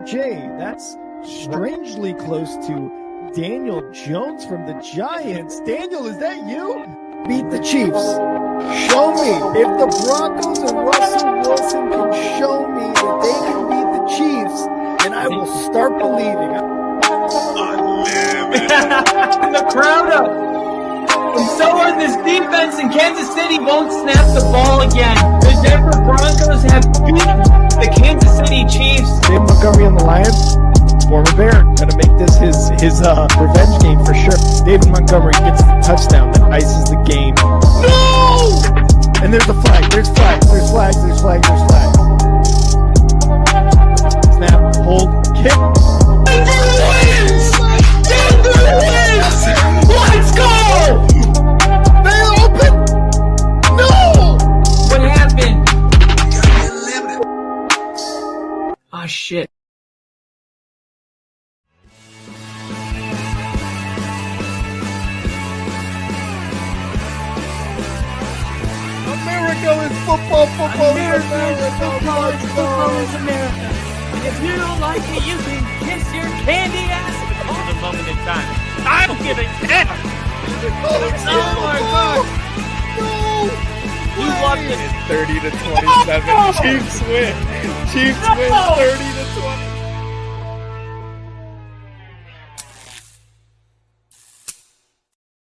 Jay, that's strangely close to Daniel Jones from the Giants. Daniel, is that you? Beat the Chiefs. Show me. If the Broncos and Russell Wilson can show me that they can beat the Chiefs, then I will start believing. And the crowd up. And so on this defense, and Kansas City won't snap the ball again. The Denver Broncos have beaten the Kansas City Chiefs. Dave Montgomery on the Lions, former Bear, gonna make this his revenge game for sure. David Montgomery gets the touchdown that ices the game. No! And there's a flag. There's flags. There's flags. There's flags. There's flags. Snap. Hold. Kick. Denver wins! Denver wins! Let's go! They open. No! What happened? Ah, shit. America is football. Football America is is America. football. Let's go. Football is America. And if you don't like it, you can kiss your candy ass. This is a moment in time. I don't give a damn. Oh my God. No! You love it. It's 30 to 27. Chiefs win. Chiefs win 30 to 20.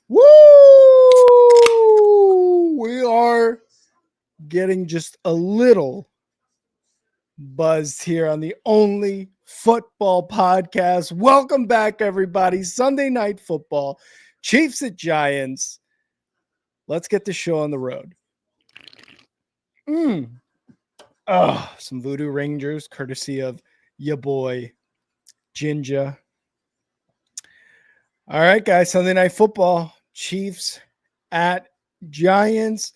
Woo! We are getting just a little buzzed here on the only football podcast. Welcome back, everybody. Sunday Night Football. Chiefs at Giants. Let's get the show on the road. Some Voodoo Rangers, courtesy of ya boy, Ginger. All right, guys, Sunday Night Football. Chiefs at Giants.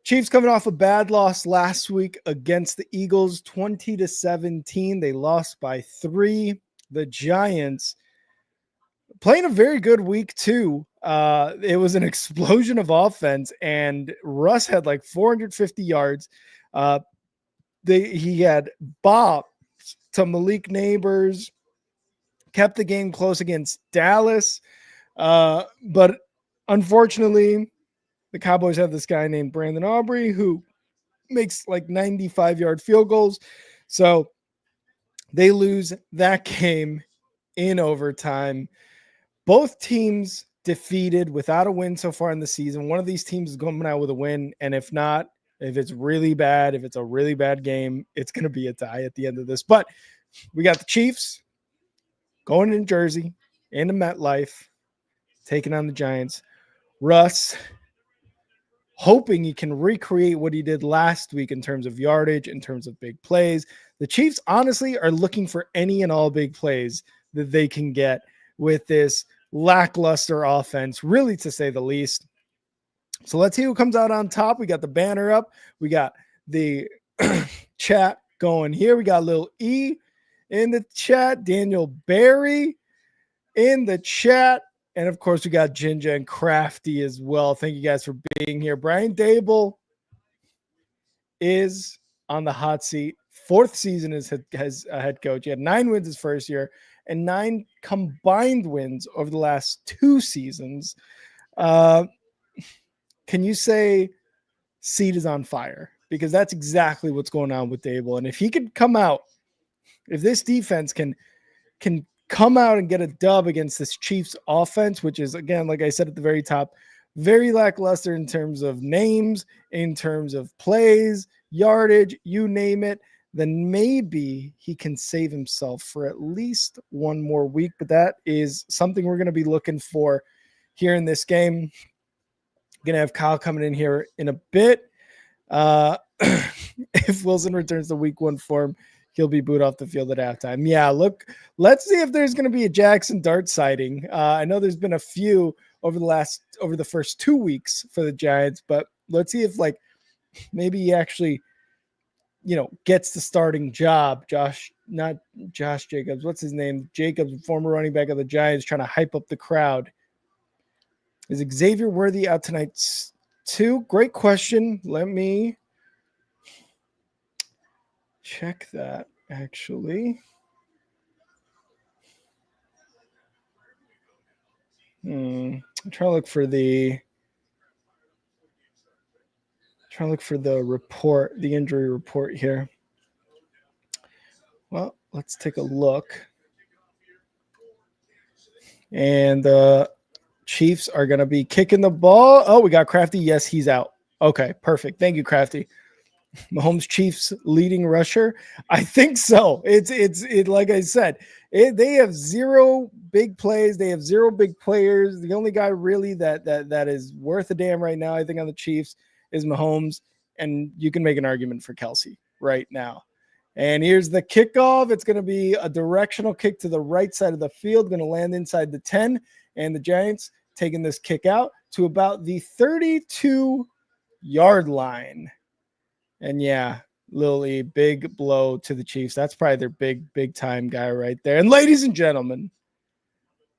Chiefs coming off a bad loss last week against the Eagles, 20-17. They lost by 3. The Giants playing a very good week too. It was an explosion of offense, and Russ had like 450 yards. He had bops to Malik Neighbors, kept the game close against Dallas. But unfortunately, the Cowboys have this guy named Brandon Aubrey who makes like 95-yard field goals. So they lose that game in overtime. Both teams defeated without a win so far in the season. One of these teams is coming out with a win. And if not, if it's really bad, if it's a really bad game, it's going to be a tie at the end of this. But we got the Chiefs going in Jersey, into MetLife, taking on the Giants. Russ, hoping he can recreate what he did last week in terms of yardage, in terms of big plays. The Chiefs, honestly, are looking for any and all big plays that they can get with this lackluster offense, really, to say the least. So let's see who comes out on top. We got the banner up. We got the chat going here. We got Lil E in the chat, Daniel Barry in the chat, and of course we got Ginger and Crafty as well. Thank you guys for being here. Brian Dable is on the hot seat. 4th season as a head coach. He had 9 wins his first year and 9 combined wins over the last 2 seasons. Can you say seat is on fire? Because that's exactly what's going on with Dable. And if he could come out, if this defense can come out and get a dub against this Chiefs offense, which is, again, like I said at the very top, very lackluster in terms of names, in terms of plays, yardage, you name it, then maybe he can save himself for at least one more week. But that is something we're going to be looking for here in this game. Going to have Kyle coming in here in a bit. If Wilson returns to week 1 form, he'll be booed off the field at halftime. Yeah, look, let's see if there's going to be a Jackson Dart sighting. I know there's been a few over the first 2 weeks for the Giants, but let's see if maybe he actually, gets the starting job. Not Josh Jacobs. What's his name? Jacobs, former running back of the Giants, trying to hype up the crowd. Is Xavier Worthy out tonight too? Great question. Let me check that, actually. I'm trying to look for the report, the injury report here. Well, let's take a look. And the Chiefs are going to be kicking the ball. Oh, we got Crafty. Yes, he's out. Okay, perfect. Thank you, Crafty. Mahomes Chiefs leading rusher. I think so. It's like I said, they have zero big plays. They have zero big players. The only guy really that is worth a damn right now, I think, on the Chiefs is Mahomes, and you can make an argument for Kelsey right now. And here's the kickoff. It's going to be a directional kick to the right side of the field, going to land inside the 10, and the Giants taking this kick out to about the 32-yard line. And yeah, Lily, big blow to the Chiefs. That's probably their big time guy right there. And ladies and gentlemen,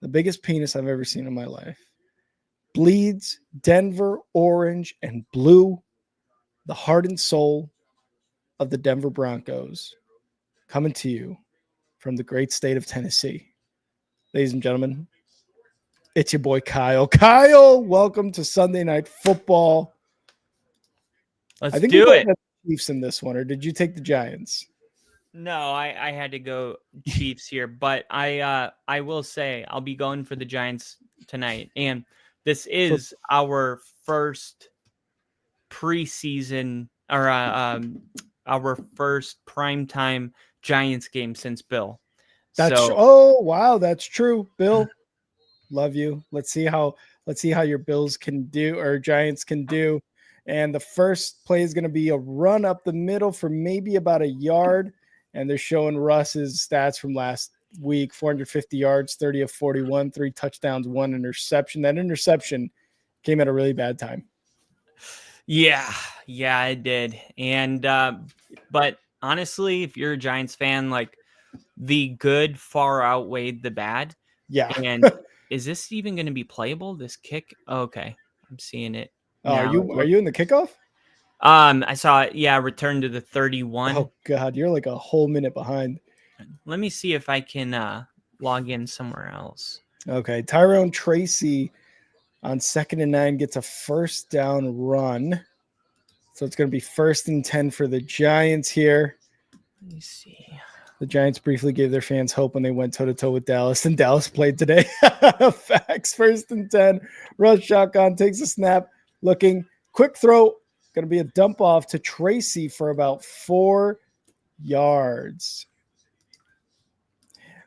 the biggest penis I've ever seen in my life. Bleeds Denver orange and blue, the heart and soul of the Denver Broncos, coming to you from the great state of Tennessee. Ladies and gentlemen, it's your boy Kyle. Kyle, welcome to Sunday Night Football. Let's do it. Chiefs in this one, or did you take the Giants? No, I had to go Chiefs here, but I will say I'll be going for the Giants tonight. And this is our first preseason or our first primetime Giants game since Bill. Oh wow, that's true. Bill, love you. Let's see how your Bills can do or Giants can do. And the first play is going to be a run up the middle for maybe about a yard. And they're showing Russ's stats from last week: 450 yards, 30 of 41, 3 touchdowns, 1 interception. That interception came at a really bad time. Yeah, it did. And but honestly, if you're a Giants fan, like the good far outweighed the bad. Yeah. And is this even going to be playable? This kick? Okay, I'm seeing it. Are you in the kickoff? I saw it. Yeah, return to the 31. Oh God, you're like a whole minute behind. Let me see if I can log in somewhere else. Okay, Tyrone Tracy on 2nd and 9 gets a first down run. So it's going to be 1st and 10 for the Giants here. Let me see. The Giants briefly gave their fans hope when they went toe-to-toe with Dallas, and Dallas played today. Facts. 1st and 10. Rush shotgun, takes a snap, looking. Quick throw. Going to be a dump off to Tracy for about 4 yards.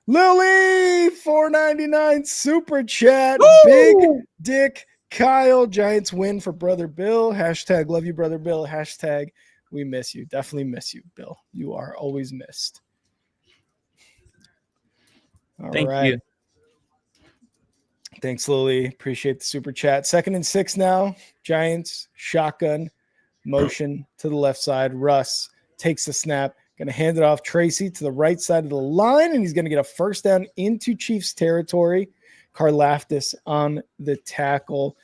Lily, $4.99 super chat. Woo! Big Dick Kyle. Giants win for Brother Bill. Hashtag love you, Brother Bill. Hashtag we miss you. Definitely miss you, Bill. You are always missed. Thank you. Thanks, Lily. Appreciate the super chat. 2nd and 6 now. Giants, shotgun, motion to the left side. Russ takes the snap. Going to hand it off Tracy to the right side of the line, and he's going to get a first down into Chiefs territory. Karlaftis on the tackle.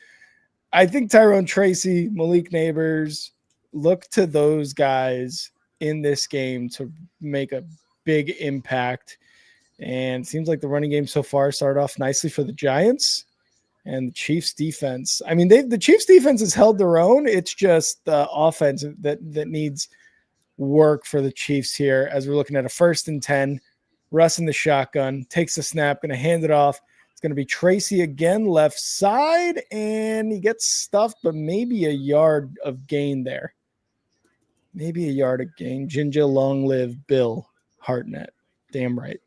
I think Tyrone Tracy, Malik Neighbors, look to those guys in this game to make a big impact. And it seems like the running game so far started off nicely for the Giants and the Chiefs defense. I mean, the Chiefs defense has held their own. It's just the offense that needs work for the Chiefs here as we're looking at a 1st and 10. Russ in the shotgun, takes the snap, going to hand it off. It's going to be Tracy again, left side, and he gets stuffed, but maybe a yard of gain there. Maybe a yard of gain. Ginger, long live Bill Hartnett. Damn right.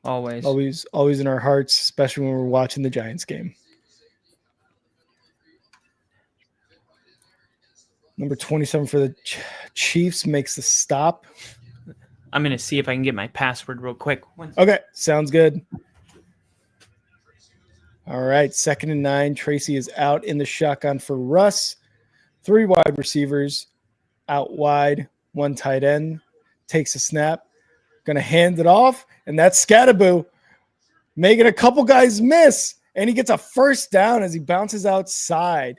Always in our hearts, especially when we're watching the Giants game. Number 27 for the Chiefs makes the stop. I'm going to see if I can get my password real quick. Okay, sounds good. All right, 2nd and 9. Tracy is out in the shotgun for Russ. 3 wide receivers out wide, 1 tight end. Takes a snap. Going to hand it off, and that's Scattaboo making a couple guys miss, and he gets a first down as he bounces outside.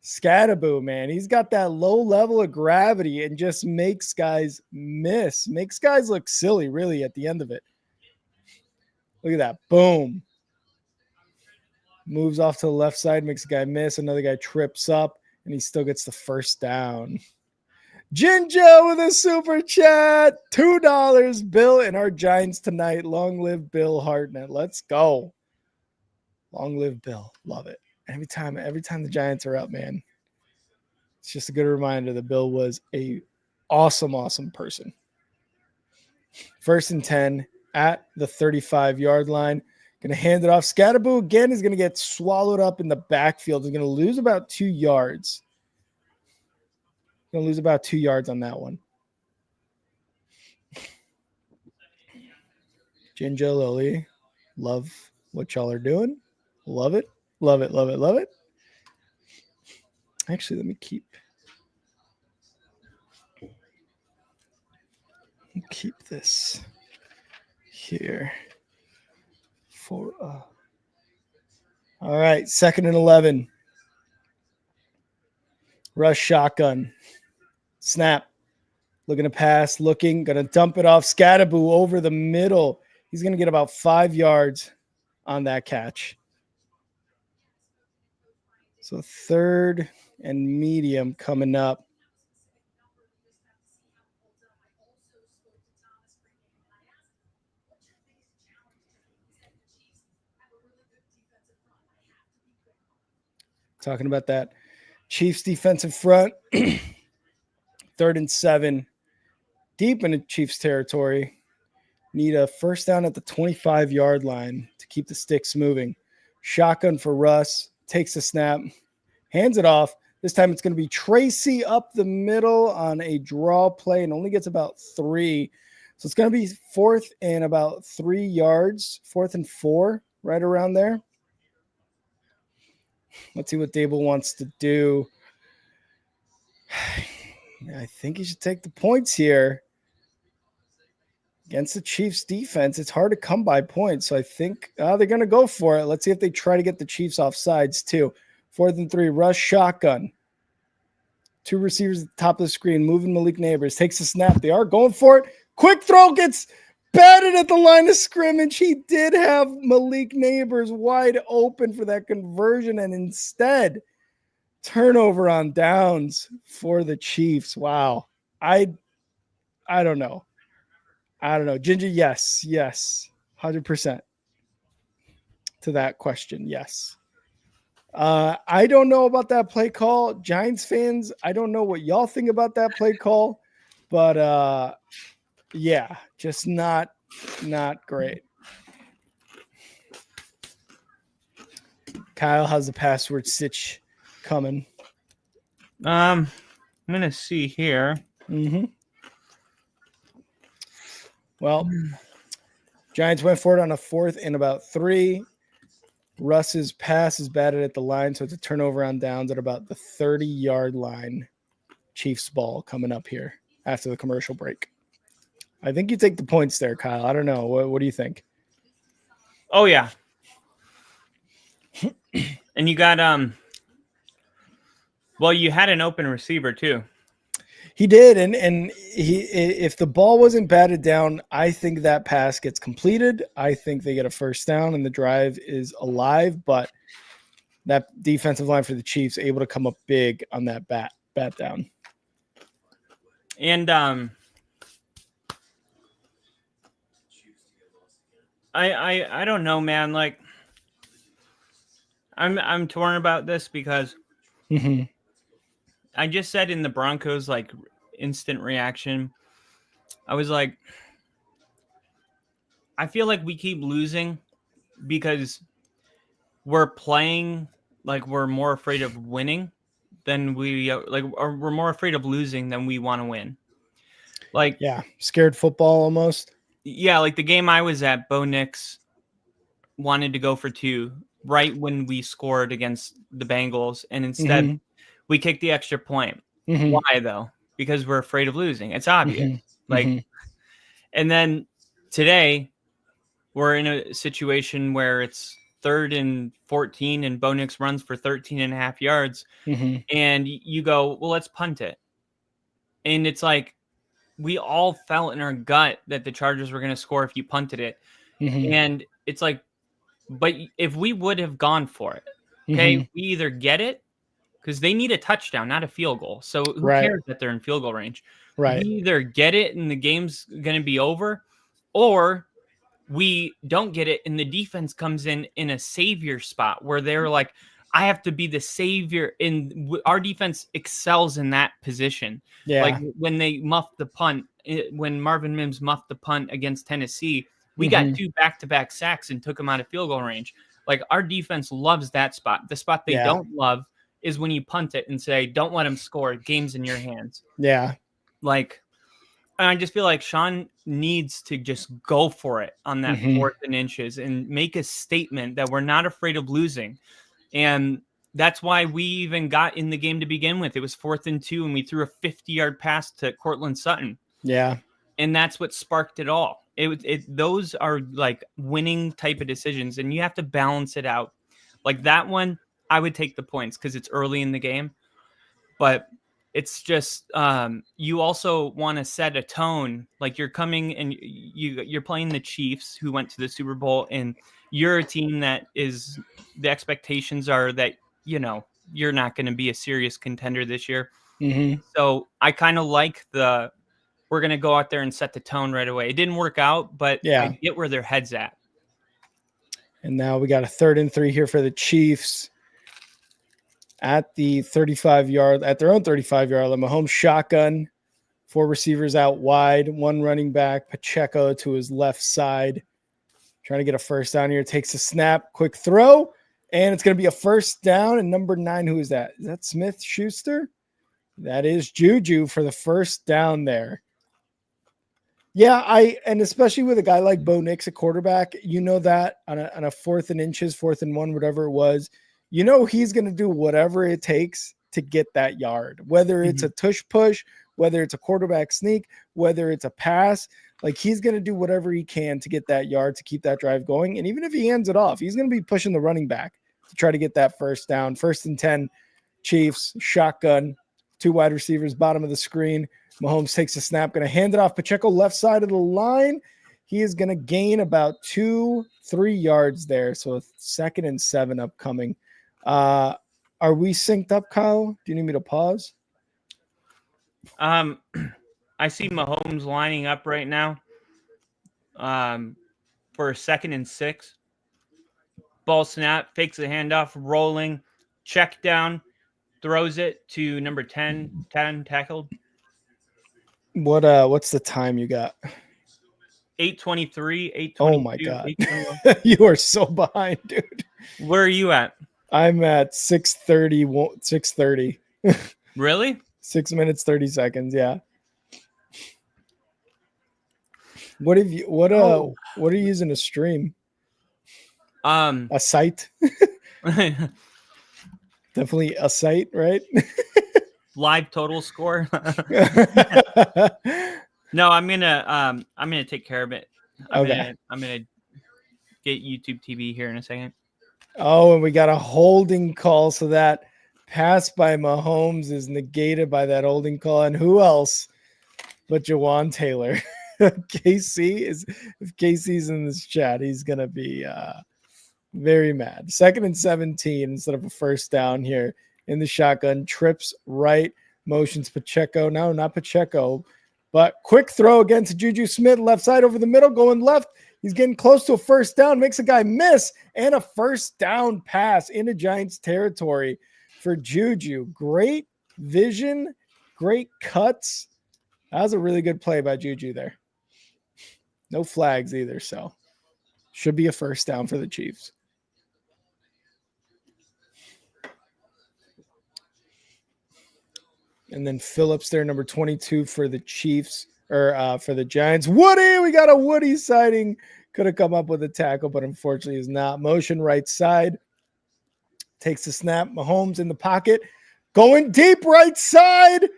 Scattaboo, man, he's got that low level of gravity and just makes guys miss, makes guys look silly, really, at the end of it. Look at that. Boom. moves off to the left side, makes a guy miss. Another guy trips up, and he still gets the first down. Ginger with a super chat. $2. Bill and our Giants tonight. Long live Bill Hartnett. Let's go. Long live Bill. Love it. Every time the Giants are up, man. It's just a good reminder that Bill was a awesome person. 1st and 10 at the 35-yard line. Going to hand it off. Scatterboo again is going to get swallowed up in the backfield. He's going to lose about 2 yards. Going to lose about 2 yards on that one. Ginger Lily, love what y'all are doing. Love it. Love it. Love it. Love it. Actually, let me keep this here for all right, 2nd and 11. Rush shotgun. Snap. Looking to pass, going to dump it off. Scatterboo over the middle. He's going to get about 5 yards on that catch. So 3rd and medium coming up. Talking about that Chiefs defensive front. 3rd and 7. Deep into Chiefs territory. Need a first down at the 25-yard line to keep the sticks moving. Shotgun for Russ. Takes the snap. Hands it off. This time it's going to be Tracy up the middle on a draw play and only gets about 3. So it's going to be 4th and about 3 yards. 4th and 4, right around there. Let's see what Dable wants to do. I think he should take the points here. Against the Chiefs defense, it's hard to come by points. So I think they're going to go for it. Let's see if they try to get the Chiefs off sides too. 4th and 3, rush shotgun. 2 receivers at the top of the screen, moving Malik Neighbors. Takes a snap. They are going for it. Quick throw gets batted at the line of scrimmage. He did have Malik Neighbors wide open for that conversion, and instead, turnover on downs for the Chiefs. Wow. I don't know. Ginger, yes. 100% to that question. Yes. I don't know about that play call. Giants fans, I don't know what y'all think about that play call, but yeah, just not great. Kyle, how's the password stitch coming? I'm gonna see here. Mm-hmm. Well, Giants went for it on a 4th and about 3. Russ's pass is batted at the line, so it's a turnover on downs at about the 30-yard line. Chiefs ball coming up here after the commercial break. I think you take the points there, Kyle. I don't know. What do you think? Oh, yeah. And you got well, you had an open receiver too. He did, and if the ball wasn't batted down, I think that pass gets completed. I think they get a first down and the drive is alive, but that defensive line for the Chiefs able to come up big on that bat down. And I don't know, man. Like I'm torn about this because I just said in the Broncos like instant reaction, I was like, I feel like we keep losing because we're playing like we're more afraid of winning than we like, or we're more afraid of losing than we want to win. Like, yeah, scared football almost. Yeah, like the game I was at, Bo Nix wanted to go for 2 right when we scored against the Bengals, and instead we kicked the extra point. Why though? Because we're afraid of losing. It's obvious. And then today we're in a situation where it's 3rd and 14 and Bo Nix runs for 13.5 yards. And you go, well, let's punt it. And it's like, we all felt in our gut that the Chargers were going to score if you punted it. And it's like, But if we would have gone for it, okay, we either get it because they need a touchdown, not a field goal. So who Right. cares that they're in field goal range? Right. We either get it and the game's going to be over, or we don't get it and the defense comes in a savior spot where they're like, I have to be the savior. And our defense excels in that position. Yeah. Like when they muffed the punt, when Marvin Mims muffed the punt against Tennessee, we got 2 back-to-back sacks and took them out of field goal range. Like our defense loves that spot. The spot they don't love is when you punt it and say, don't let them score. Game's in your hands. Yeah. Like, and I just feel like Sean needs to just go for it on that 4th and inches and make a statement that we're not afraid of losing. And that's why we even got in the game to begin with. It was 4th and 2, and we threw a 50-yard pass to Cortland Sutton. Yeah. And that's what sparked it all. Those are like winning type of decisions, and you have to balance it out. Like that one, I would take the points because it's early in the game. But it's just you also want to set a tone. Like you're coming and you're playing the Chiefs, who went to the Super Bowl, and you're a team that is, the expectations are that, you know, you're not going to be a serious contender this year. So I kind of like we're going to go out there and set the tone right away. It didn't work out, but I get where their head's at. And now we got a 3rd and 3 here for the Chiefs at the 35-yard, at their own 35-yard line. Mahomes shotgun, 4 receivers out wide, 1 running back, Pacheco to his left side. Trying to get a first down here. Takes a snap, quick throw, and it's going to be a first down. And number 9, who is that? Is that Smith Schuster? That is Juju for the first down there. Yeah, and especially with a guy like Bo Nix at quarterback, you know that on a 4th and inches, 4th and 1, whatever it was, you know he's going to do whatever it takes to get that yard, whether it's a tush push, whether it's a quarterback sneak, whether it's a pass. Like he's going to do whatever he can to get that yard, to keep that drive going. And even if he hands it off, he's going to be pushing the running back to try to get that first down. 1st and 10, Chiefs, shotgun, 2 wide receivers, bottom of the screen. Mahomes takes a snap, going to hand it off. Pacheco, left side of the line. He is going to gain about 2-3 yards there. So 2nd and 7 upcoming. Are we synced up, Kyle? Do you need me to pause? I see Mahomes lining up right now for 2nd and 6. Ball snap, fakes the handoff, rolling, check down, throws it to number 10 tackled. What's the time you got? 8:23, 8:22. Oh my God. You are so behind, dude. Where are you at? I'm at 6:30. Really? 6 minutes, 30 seconds. Yeah. What are you using to stream? A site? Definitely a site, right? Live total score. No, I'm gonna take care of it. I'm gonna get YouTube TV here in a second. Oh, and we got a holding call, so that pass by Mahomes is negated by that holding call. And who else but Jawan Taylor? If Casey's in this chat, he's gonna be very mad. 2nd and 17 instead of a first down here in the shotgun. Trips right, motions Pacheco. No, not Pacheco, but quick throw again to Juju Smith, left side over the middle, going left. He's getting close to a first down, makes a guy miss, and a first down pass into Giants territory for Juju. Great vision, great cuts. That was a really good play by Juju there. No flags either, so should be a first down for the Chiefs. And then Phillips there, number 22 for the Chiefs, or for the Giants. Woody, we got a Woody sighting. Could have come up with a tackle, but unfortunately is not. Motion right side. Takes the snap. Mahomes in the pocket. Going deep right side.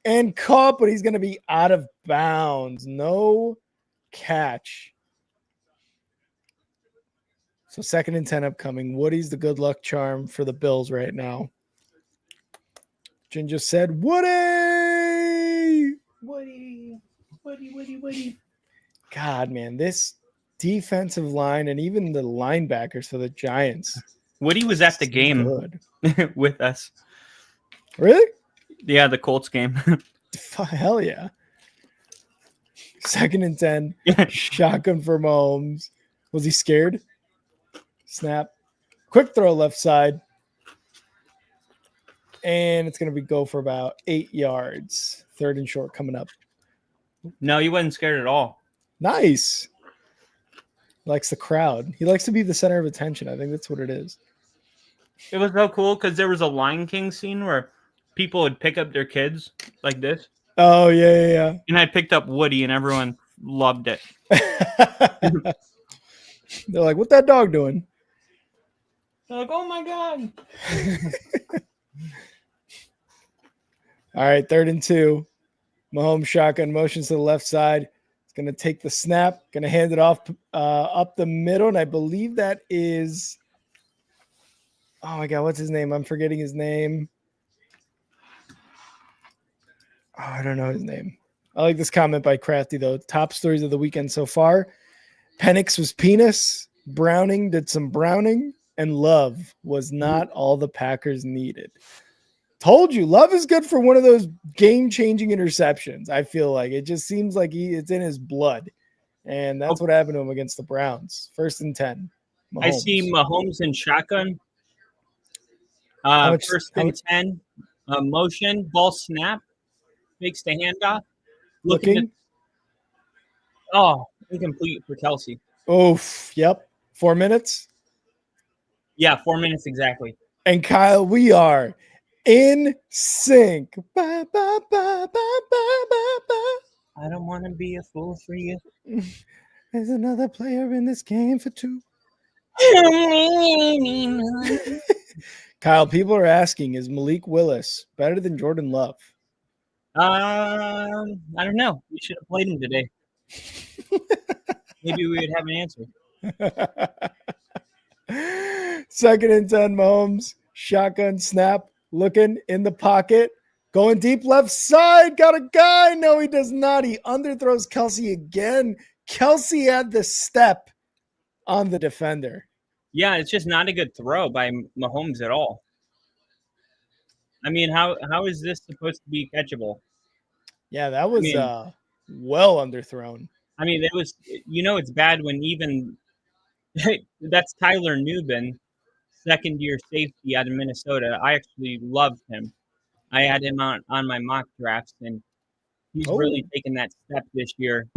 And caught, but he's going to be out of bounds. No catch. So 2nd and 10 upcoming. Woody's the good luck charm for the Bills right now. Jen just said, Woody. God, man, this defensive line and even the linebackers for the Giants. Woody was at the So game good. with us. Really? Yeah, the Colts game. Hell yeah. 2nd and 10. Yeah. Shotgun for Mahomes. Was he scared? Snap. Quick throw left side. And it's going to go for about 8 yards. 3rd and short coming up. No, he wasn't scared at all. Nice. Likes the crowd. He likes to be the center of attention. I think that's what it is. It was so cool because there was a Lion King scene where people would pick up their kids like this. Oh, yeah. And I picked up Woody and everyone loved it. They're like, what that dog doing? They're like, oh my God. All right, 3rd and 2. Mahomes shotgun motions to the left side. He's going to take the snap, going to hand it off up the middle. And I believe that is, oh my God, what's his name? I'm forgetting his name. Oh, I don't know his name. I like this comment by Crafty, though. Top stories of the weekend so far. Penix was penis. Browning did some browning. And Love was not all the Packers needed. Told you, Love is good for one of those game-changing interceptions. I feel like it just seems like it's in his blood. And that's what happened to him against the Browns. 1st and 10. Mahomes. I see Mahomes in shotgun. Much, 1st and 10. Motion, ball snap. Makes the handoff. Looking. Incomplete for Kelsey. Oof. Yep. 4 minutes. Yeah, 4 minutes exactly. And Kyle, we are in sync. Ba, ba, ba, ba, ba, ba, ba. I don't want to be a fool for you. There's another player in this game for 2. Kyle, people are asking, is Malik Willis better than Jordan Love? I don't know. We should have played him today. Maybe we would have an answer. 2nd and 10, Mahomes. Shotgun snap. Looking in the pocket. Going deep left side. Got a guy. No, he does not. He underthrows Kelsey again. Kelsey had the step on the defender. Yeah, it's just not a good throw by Mahomes at all. I mean, how is this supposed to be catchable? Yeah, that was well underthrown. I mean, it was. It's bad when even that's Tyler Nubin, 2nd-year safety out of Minnesota. I actually loved him. I had him on my mock drafts, and he's really taken that step this year.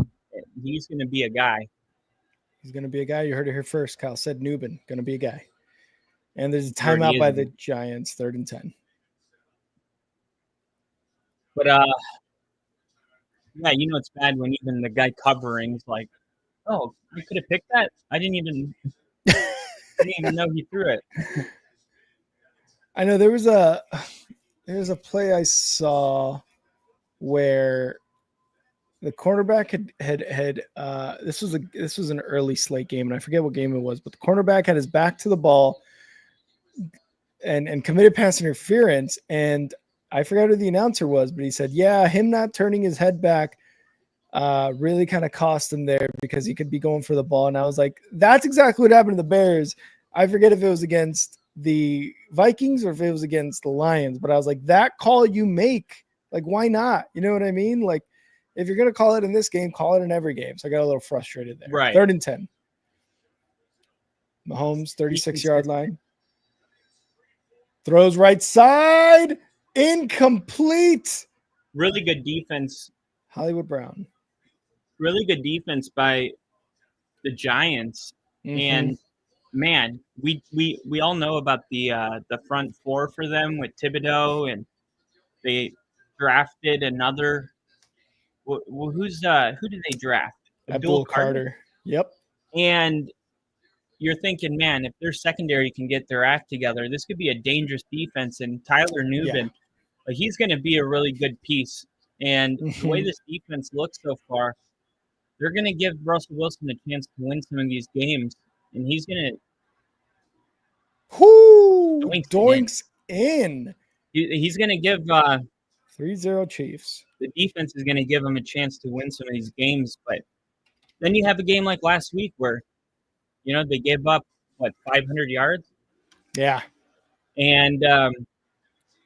He's going to be a guy. He's going to be a guy. You heard it here first. Kyle said Nubin, going to be a guy. And there's a timeout by the Giants, 3rd and 10. But, yeah, it's bad when even the guy covering is like, oh, you could have picked that? I didn't even know he threw it. I know there was a play I saw where the cornerback had this was an early slate game, and I forget what game it was, but the cornerback had his back to the ball and committed pass interference, and I forgot who the announcer was, but he said, yeah, him not turning his head back really kind of cost him there because he could be going for the ball. And I was like, that's exactly what happened to the Bears. I forget if it was against the Vikings or if it was against the Lions, but I was like, that call you make, like, why not? You know what I mean? Like, if you're going to call it in this game, call it in every game. So I got a little frustrated there. Right. 3rd and 10. Mahomes, 36-yard line. Throws right side. Incomplete. Really good defense. Hollywood Brown. Really good defense by the Giants. Mm-hmm. And man, we all know about the front four for them with Thibodeau, and they drafted another. Who did they draft? Abdul Carter. Yep. And you're thinking, man, if their secondary can get their act together, this could be a dangerous defense. And Tyler Nubin, he's going to be a really good piece. And the way this defense looks so far, they're going to give Russell Wilson a chance to win some of these games, and he's going to doinks in. He's going to give 3-0 Chiefs. The defense is going to give him a chance to win some of these games, but then you have a game like last week where, they gave up, 500 yards? Yeah. And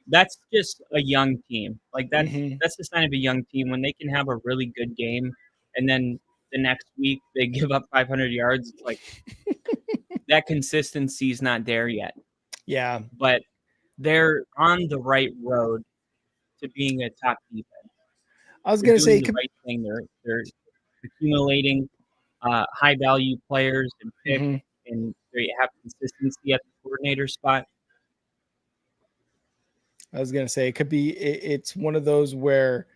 that's just a young team. Like, Mm-hmm. that's the sign of a young team when they can have a really good game, and then the next week they give up 500 yards. It's like that consistency is not there yet, Yeah. but they're on the right road to being a top defense. I was They're going to say, doing the right thing. They're accumulating high value players and picks, Mhm. and they have consistency at the coordinator spot. It could be, it's one of those where,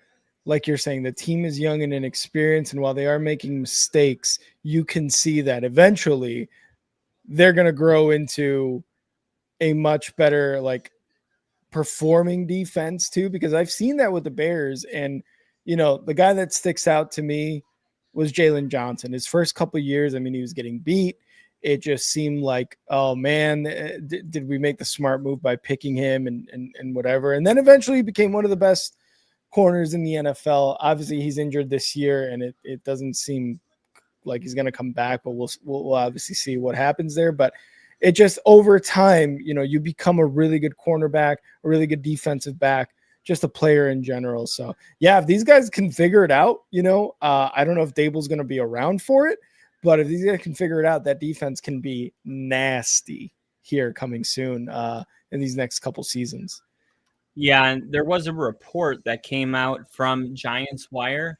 like you're saying, the team is young and inexperienced. And while they are making mistakes, you can see that eventually they're going to grow into a much better, like, performing defense too, because I've seen that with the Bears. And, the guy that sticks out to me was Jalen Johnson. His first couple of years, I mean, he was getting beat. It just seemed like, oh man, did we make the smart move by picking him and whatever? And then eventually he became one of the best corners in the NFL. Obviously he's injured this year and it doesn't seem like he's going to come back, but we'll obviously see what happens there. But it just, over time, you become a really good cornerback, a really good defensive back, just a player in general. So yeah, if these guys can figure it out, I don't know if Dable's going to be around for it, but if these guys can figure it out, that defense can be nasty here coming soon in these next couple seasons. Yeah, and there was a report that came out from Giants Wire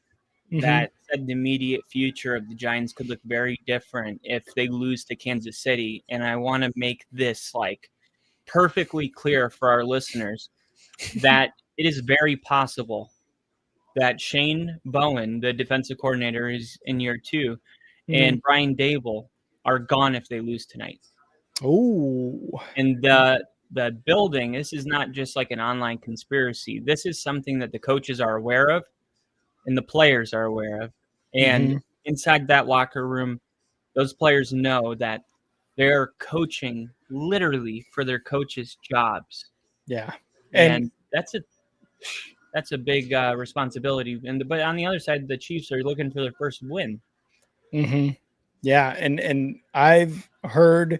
that said the immediate future of the Giants could look very different if they lose to Kansas City. And I want to make this perfectly clear for our listeners that it is very possible that Shane Bowen, the defensive coordinator, is in year 2, and Brian Dable are gone if they lose tonight. Oh, and the building, this is not just like an online conspiracy. This is something that the coaches are aware of and the players are aware of. And inside that locker room, those players know that they're coaching literally for their coaches' jobs. Yeah. And that's a big responsibility. But on the other side, the Chiefs are looking for their first win. Yeah. And I've heard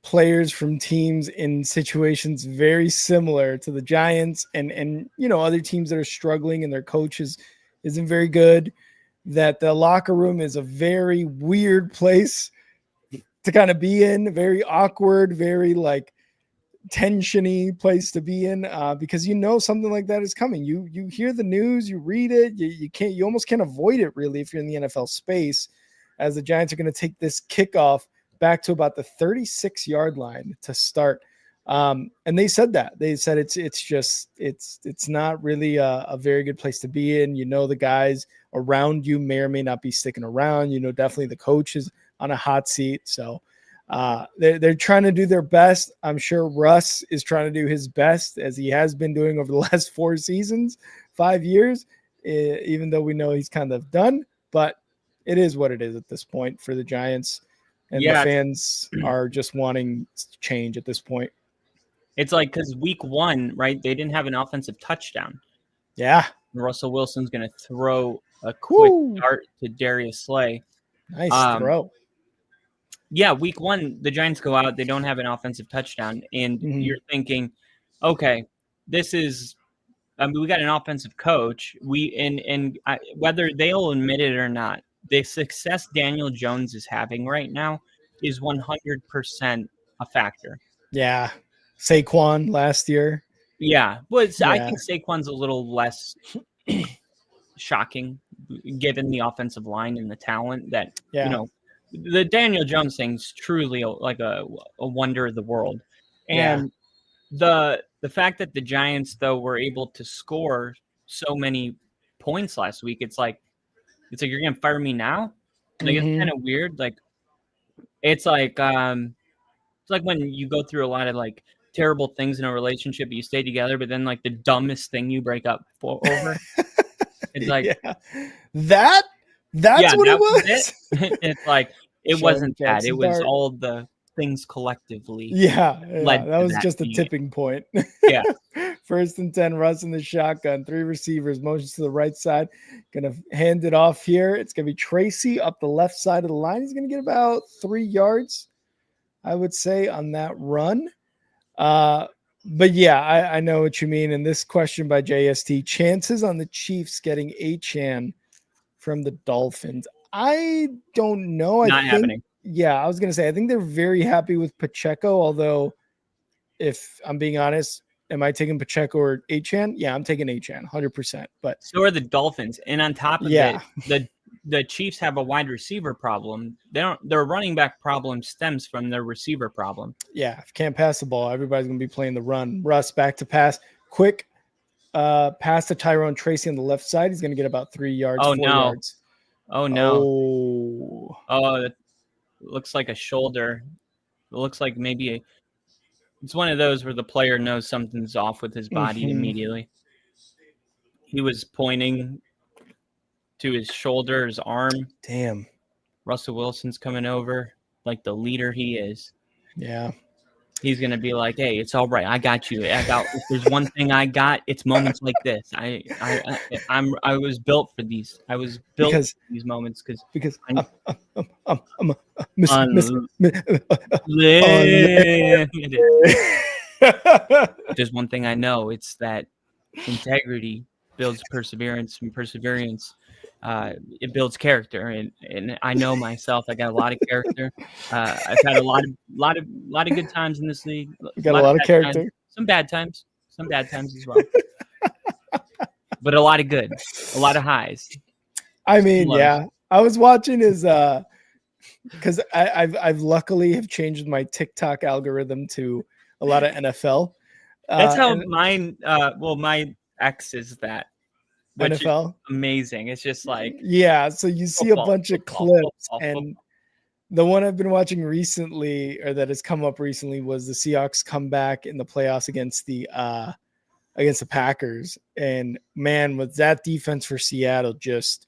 players from teams in situations very similar to the Giants and other teams that are struggling and their coaches isn't very good, that the locker room is a very weird place to kind of be in, very awkward, very tensiony place to be in, because something like that is coming. You hear the news, you read it, you almost can't avoid it really if you're in the NFL space, as the Giants are going to take this kickoff back to about the 36-yard line to start. And they said it's not really a very good place to be in. The guys around you may or may not be sticking around. Definitely the coach is on a hot seat. So they're trying to do their best. I'm sure Russ is trying to do his best, as he has been doing over the last 5 years, even though we know he's kind of done. But it is what it is at this point for the Giants. And the fans are just wanting change at this point. It's because week 1, right, they didn't have an offensive touchdown. Yeah. Russell Wilson's going to throw a quick dart to Darius Slay. Nice throw. Yeah, week 1, the Giants go out. They don't have an offensive touchdown. And you're thinking, okay, this is we got an offensive coach. Whether they'll admit it or not, the success Daniel Jones is having right now is 100% a factor. Yeah. Saquon last year. Yeah. But I think Saquon's a little less shocking given the offensive line and the talent that, the Daniel Jones thing's truly a wonder of the world. And the fact that the Giants, though, were able to score so many points last week, it's like you're gonna fire me now? It's kind of weird. It's like when you go through a lot of terrible things in a relationship, but you stay together, but then the dumbest thing you break up over. It's that's what it was. It's it wasn't that. It was all the things collectively. Yeah, led that to was that just a being- tipping point. Yeah. 1st and 10, Russ in the shotgun, 3 receivers, motions to the right side. Gonna hand it off here. It's gonna be Tracy up the left side of the line. He's gonna get about 3 yards, I would say, on that run. But yeah, I know what you mean. And this question by JST: chances on the Chiefs getting Achane from the Dolphins? I don't know. I Not think, happening. yeah, I was gonna say I think they're very happy with Pacheco, although if I'm being honest, am I taking Pacheco or Achane? Yeah, I'm taking Achane 100%. But So are the Dolphins. And on top of yeah, it, the Chiefs have a wide receiver problem. Their running back problem stems from their receiver problem. yeah, if you can't pass the ball, everybody's gonna be playing the run. Russ back to pass, quick pass to Tyrone Tracy on the left side. He's gonna get about 3 yards, Oh 4 no. yards. Oh no. Oh, It looks like a shoulder. It looks like maybe it's one of those where the player knows something's off with his body immediately. He was pointing to his shoulder, his arm. damn. Russell Wilson's coming over like the leader he is. Yeah. He's gonna be like, "Hey, it's all right. I got you. If there's one thing I got, it's moments like this. I was built for these. I was built Because- for these moments Because I'm- There's one thing I know. It's that integrity builds perseverance, and perseverance it builds character. And I know myself. I got a lot of character. I've had a lot of good times in this league. We got a lot of bad character. times, some bad times as well. But a lot of good, a lot of highs. I mean, lows. yeah. I was watching his because I've luckily have changed my TikTok algorithm to a lot of NFL. That's how and mine. My ex is that. Which is NFL. amazing. It's just like Yeah, so you see football, a bunch of football, clips, football, and the one I've been watching recently, or that has come up recently, was the Seahawks comeback in the playoffs against the Packers. And man, was that defense for Seattle just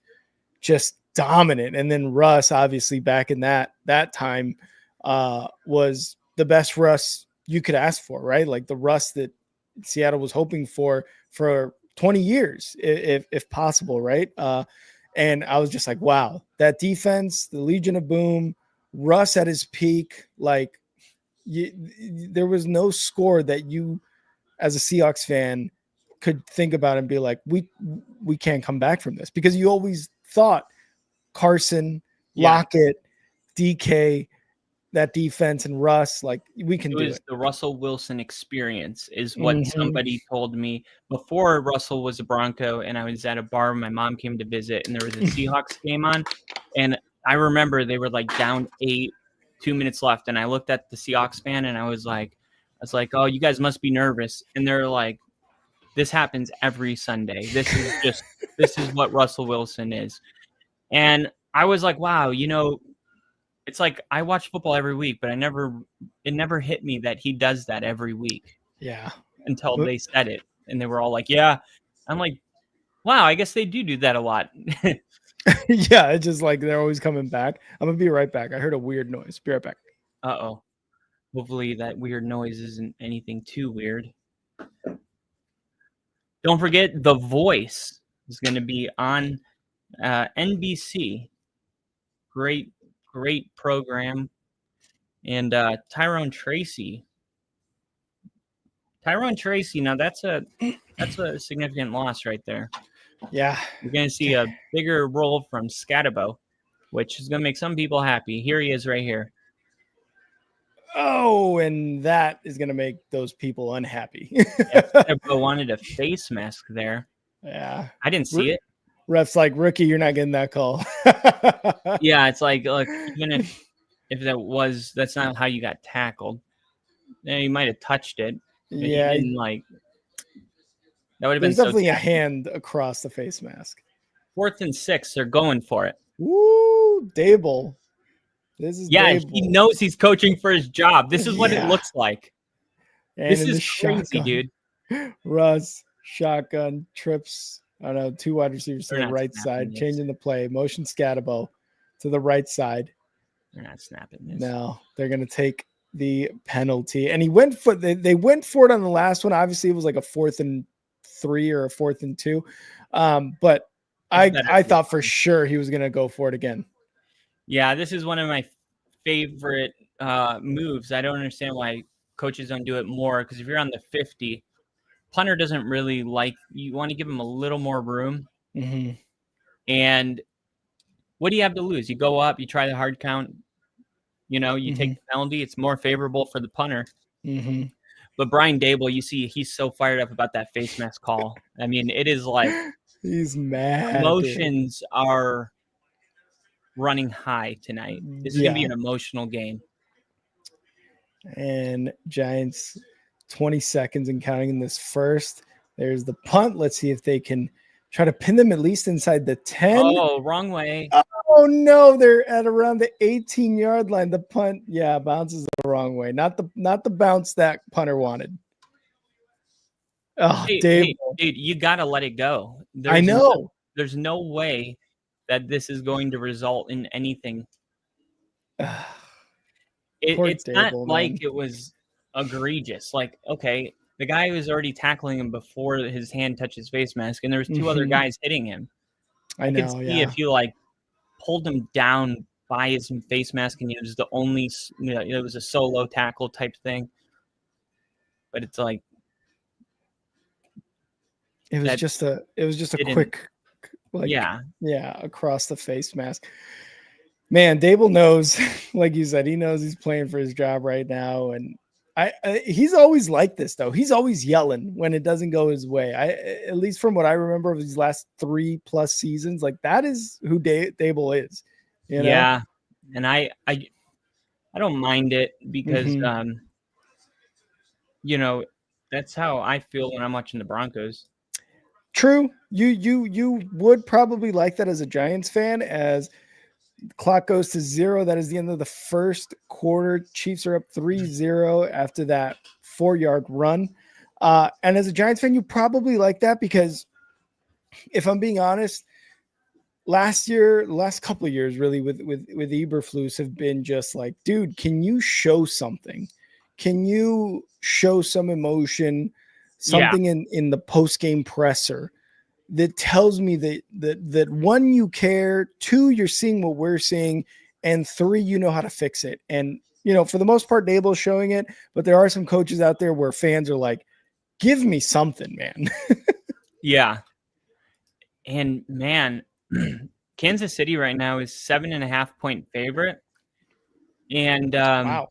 dominant. And then Russ, obviously back in that time, was the best Russ you could ask for, right? Like the Russ that Seattle was hoping for 20 years, if possible, right? And I was just like, wow, that defense, the Legion of Boom, Russ at his peak, like there was no score that you, as a Seahawks fan, could think about and be like, we can't come back from this, because you always thought Carson, Lockett, DK, that defense, and Russ, like we can do it. The Russell Wilson experience is what somebody told me before Russell was a Bronco, and I was at a bar when my mom came to visit, and there was a Seahawks game on, and I remember they were like down 8, 2 minutes left, and I looked at the Seahawks fan, and I was like, oh, you guys must be nervous, and they're like, this happens every Sunday. This is what Russell Wilson is, and I was like, wow, it's like I watch football every week, but it never hit me that he does that every week. Yeah. Until they said it, and they were all like, yeah. I'm like, wow, I guess they do that a lot. Yeah, it's just like they're always coming back. I'm gonna be right back. I heard a weird noise. Be right back. Uh-oh. Hopefully that weird noise isn't anything too weird. Don't forget, The Voice is going to be on NBC. Great program. And Tyrone Tracy, now that's a significant loss right there. Yeah. You're going to see a bigger role from Scatabo, which is going to make some people happy. Here he is right here. Oh, and that is going to make those people unhappy. Scatabo wanted a face mask there. Yeah. I didn't see it. Ref's like, rookie, you're not getting that call. Yeah, it's like, look, even if that's not how you got tackled. You might have touched it. Yeah. That would have been There's definitely a hand across the face mask. 4th and 6, they're going for it. Woo, Dable. This is Dable. He knows he's coaching for his job. This is what it looks like. And this is crazy, dude. Russ, shotgun, trips. I don't know, 2 wide receivers to They're the not right snapping side, this. changing the play. Motion Scatabo to the right side. They're not snapping this. No, they're going to take the penalty, and he went for they went for it on the last one. Obviously, it was like a 4th and 3 or a 4th and 2, but I thought for sure he was gonna go for it again. Yeah, this is one of my favorite moves. I don't understand why coaches don't do it more, because if you're on the 50, punter doesn't really like, you want to give him a little more room. Mm-hmm. And what do you have to lose? You go up, you try the hard count, you take the penalty. It's more favorable for the punter. Mm-hmm. But Brian Dable, you see, he's so fired up about that face mask call. I mean, it is like he's mad. Emotions are running high tonight. This is going to be an emotional game. And Giants 20 seconds and counting in this first. There's the punt. Let's see if they can try to pin them at least inside the 10. Oh, wrong way. Oh no, they're at around the 18-yard line. The punt, bounces the wrong way. Not the bounce that punter wanted. Oh, hey, dude, you gotta let it go. I know. There's no way that this is going to result in anything. It's Dable, not like it was egregious. Like, okay, the guy was already tackling him before his hand touched his face mask, and there was 2 other guys hitting him. I could see if you pulled him down by his face mask, and it was the only, it was a solo tackle type thing. But it's like, it was just a quick, across the face mask. Man, Dable knows, like you said, he knows he's playing for his job right now, and he's always like this though. He's always yelling when it doesn't go his way. At least from what I remember of these last 3+ seasons, like that is who Dable is. You know? Yeah, and I don't mind it because that's how I feel when I'm watching the Broncos. True, you would probably like that as a Giants fan. As the clock goes to 0, that is the end of the first quarter. Chiefs are up 3-0 after that 4-yard run. And as a Giants fan, you probably like that because if I'm being honest, last couple of years really with Eberflus have been just like, dude, can you show something? Can you show some emotion, something in the post-game presser that tells me that 1, you care, 2, you're seeing what we're seeing, and 3, you know how to fix it. And, for the most part, Dable's showing it, but there are some coaches out there where fans are like, give me something, man. Yeah. And man, Kansas City right now is 7.5-point favorite. And wow.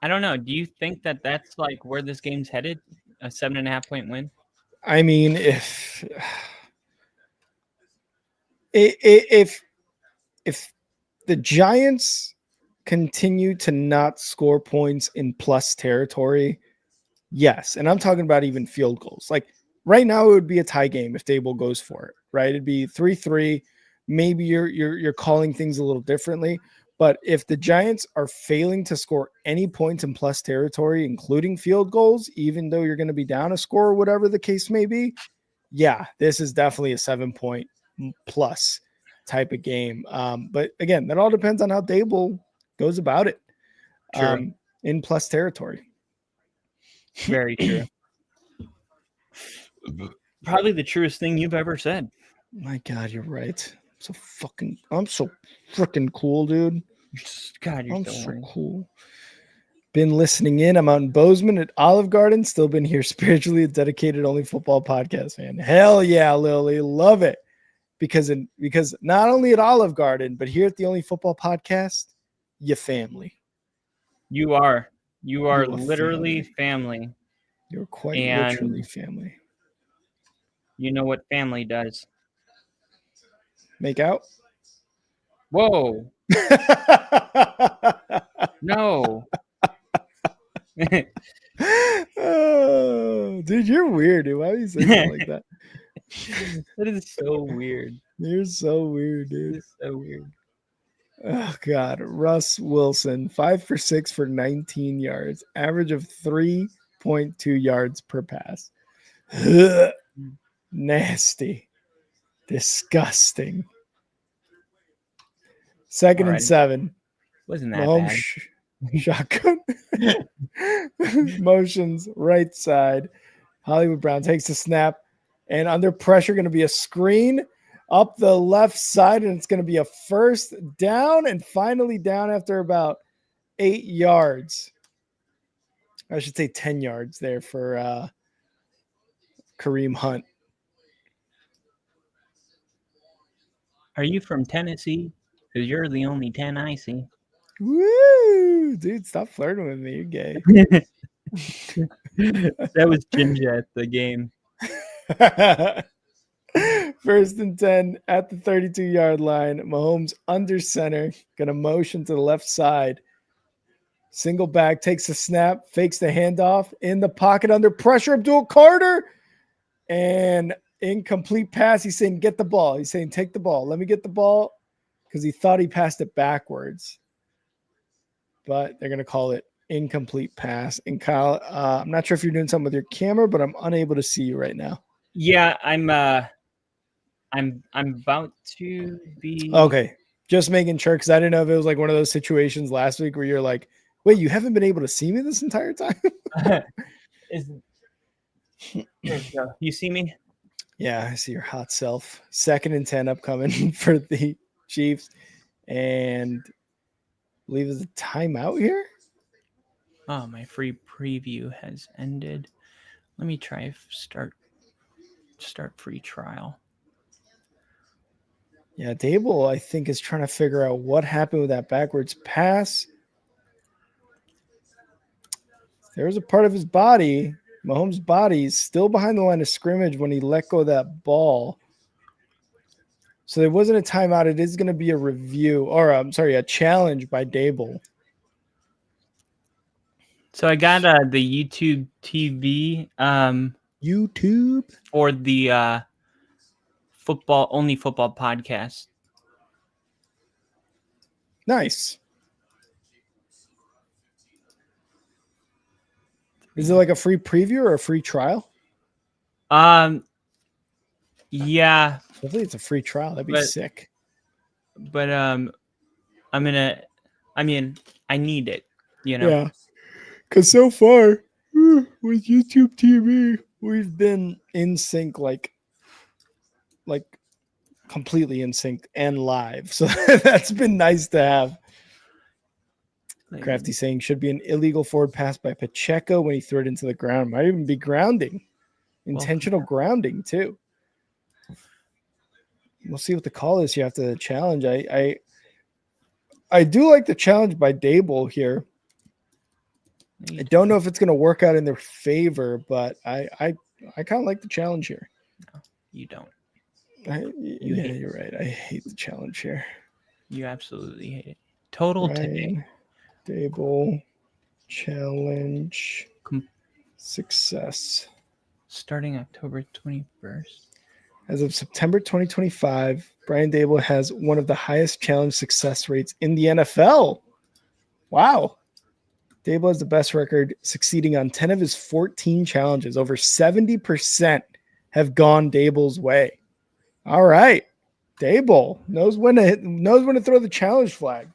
I don't know. Do you think that that's like where this game's headed? A 7.5-point win? I mean, if the Giants continue to not score points in plus territory, yes. And I'm talking about even field goals. Like right now, it would be a tie game if Dable goes for it, right? It'd be 3-3. Maybe you're calling things a little differently. But if the Giants are failing to score any points in plus territory, including field goals, even though you're going to be down a score or whatever the case may be, this is definitely a 7-point plus type of game. But again, that all depends on how Dable goes about it in plus territory. Very true. Probably the truest thing you've ever said. My God, you're right. I'm so freaking cool, dude. God, you're so cool. Been listening in. I'm out in Bozeman at Olive Garden. Still been here spiritually, a dedicated only football podcast, man. Hell yeah, Lily. Love it. Because not only at Olive Garden, but here at the Only Football Podcast, you family. You are literally family. You're quite literally family. You know what family does? Make out? Whoa. No. Oh, dude, you're weird, dude. Why are you saying like that? That is so weird. You're so weird, dude. It's so weird. Oh, God. Russ Wilson, 5 for 6 for 19 yards, average of 3.2 yards per pass. Ugh. Nasty. Disgusting. Second and 7. Wasn't that Mahomes shotgun. Motions right side. Hollywood Brown takes the snap, and under pressure, going to be a screen up the left side, and it's going to be a first down, and finally down after about 8 yards. I should say 10 yards there for Kareem Hunt. Are you from Tennessee? Because you're the only 10 I see. Woo! Dude, stop flirting with me. You're gay. That was Ginger at the game. First and 10 at the 32-yard line. Mahomes under center. Going to motion to the left side. Single back, takes the snap, fakes the handoff. In the pocket under pressure, Abdul Carter. And incomplete pass. He's saying, get the ball. He's saying, take the ball. Let me get the ball. Because he thought he passed it backwards. But they're going to call it incomplete pass. And Kyle, I'm not sure if you're doing something with your camera, but I'm unable to see you right now. Yeah, I'm about to be. Okay. Just making sure, because I didn't know if it was like one of those situations last week where you're like, wait, you haven't been able to see me this entire time? There you go. You see me? Yeah, I see your hot self. 2nd and 10 upcoming for the Chiefs. And I believe there's a timeout here. Oh, my free preview has ended. Let me try start free trial. Yeah, Dable, I think, is trying to figure out what happened with that backwards pass. There was a part of his body, Mahomes' body, still behind the line of scrimmage when he let go of that ball. So there wasn't a timeout. It is going to be a review, or a challenge by Dable. So I got the YouTube TV YouTube for the football podcast. Nice. Is it like a free preview or a free trial? Yeah. Hopefully it's a free trial. That'd be sick. But I need it, you know. Yeah. Because so far with YouTube TV, we've been in sync, like completely in sync and live. So that's been nice to have. Crafty saying should be an illegal forward pass by Pacheco when he threw it into the ground. Might even be grounding. Intentional grounding, too. We'll see what the call is here after the challenge. I do like the challenge by Dable here. I don't know if it's going to work out in their favor, but I kind of like the challenge here. No, you don't. You're right. I hate the challenge here. You absolutely hate it. Total today. Dable challenge success. Starting October 21st. As of September 2025, Brian Dable has one of the highest challenge success rates in the NFL. Wow. Dable has the best record, succeeding on 10 of his 14 challenges. Over 70% have gone Dable's way. All right. Dable knows when to throw the challenge flag.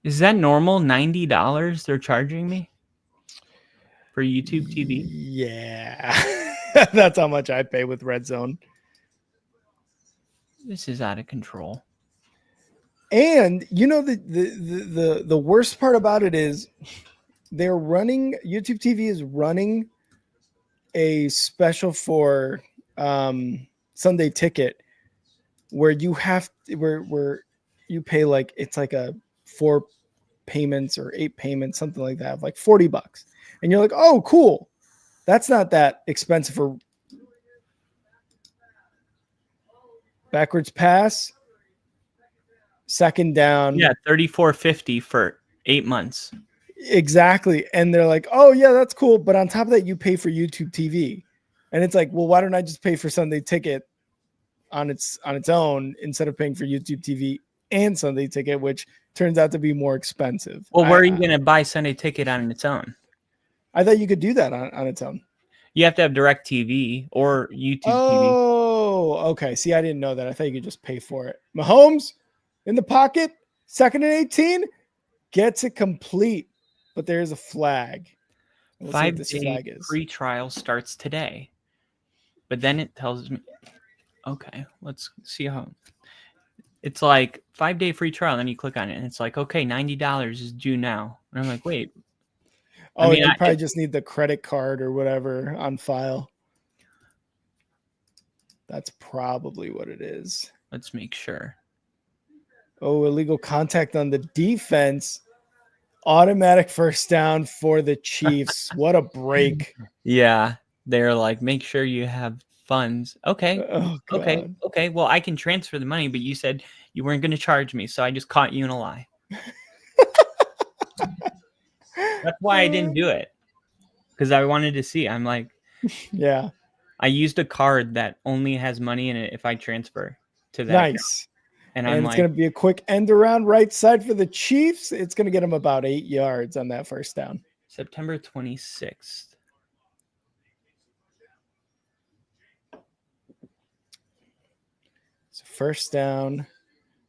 Is that normal? $90 they're charging me for YouTube TV? Yeah. That's how much I pay with Red Zone. This is out of control. And you know the worst part about it is YouTube TV is running a special for Sunday Ticket where you pay like it's like a 4 payments or 8 payments, something like that, like $40. And you're like, oh, cool. That's not that expensive for backwards pass. 2nd down. Yeah, $34.50 for 8 months. Exactly. And they're like, oh, yeah, that's cool. But on top of that, you pay for YouTube TV. And it's like, well, why don't I just pay for Sunday Ticket on its own instead of paying for YouTube TV and Sunday Ticket, which turns out to be more expensive. Well, where are you going to buy Sunday Ticket on its own? I thought you could do that on its own. You have to have DirecTV or YouTube TV. Oh, okay. See, I didn't know that. I thought you could just pay for it. Mahomes in the pocket. Second and 18, gets it complete, but there's a flag. We'll see what this 5-day flag is. free trial starts today. But then it tells me, okay, let's see how. It's like 5-day free trial. Then you click on it, and it's like, okay, $90 is due now. And I'm like, wait. Oh, you probably just need the credit card or whatever on file. That's probably what it is. Let's make sure. Oh, illegal contact on the defense. Automatic first down for the Chiefs. What a break. Yeah. They're like, make sure you have funds. Okay. Oh, God. Okay. Well, I can transfer the money, but you said you weren't going to charge me. So I just caught you in a lie. That's why I didn't do it. Because I wanted to see. I'm like, yeah. I used a card that only has money in it if I transfer to that. Nice. And it's going to be a quick end around right side for the Chiefs. It's going to get them about 8 yards on that first down. September 26th. So first down.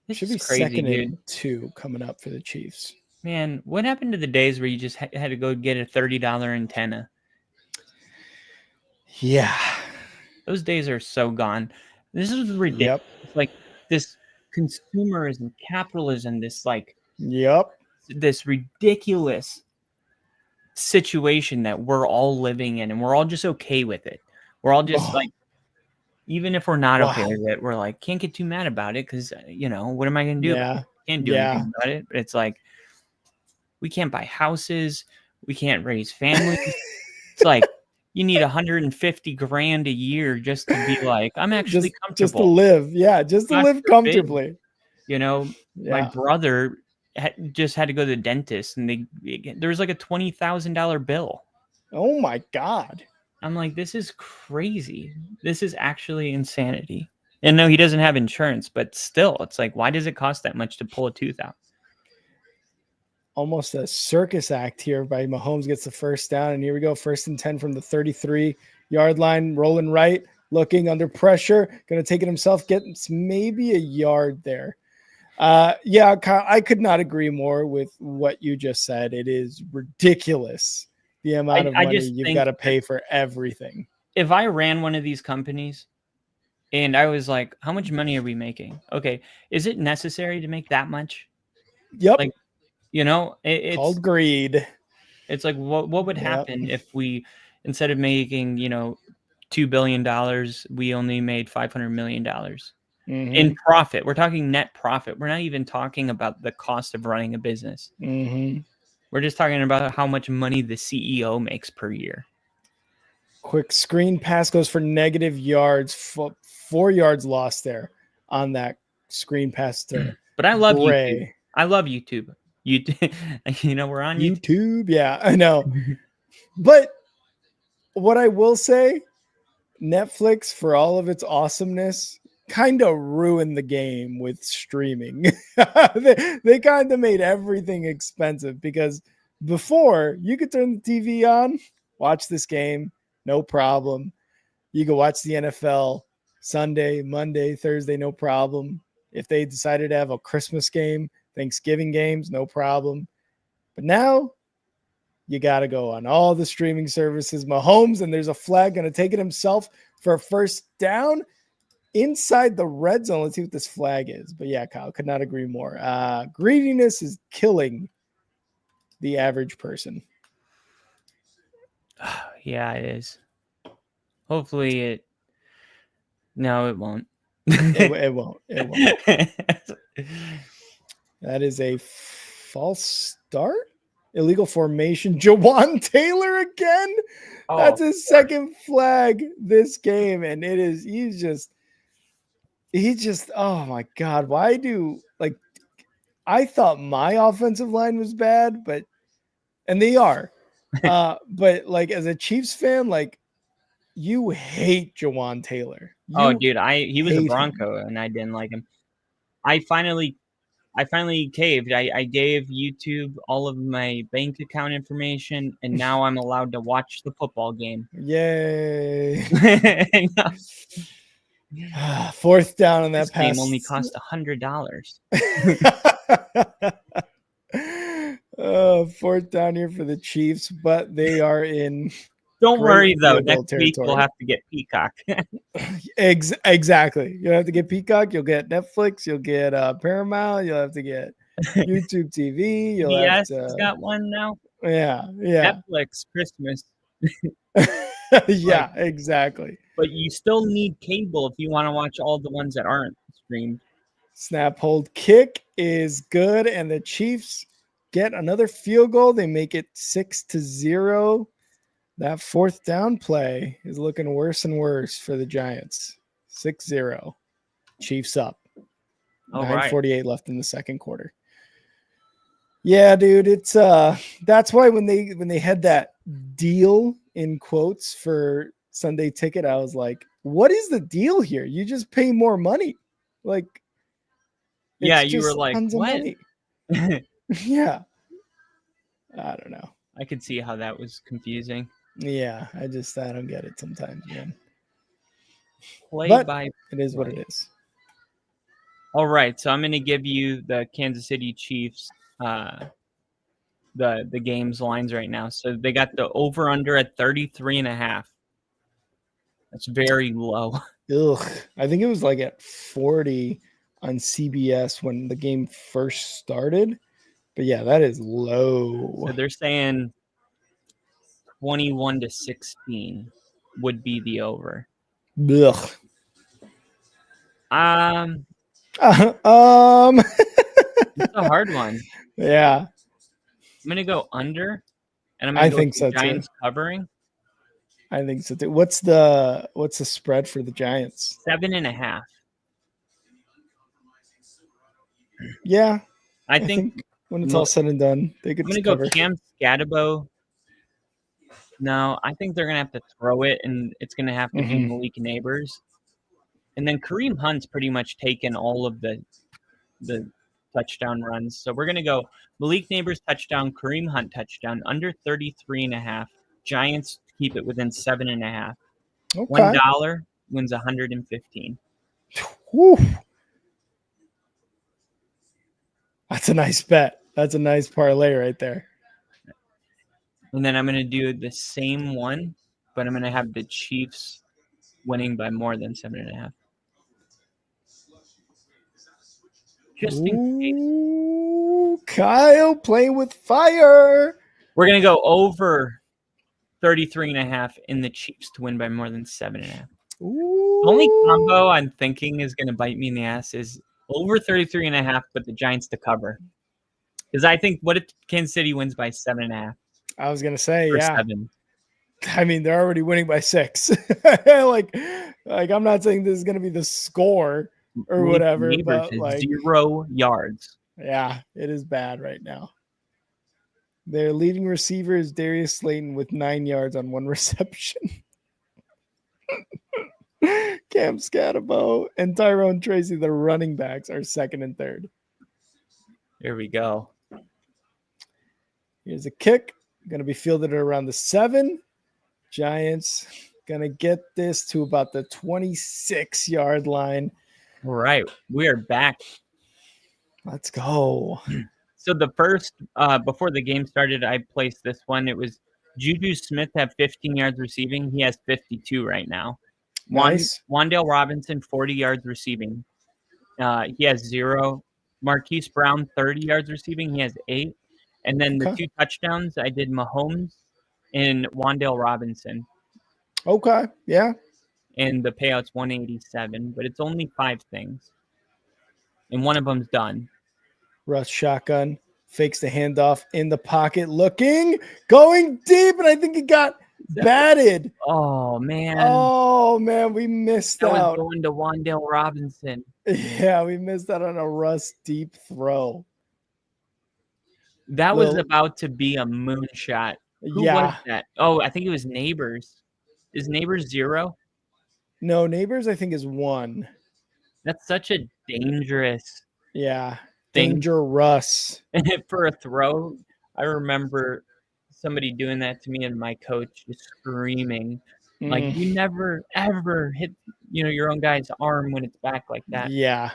This should be crazy, second dude. and 2 coming up for the Chiefs. Man, what happened to the days where you just had to go get a $30 antenna? Yeah. Those days are so gone. This is ridiculous. Yep. Like this consumerism, capitalism, this this ridiculous situation that we're all living in, and we're all just okay with it. We're all just like, even if we're not okay with it, we're like, can't get too mad about it because, what am I going to do? Yeah. Can't do anything about it. But it's like, we can't buy houses. We can't raise families. It's like, you need 150 grand a year just to be like, I'm actually comfortable. Just to live. Yeah. Just to live comfortably. My brother just had to go to the dentist and there was like a $20,000 bill. Oh my God. I'm like, this is crazy. This is actually insanity. And no, he doesn't have insurance, but still, it's like, why does it cost that much to pull a tooth out? Almost a circus act here by Mahomes gets the first down. And here we go. 1st and 10 from the 33-yard line, rolling right, looking under pressure, going to take it himself, gets maybe a yard there. Yeah, Kyle, I could not agree more with what you just said. It is ridiculous the amount of money you've got to pay for everything. If I ran one of these companies and I was like, how much money are we making? Okay, is it necessary to make that much? Yep. Like, it's called greed. It's like, what would happen if we, instead of making, $2 billion, we only made $500 million in profit? We're talking net profit. We're not even talking about the cost of running a business. We're just talking about how much money the CEO makes per year. Quick screen pass goes for negative yards. 4 yards lost there on that screen pass to But I love YouTube. I love YouTube. We're on YouTube. Yeah, I know. But what I will say, Netflix, for all of its awesomeness, kind of ruined the game with streaming. They kind of made everything expensive because before you could turn the TV on, watch this game, no problem. You could watch the NFL Sunday, Monday, Thursday, no problem. If they decided to have a Christmas game, Thanksgiving games, no problem. But now you got to go on all the streaming services. Mahomes, and there's a flag, going to take it himself for a first down inside the red zone. Let's see what this flag is. But yeah, Kyle, could not agree more. Greediness is killing the average person. Yeah, it is. Hopefully no, it won't. It won't. It won't. That is a false start. Illegal formation. Jawan Taylor again. That's his second flag this game. And he's just, oh my God. I thought my offensive line was bad, and they are. But as a Chiefs fan, you hate Jawan Taylor. Dude, he was a Bronco and I didn't like him. I finally caved. I gave YouTube all of my bank account information, and now I'm allowed to watch the football game. Yay. Fourth down on that This pass. game only cost $100. Fourth down here for the Chiefs, but they are in Don't great worry though. field goal Next week we'll territory. have to get Peacock. Exactly. You'll have to get Peacock. You'll get Netflix. You'll get Paramount. You'll have to get YouTube TV. You'll have CBS has got one now. yeah. Netflix Christmas. Yeah, exactly. But you still need cable if you want to watch all the ones that aren't streamed. Snap, hold, kick is good, and the Chiefs get another field goal. They make it 6-0. That fourth down play is looking worse and worse for the Giants. 6-0. Chiefs up. All 9:48 left in the second quarter. Yeah, dude, it's that's why when they had that deal in quotes for Sunday Ticket, I was like, what is the deal here? You just pay more money. Like, Yeah, it's you were just like, tons of what? money. Yeah. I don't know. I could see how that was confusing. Yeah, I don't get it sometimes, man. Play But by it is what play. it is. All right, so I'm going to give you the Kansas City Chiefs the game's lines right now. So they got the over under at 33.5. That's very low. Ugh. I think it was like at 40 on CBS when the game first started. But yeah, that is low. So they're saying 21-16 would be the over. Ugh. It's a hard one. Yeah. I'm gonna go under, and I'm gonna go think with the so, too. Giants covering I think so too. What's the spread for the Giants? 7.5. Yeah. I think when it's all said and done, they could I'm gonna cover. go Cam Scatabo. No, I think they're gonna have to throw it, and it's gonna have to be Malik Neighbors. And then Kareem Hunt's pretty much taken all of the touchdown runs. So we're gonna go Malik Neighbors touchdown, Kareem Hunt touchdown, under 33.5. Giants keep it within 7.5. Okay. $1 wins 115. Whew. That's a nice bet. That's a nice parlay right there. And then I'm going to do the same one, but I'm going to have the Chiefs winning by more than 7.5. Just in case. Ooh, Kyle playing with fire. We're going to go over 33.5 in the Chiefs to win by more than 7.5. Ooh. The only combo I'm thinking is going to bite me in the ass is over 33.5, but the Giants to cover. Because I think, what if Kansas City wins by 7.5? I was gonna say, Or yeah. 7. I mean, they're already winning by 6. like I'm not saying this is gonna be the score or whatever, but like 0 yards. Yeah, it is bad right now. Their leading receiver is Darius Slayton with 9 yards on 1 reception. Cam Scatabo and Tyrone Tracy, the running backs, are second and third. Here we go. Here's a kick. Going to be fielded around the 7. Giants going to get this to about the 26-yard line. All right. We are back. Let's go. So the first, before the game started, I placed this one. It was Juju Smith had 15 yards receiving. He has 52 right now. Nice. Wan'Dale Robinson, 40 yards receiving. He has 0. Marquise Brown, 30 yards receiving. He has 8. And then the 2 touchdowns, I did Mahomes and Wan'Dale Robinson. Okay, yeah. And the payout's 187, but it's only 5 things. And one of them's done. Russ shotgun, fakes the handoff in the pocket, going deep, and I think he got batted. Oh, man. Oh, man, we missed that out. Was going to Wan'Dale Robinson. Yeah, we missed out on a Russ deep throw. That was about to be a moonshot. Who was that? Oh, I think it was Neighbors. Is Neighbors 0? No, Neighbors I think is 1. That's such a dangerous thing. Dangerous. For a throw, I remember somebody doing that to me and my coach just screaming, Like Mm, you never ever hit, your own guy's arm when it's back like that. yeah.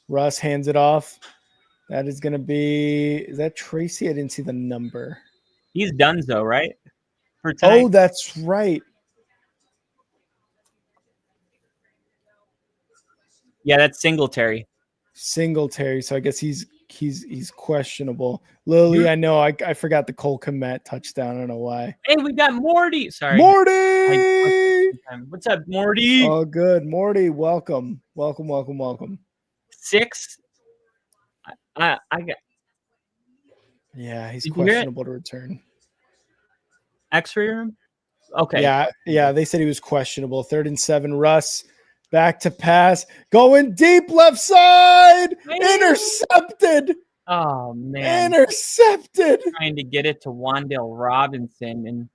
Russ hands it off. That is going to be. Is that Tracy? I didn't see the number. He's donezo, right? For tonight. Oh, that's right. Yeah, that's Singletary. Singletary. So I guess he's questionable. Lily, I know. I forgot the Cole Kmet touchdown. I don't know why. Hey, we got Morty. Sorry, Morty. What's up, Morty? Oh, good. Morty, welcome. Welcome. 6. I got Yeah, he's Did you hear it? questionable to return. X-ray room. Okay. Yeah. They said he was questionable. 3rd and 7. Russ back to pass, going deep left side, intercepted. Oh man, Intercepted. trying to get it to Wandale Robinson, and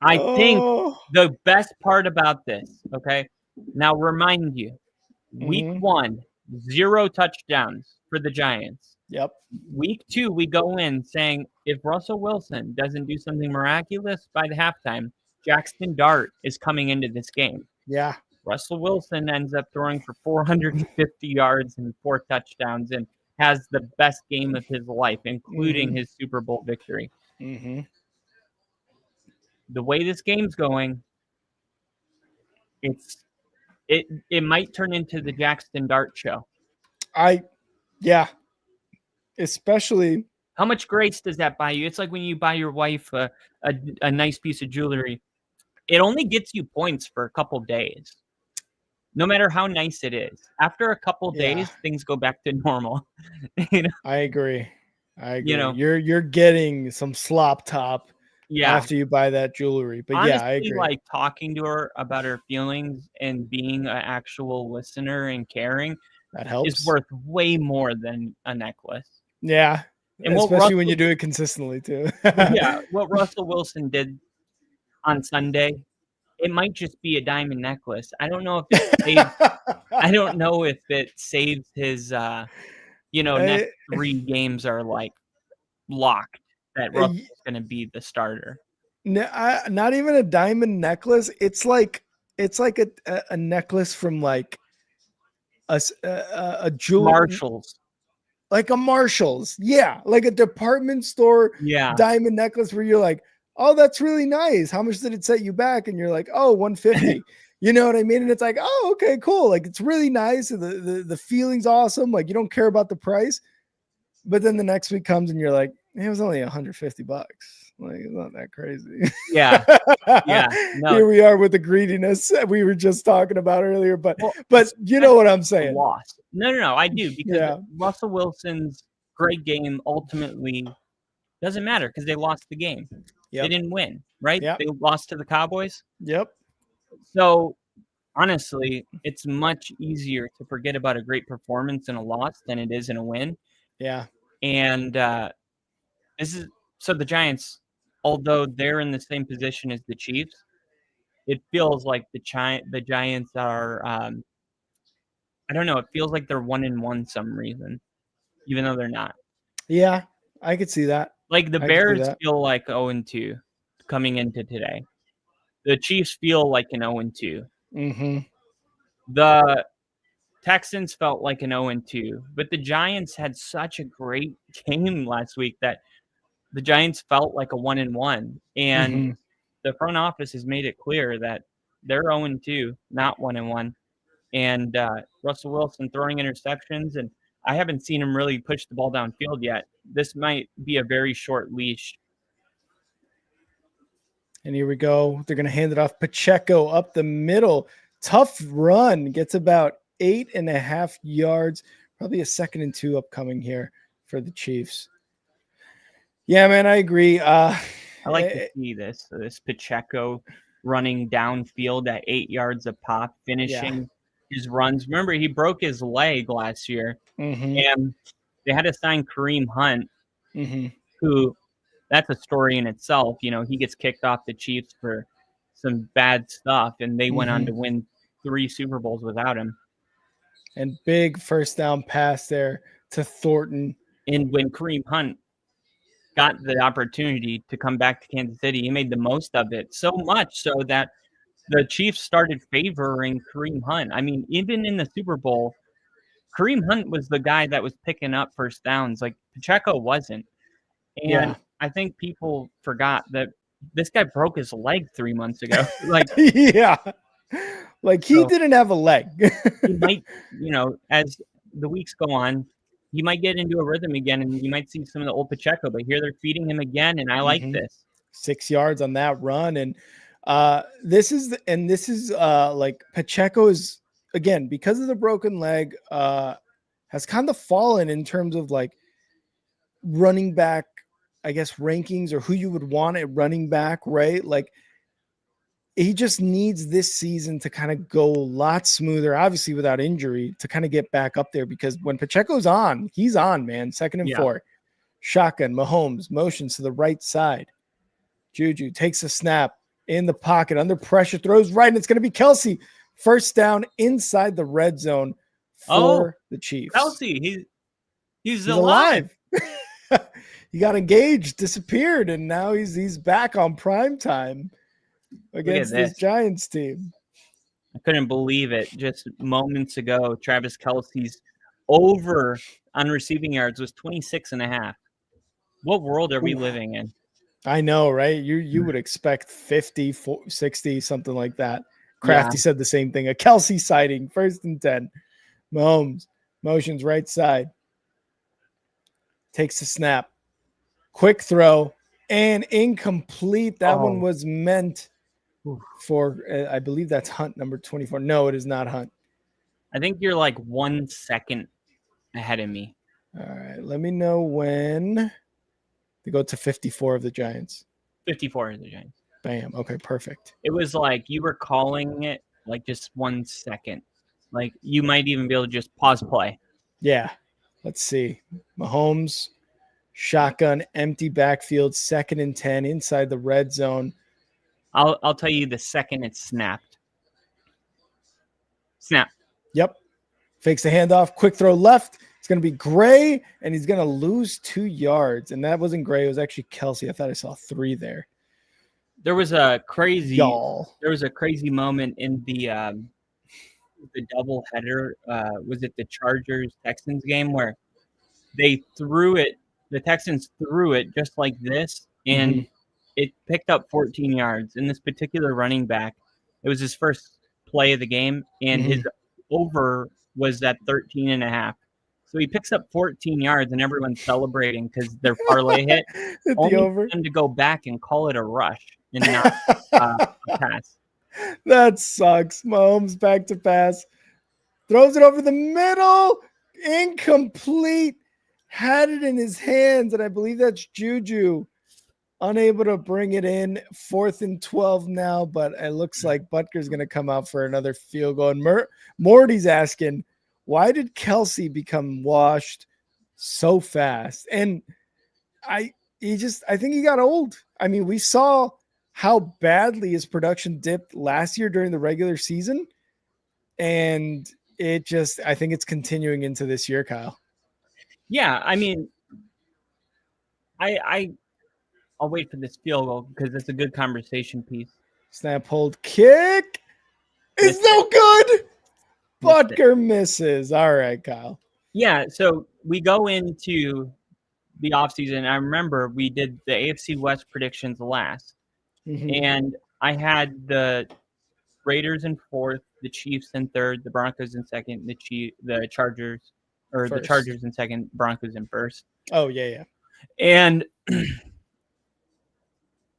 I think the best part about this. Okay, now remind you, week 1, 0 touchdowns for the Giants. Yep. Week 2, we go in saying if Russell Wilson doesn't do something miraculous by the halftime, Jackson Dart is coming into this game. Yeah. Russell Wilson ends up throwing for 450 yards and 4 touchdowns and has the best game of his life, including his Super Bowl victory. Mm-hmm. The way this game's going, it might turn into the Jackson Dart show. Yeah. Especially, how much grace does that buy you? It's like when you buy your wife a nice piece of jewelry. It only gets you points for a couple days, no matter how nice it is. After a couple days, things go back to normal. I agree. You're getting some slop top after you buy that jewelry. But honestly, I agree. Like talking to her about her feelings and being an actual listener and caring, that helps. Is worth way more than a necklace. Yeah. And especially when you do it consistently too. Yeah. What Russell Wilson did on Sunday, it might just be a diamond necklace. I don't know if it saves his next 3 games are like locked that Russell's going to be the starter. Not even a diamond necklace. It's like a necklace from like a jewelry. Marshalls. Like a Marshalls. Yeah. Like a department store diamond necklace where you're like, oh, that's really nice. How much did it set you back? And you're like, oh, 150. You know what I mean? And it's like, oh, okay, cool. Like it's really nice. The feeling's awesome. Like you don't care about the price. But then the next week comes and you're like, it was only $150. Like it's not that crazy. Yeah. No. Here we are with the greediness we were just talking about earlier. But you know what I'm saying? Lost. No. I do, because Russell Wilson's great game ultimately doesn't matter because they lost the game. Yep. They didn't win, right? Yep. They lost to the Cowboys. Yep. So honestly, it's much easier to forget about a great performance in a loss than it is in a win. Yeah. And so the Giants, although they're in the same position as the Chiefs, it feels like the Giants are, I don't know, it feels like they're 1-1 some reason, even though they're not. Yeah, I could see that. Like the Bears feel like 0-2 coming into today. The Chiefs feel like an 0-2. Mm-hmm. The Texans felt like an 0-2, but the Giants had such a great game last week that the Giants felt like a 1-1, and the front office has made it clear that they're 0-2, not 1-1. And Russell Wilson throwing interceptions, and I haven't seen him really push the ball downfield yet. This might be a very short leash. And here we go. They're going to hand it off. Pacheco up the middle. Tough run. Gets about 8.5 yards. Probably a 2nd and 2 upcoming here for the Chiefs. Yeah, man, I agree. I like to see this Pacheco running downfield at 8 yards a pop, finishing his runs. Remember, he broke his leg last year, and they had to sign Kareem Hunt, who that's a story in itself. You know, he gets kicked off the Chiefs for some bad stuff, and they went on to win 3 Super Bowls without him. And big first down pass there to Thornton. And when Kareem Hunt got the opportunity to come back to Kansas City. He made the most of it, so much so that the Chiefs started favoring Kareem Hunt. I mean, even in the Super Bowl, Kareem Hunt was the guy that was picking up first downs. Like Pacheco wasn't. And Yeah. I think people forgot that this guy broke his leg 3 months ago. Like, Yeah. Like he So- didn't have a leg. he might, as the weeks go on, he might get into a rhythm again, and you might see some of the old Pacheco. But here they're feeding him again, and I like this. 6 yards on that run, and this is like Pacheco is, again, because of the broken leg, has kind of fallen in terms of like running back, I guess, rankings, or who you would want at running back, right? Like he just needs this season to kind of go a lot smoother, obviously without injury, to kind of get back up there, because when Pacheco's on, he's on, man. 2nd and 4. Shotgun, Mahomes motions to the right side. Juju takes a snap in the pocket, under pressure, throws right, and it's going to be Kelsey. First down inside the red zone for the Chiefs. Kelsey, he's alive. He got engaged, disappeared, and now he's back on prime time against this Giants team. I couldn't believe it. Just moments ago, Travis Kelsey's over on receiving yards was 26.5. What world are we living in? I know, right? You would expect 50, 60, something like that. Crafty said the same thing. A Kelsey sighting, 1st and 10. Mahomes motions right side. Takes the snap. Quick throw and incomplete. That one was meant for, I believe that's Hunt, number 24. No, it is not Hunt. I think you're like 1 second ahead of me. All right. Let me know when they go to 54 of the Giants. 54 of the Giants. Bam. Okay, perfect. It was like you were calling it like just 1 second. Like you might even be able to just pause play. Yeah. Let's see. Mahomes, shotgun, empty backfield, 2nd and 10 inside the red zone. I'll tell you the second it's snapped. Snap. Yep. Fakes the handoff. Quick throw left. It's going to be Gray, and he's going to lose 2 yards. And that wasn't Gray. It was actually Kelsey. I thought I saw 3 there. There was a crazy moment in the double header. Was it the Chargers Texans game where they threw it? The Texans threw it just like this, and it picked up 14 yards. And this particular running back, it was his first play of the game, and his over was at 13.5. So he picks up 14 yards, and everyone's celebrating because their parlay hit. Only for them to go back and call it a rush and not a pass. That sucks. Mahomes back to pass. Throws it over the middle. Incomplete. Had it in his hands, and I believe that's Juju. Unable to bring it in. 4th and 12 now, but it looks like Butker's going to come out for another field goal. And Morty's asking, why did Kelsey become washed so fast? And I think he got old. I mean, we saw how badly his production dipped last year during the regular season. And I think it's continuing into this year, Kyle. Yeah, I mean, I'll wait for this field goal because it's a good conversation piece. Snap, hold, kick. It's no good. Butker misses. All right, Kyle. Yeah, so we go into the offseason. I remember we did the AFC West predictions last. And I had the Raiders in 4th, the Chiefs in 3rd, the Broncos in 2nd, the Chargers in 2nd, Broncos in 1st. Oh, yeah. And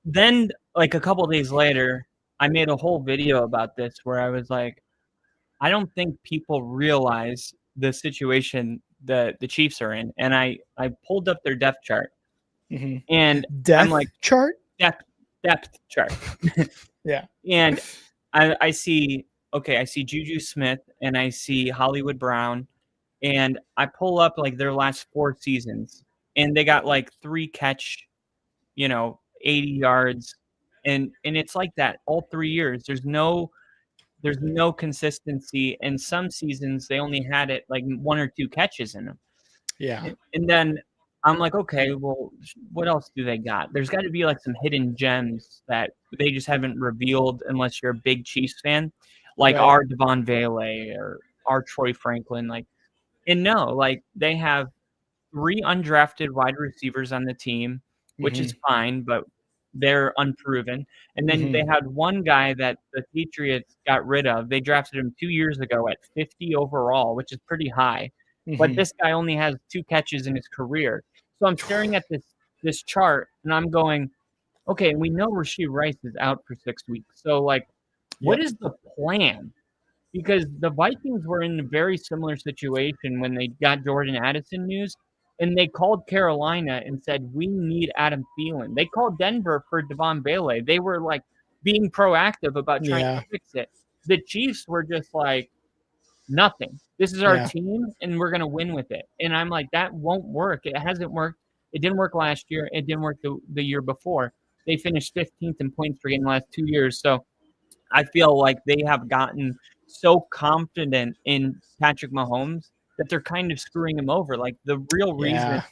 then, like a couple of days later, I made a whole video about this where I was like, I don't think people realize the situation that the Chiefs are in. And I pulled up their depth chart. And I'm like, depth chart. Yeah. And I see Juju Smith and I see Hollywood Brown, and I pull up like their last 4 seasons, and they got like 3 catch, 80 yards. And it's like that all 3 years. There's no consistency. And some seasons they only had it like 1 or 2 catches in them. Yeah. And then I'm like, okay, well, what else do they got? There's got to be like some hidden gems that they just haven't revealed unless you're a big Chiefs fan, like Right. our Devon Vele or our Troy Franklin. Like, and no, like they have 3 undrafted wide receivers on the team, which Hmm. is fine, but they're unproven. And then Hmm. they had one guy that the Patriots got rid of. They drafted him 2 years ago at 50 overall, which is pretty high. But Hmm. this guy only has 2 catches in his career. So I'm staring at this chart and I'm going, okay, we know Rashee Rice is out for 6 weeks. So like, what Yep. is the plan? Because the Vikings were in a very similar situation when they got Jordan Addison news, and they called Carolina and said, "We need Adam Thielen." They called Denver for Devon Bailey. They were like being proactive about trying to Yeah. fix it. The Chiefs were just like, "Nothing. This is our Yeah. team, and we're gonna win with it." And I'm like, that won't work. It hasn't worked. It didn't work last year. It didn't work the year before. They finished 15th in points per game the last 2 years. So I feel like they have gotten so confident in Patrick Mahomes that they're kind of screwing him over. Like the real reason Yeah.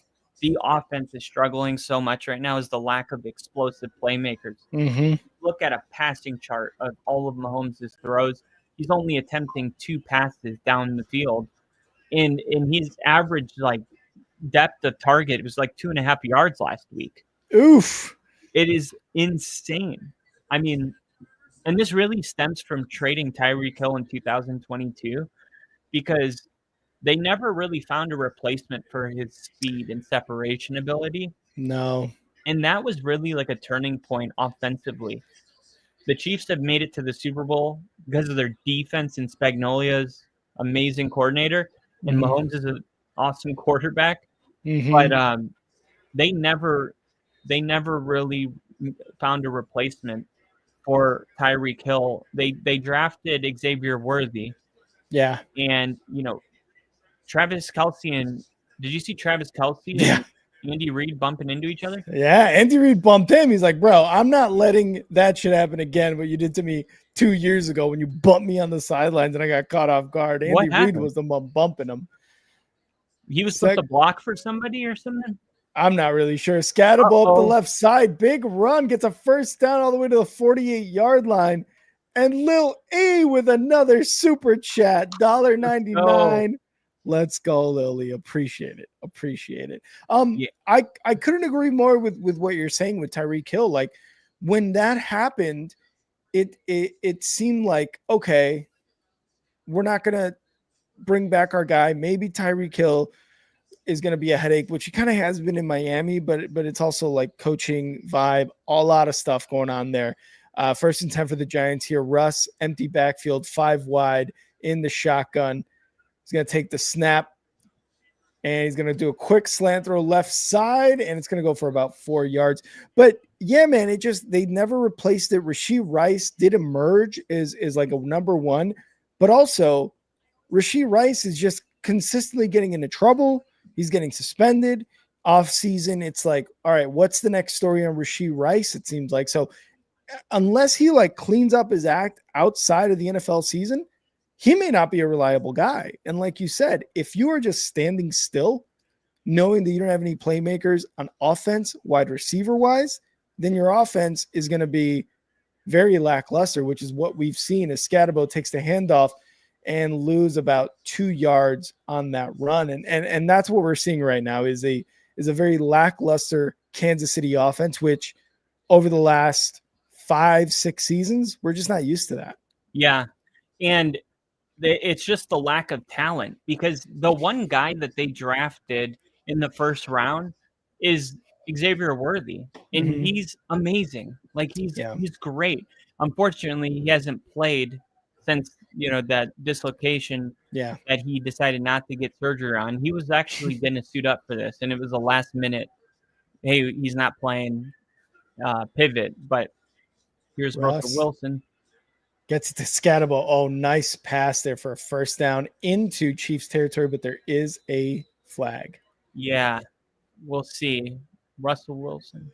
the offense is struggling so much right now is the lack of explosive playmakers. Hmm. Look at a passing chart of all of Mahomes' throws. He's only attempting 2 passes down the field, and he's averaged like depth of target. It was like 2.5 yards last week. Oof. It is insane. I mean, and this really stems from trading Tyreek Hill in 2022 because they never really found a replacement for his speed and separation ability. No. And that was really like a turning point offensively. The Chiefs have made it to the Super Bowl because of their defense and Spagnolia's amazing coordinator, and Hmm. Mahomes is an awesome quarterback. But Hmm. they never really found a replacement for Tyreek Hill. They drafted Xavier Worthy, Yeah. and Travis Kelce and did you see Travis Kelce Yeah. and Andy Reid bumping into each other? Yeah. Andy Reid bumped him. He's like, bro, I'm not letting that shit happen again. What you did to me 2 years ago when you bumped me on the sidelines and I got caught off guard. What Andy Reid happened? was the one bumping him. He was supposed Sec- to block for somebody or something. I'm not really sure. Scatterbo up the Uh-oh. left side. Big run. Gets a first down all the way to the 48-yard line. And Lil A with another super chat. $1.99. Let's go, Lily. Appreciate it. Appreciate it. Yeah, I couldn't agree more with what you're saying with Tyreek Hill. Like when that happened, it seemed like, okay, we're not gonna bring back our guy. Maybe Tyreek Hill is going to be a headache, which he kind of has been in Miami, but it's also like coaching vibe, a lot of stuff going on there. 1st and 10 for the Giants here. Russ, empty backfield, 5 wide in the shotgun. He's going to take the snap and he's going to do a quick slant throw left side, and it's going to go for about 4 yards. But yeah, man, they never replaced it. Rashee Rice did emerge as like a number 1, but also Rashee Rice is just consistently getting into trouble. He's getting suspended off season. It's like, all right, what's the next story on Rashee Rice? It seems like so. Unless he like cleans up his act outside of the NFL season, he may not be a reliable guy. And like you said, if you are just standing still, knowing that you don't have any playmakers on offense, wide receiver wise, then your offense is going to be very lackluster, which is what we've seen as Scatterbo takes the handoff and lose about 2 yards on that run. And that's what we're seeing right now is a very lackluster Kansas City offense, which over the last 5-6 seasons, we're just not used to that. yeah, and it's just the lack of talent because the one guy that they drafted in the first round is Xavier Worthy, and he's amazing. Like he's great. Unfortunately, he hasn't played since that dislocation that he decided not to get surgery on. He was actually going to suit up for this, and it was a last minute. Hey, he's not playing pivot, but here's Russell Wilson. Gets it to Scatterbo. Oh, nice pass there for a first down into Chiefs territory, but there is a flag. Yeah, we'll see. Russell Wilson.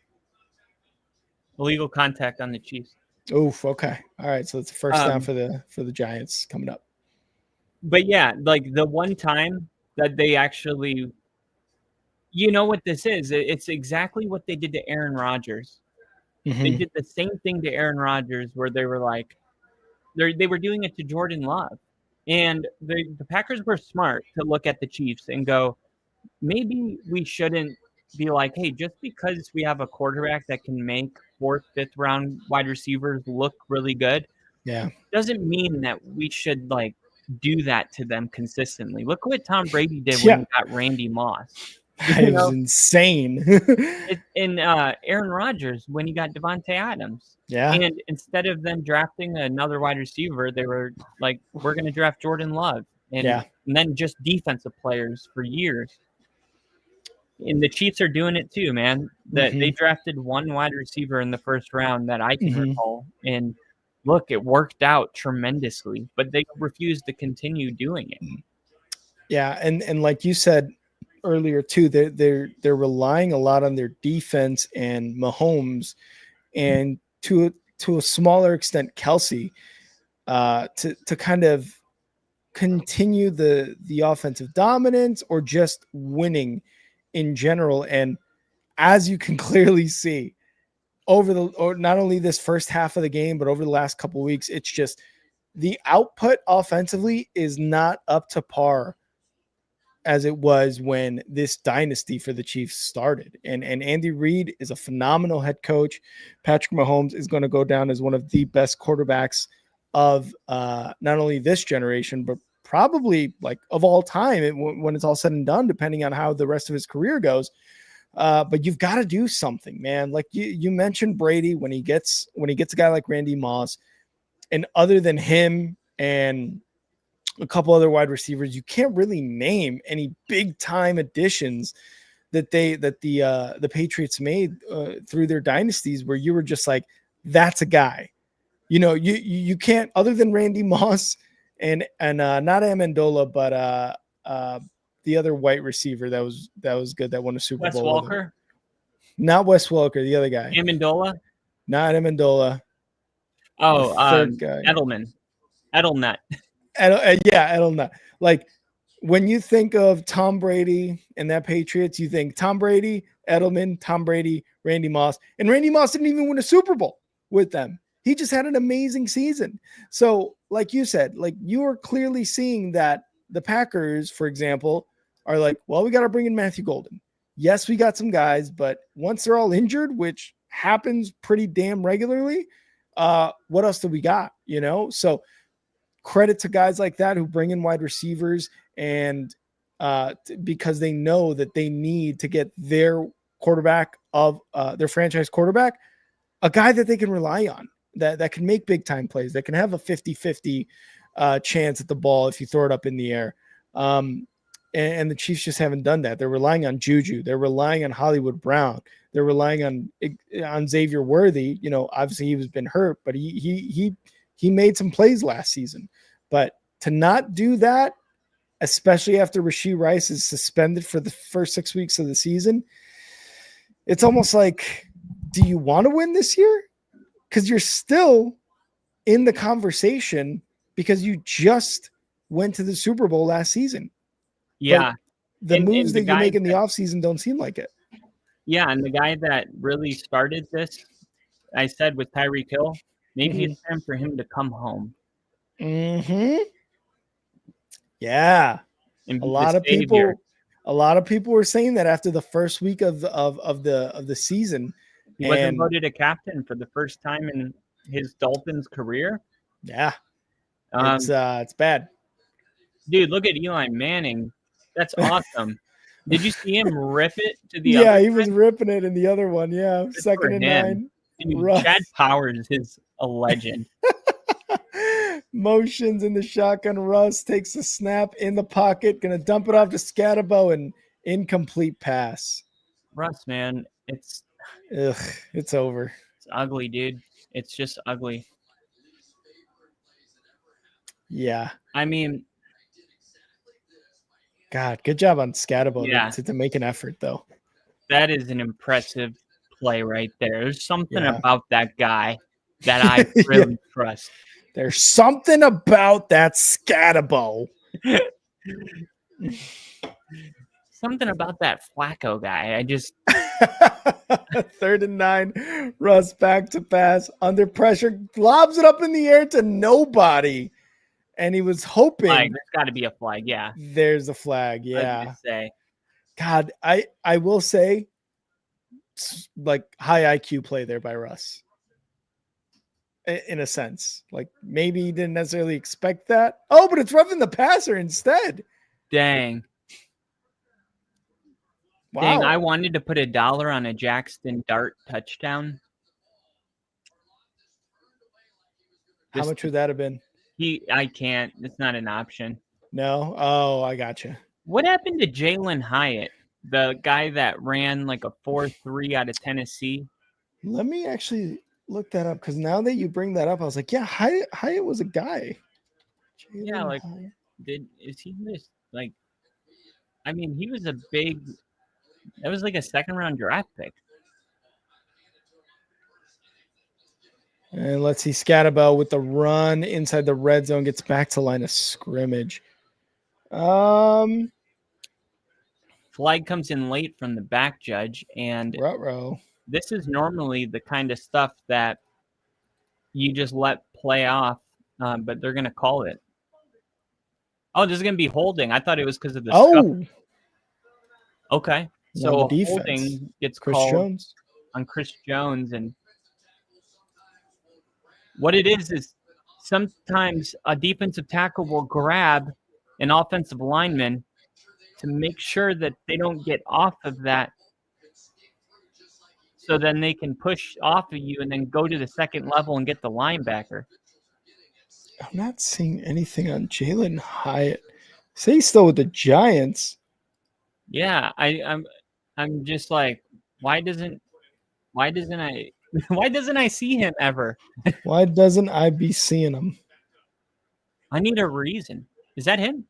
Illegal contact on the Chiefs. Oof, okay. All right, so it's a first down for the Giants coming up. But yeah, like the one time that they actually You know what this is? It's exactly what they did to Aaron Rodgers. They Mhm. did the same thing to Aaron Rodgers, where they were like, they were doing it to Jordan Love, and the Packers were smart to look at the Chiefs and go, maybe we shouldn't be like, hey, just because we have a quarterback that can make fourth, fifth round wide receivers look really good, Yeah. doesn't mean that we should like do that to them consistently. Look what Tom Brady did when Yeah. he got Randy Moss. It was insane. Aaron Rodgers when he got Devontae Adams. Yeah. And instead of them drafting another wide receiver, they were like, we're going to draft Jordan Love. Yeah. And then just defensive players for years. And the Chiefs are doing it too, man. That they drafted one wide receiver in the first round that I can recall. And look, it worked out tremendously, but they refused to continue doing it. Yeah, and like you said earlier too, they're relying a lot on their defense and Mahomes, and to a smaller extent Kelsey, to kind of continue the offensive dominance or just winning in general. And as you can clearly see or not only this first half of the game, but over the last couple of weeks, it's just the output offensively is not up to par as it was when this dynasty for the Chiefs started. And Andy Reid is a phenomenal head coach. Patrick Mahomes is going to go down as one of the best quarterbacks of not only this generation, but probably like of all time when it's all said and done, depending on how the rest of his career goes. But you've got to do something, man. Like you mentioned Brady, when he gets a guy like Randy Moss, and other than him and a couple other wide receivers, you can't really name any big time additions that the Patriots made through their dynasties where you were just like, that's a guy. You know, you can't, other than Randy Moss and not Amendola, but the other white receiver that was good, that won a Super Wes Bowl. Welker? Not Wes Welker, the other guy. Amendola? Not Amendola. Oh, third guy. Edelman. Edelnut. Yeah, Edelnut. Like when you think of Tom Brady and that Patriots, you think Tom Brady, Edelman, Tom Brady, Randy Moss. And Randy Moss didn't even win a Super Bowl with them. He just had an amazing season. So, like you said, like you are clearly seeing that the Packers, for example, are like, well, we got to bring in Matthew Golden. Yes, we got some guys, but once they're all injured, which happens pretty damn regularly, what else do we got? You know, so credit to guys like that who bring in wide receivers and because they know that they need to get their quarterback of their franchise quarterback, a guy that they can rely on, that can make big time plays, that can have a 50-50 chance at the ball if you throw it up in the air. And the Chiefs just haven't done that. They're relying on Juju. They're relying on Hollywood Brown. They're relying on Xavier Worthy. You know, obviously he was been hurt, but he made some plays last season. But to not do that, especially after Rashee Rice is suspended for the first 6 weeks of the season, it's almost like, do you want to win this year? Because you're still in the conversation because you just went to the Super Bowl last season. Yeah. But the moves that you make in the offseason don't seem like it. Yeah, and the guy that really started this, I said, with Tyreek Hill, maybe it's time for him to come home. Mm-hmm. Yeah. And a lot of people were saying that after the first week of the season. He wasn't voted a captain for the first time in his Dolphins career. Yeah. It's bad. Dude, look at Eli Manning. That's awesome. Did you see him rip it to the other? Yeah, he was ripping it in the other one. Yeah. Good 2nd and 9. Dude, Chad Powers is a legend. Motions in the shotgun. Russ takes the snap in the pocket, gonna dump it off to Scatabo, and incomplete pass. Russ, man, it's over. It's ugly, dude. It's just ugly. Yeah. I mean, God, good job on Scatabo to make an effort, though. That is an impressive play right there. There's something about that guy that I really trust. There's something about that Scatabo. something about that Flacco guy. I just 3rd and 9. Russ back to pass under pressure, lobs it up in the air to nobody. And he was hoping there's got to be a flag. Yeah, there's a flag. I was Yeah. gonna say. God, I will say, like, high IQ play there by Russ. In a sense, like maybe he didn't necessarily expect that. Oh, but it's roughing the passer instead. Dang. Wow. Dang, I wanted to put $1 on a Jackson Dart touchdown. How much would that have been? I can't. It's not an option. No. Oh, I gotcha. What happened to Jalen Hyatt, the guy that ran like a 4.3 out of Tennessee? Let me actually look that up, because now that you bring that up, I was like, yeah, Hyatt was a guy. Yeah, like Hyatt. is he this like? I mean, he was a big. That was like a 2nd-round draft pick. And let's see, Scatterbo with the run inside the red zone gets back to line of scrimmage. Flag comes in late from the back judge, and Ruh-roh. this is normally the kind of stuff that you just let play off, but they're going to call it. Oh, this is going to be holding. I thought it was because of the scuff. Okay. So holding gets Chris called Jones. on Chris Jones. And what it is sometimes a defensive tackle will grab an offensive lineman to make sure that they don't get off of that. So then they can push off of you and then go to the second level and get the linebacker. I'm not seeing anything on Jalen Hyatt. Say he's still with the Giants. Yeah, I'm just like, why doesn't I see him ever? Why doesn't I be seeing him? I need a reason. Is that him?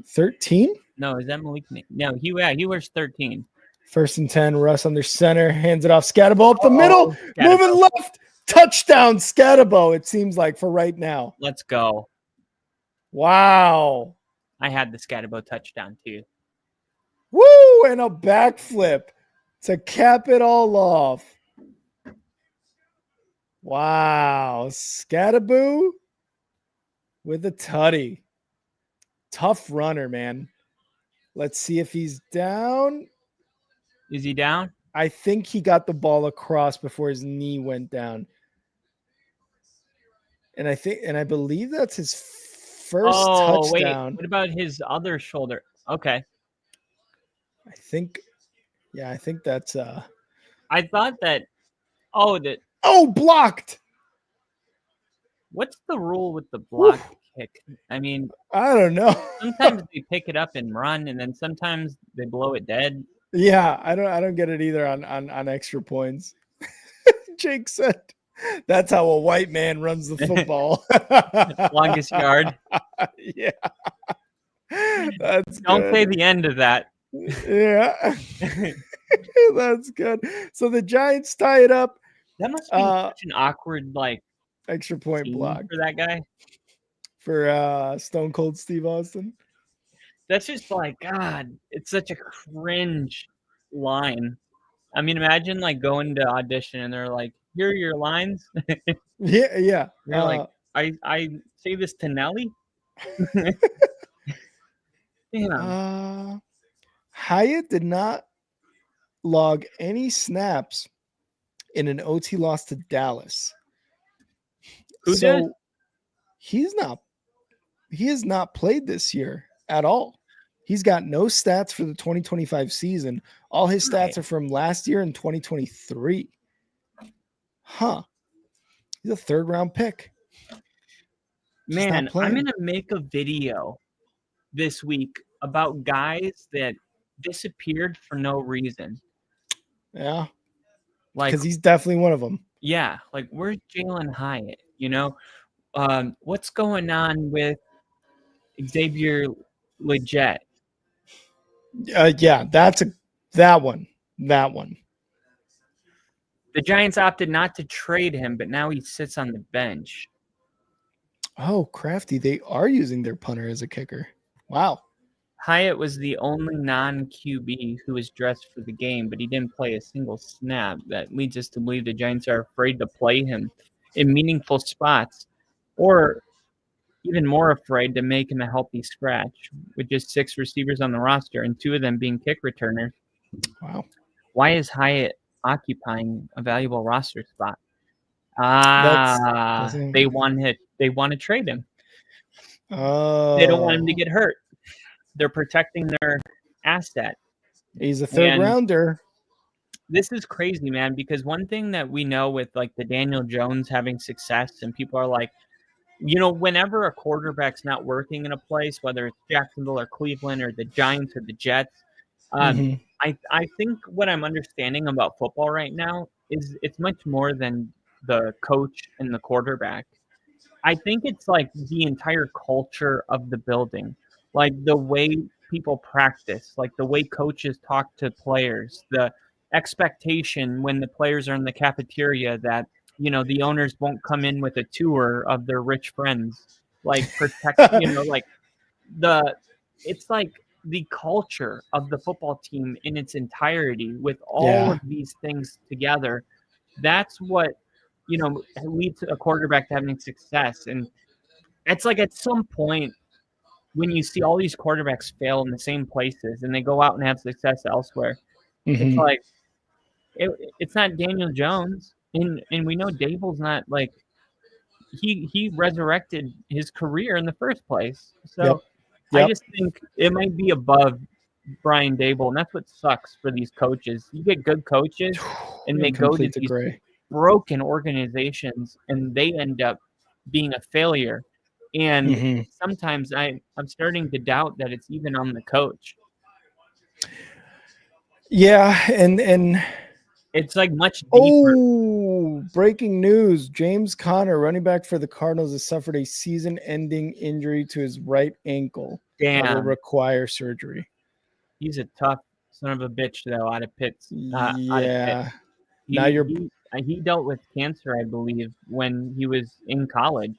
13? No, is that Malik? No, he wears 13. 1st and 10. Russ under center, hands it off. Scatterbo up the middle, moving left. Touchdown, Scatterbo. It seems like for right now. Let's go. Wow. I had the Scatterbo touchdown too. Woo! And a backflip to cap it all off. Wow. Scatterbo with a tutty. Tough runner, man. Let's see if he's down. Is he down? I think he got the ball across before his knee went down. And I believe that's his first touchdown. Wait. What about his other shoulder? Okay. I think that's I thought that blocked. What's the rule with the block kick? I mean, I don't know. Sometimes they pick it up and run, and then sometimes they blow it dead. Yeah, I don't get it either on extra points. Jake said that's how a white man runs the football. Longest yard. Yeah. That's Don't good. say the end of that. Yeah. That's good. So the Giants tie it up. That must be such an awkward extra point block for that guy. For Stone Cold Steve Austin. That's just God, it's such a cringe line. I mean, imagine going to audition and they're like, here are your lines. Yeah. You're like, I say this to Nelly. Damn. Hyatt did not log any snaps in an OT loss to Dallas. Who did? He has not played this year at all. He's got no stats for the 2025 season. All his stats are from last year in 2023. Huh. He's a 3rd-round pick. Man, I'm going to make a video this week about guys that disappeared for no reason. Yeah. Because he's definitely one of them. Yeah. Where's Jalen Hyatt? What's going on with Xavier Legette? Yeah, that one. The Giants opted not to trade him, but now he sits on the bench. Oh, crafty. They are using their punter as a kicker. Wow. Hyatt was the only non-QB who was dressed for the game, but he didn't play a single snap. That leads us to believe the Giants are afraid to play him in meaningful spots, or even more afraid to make him a healthy scratch, with just 6 receivers on the roster and 2 of them being kick returners. Wow. Why is Hyatt occupying a valuable roster spot? That's They want to trade him. Oh. They don't want him to get hurt. They're protecting their asset. He's a third And rounder. this is crazy, man, because one thing that we know with like the Daniel Jones having success, and people are like, whenever a quarterback's not working in a place, whether it's Jacksonville or Cleveland or the Giants or the Jets, Mhm. I think what I'm understanding about football right now is it's much more than the coach and the quarterback. I think it's like the entire culture of the building, like the way people practice, like the way coaches talk to players, the expectation when the players are in the cafeteria that, the owners won't come in with a tour of their rich friends, like protect, like it's like the culture of the football team in its entirety with all of these things together. That's what, leads a quarterback to having success. And it's like at some point when you see all these quarterbacks fail in the same places and they go out and have success elsewhere, it's Mhm. like it's not Daniel Jones, and we know Dable's not like he resurrected his career in the first place. So I Yep. just think it might be above Brian Dable, and that's what sucks for these coaches. You get good coaches, and they In go to complete these agree. broken organizations, and they end up being a failure. And Mhm. sometimes I'm starting to doubt that it's even on the coach. Yeah, and It's like much deeper. breaking news. James Conner, running back for the Cardinals, has suffered a season-ending injury to his right ankle that will Damn, require surgery. he's a tough son of a bitch, though. Out of Pitt. Yeah. Now He, you're he dealt with cancer, I believe, when he was in college.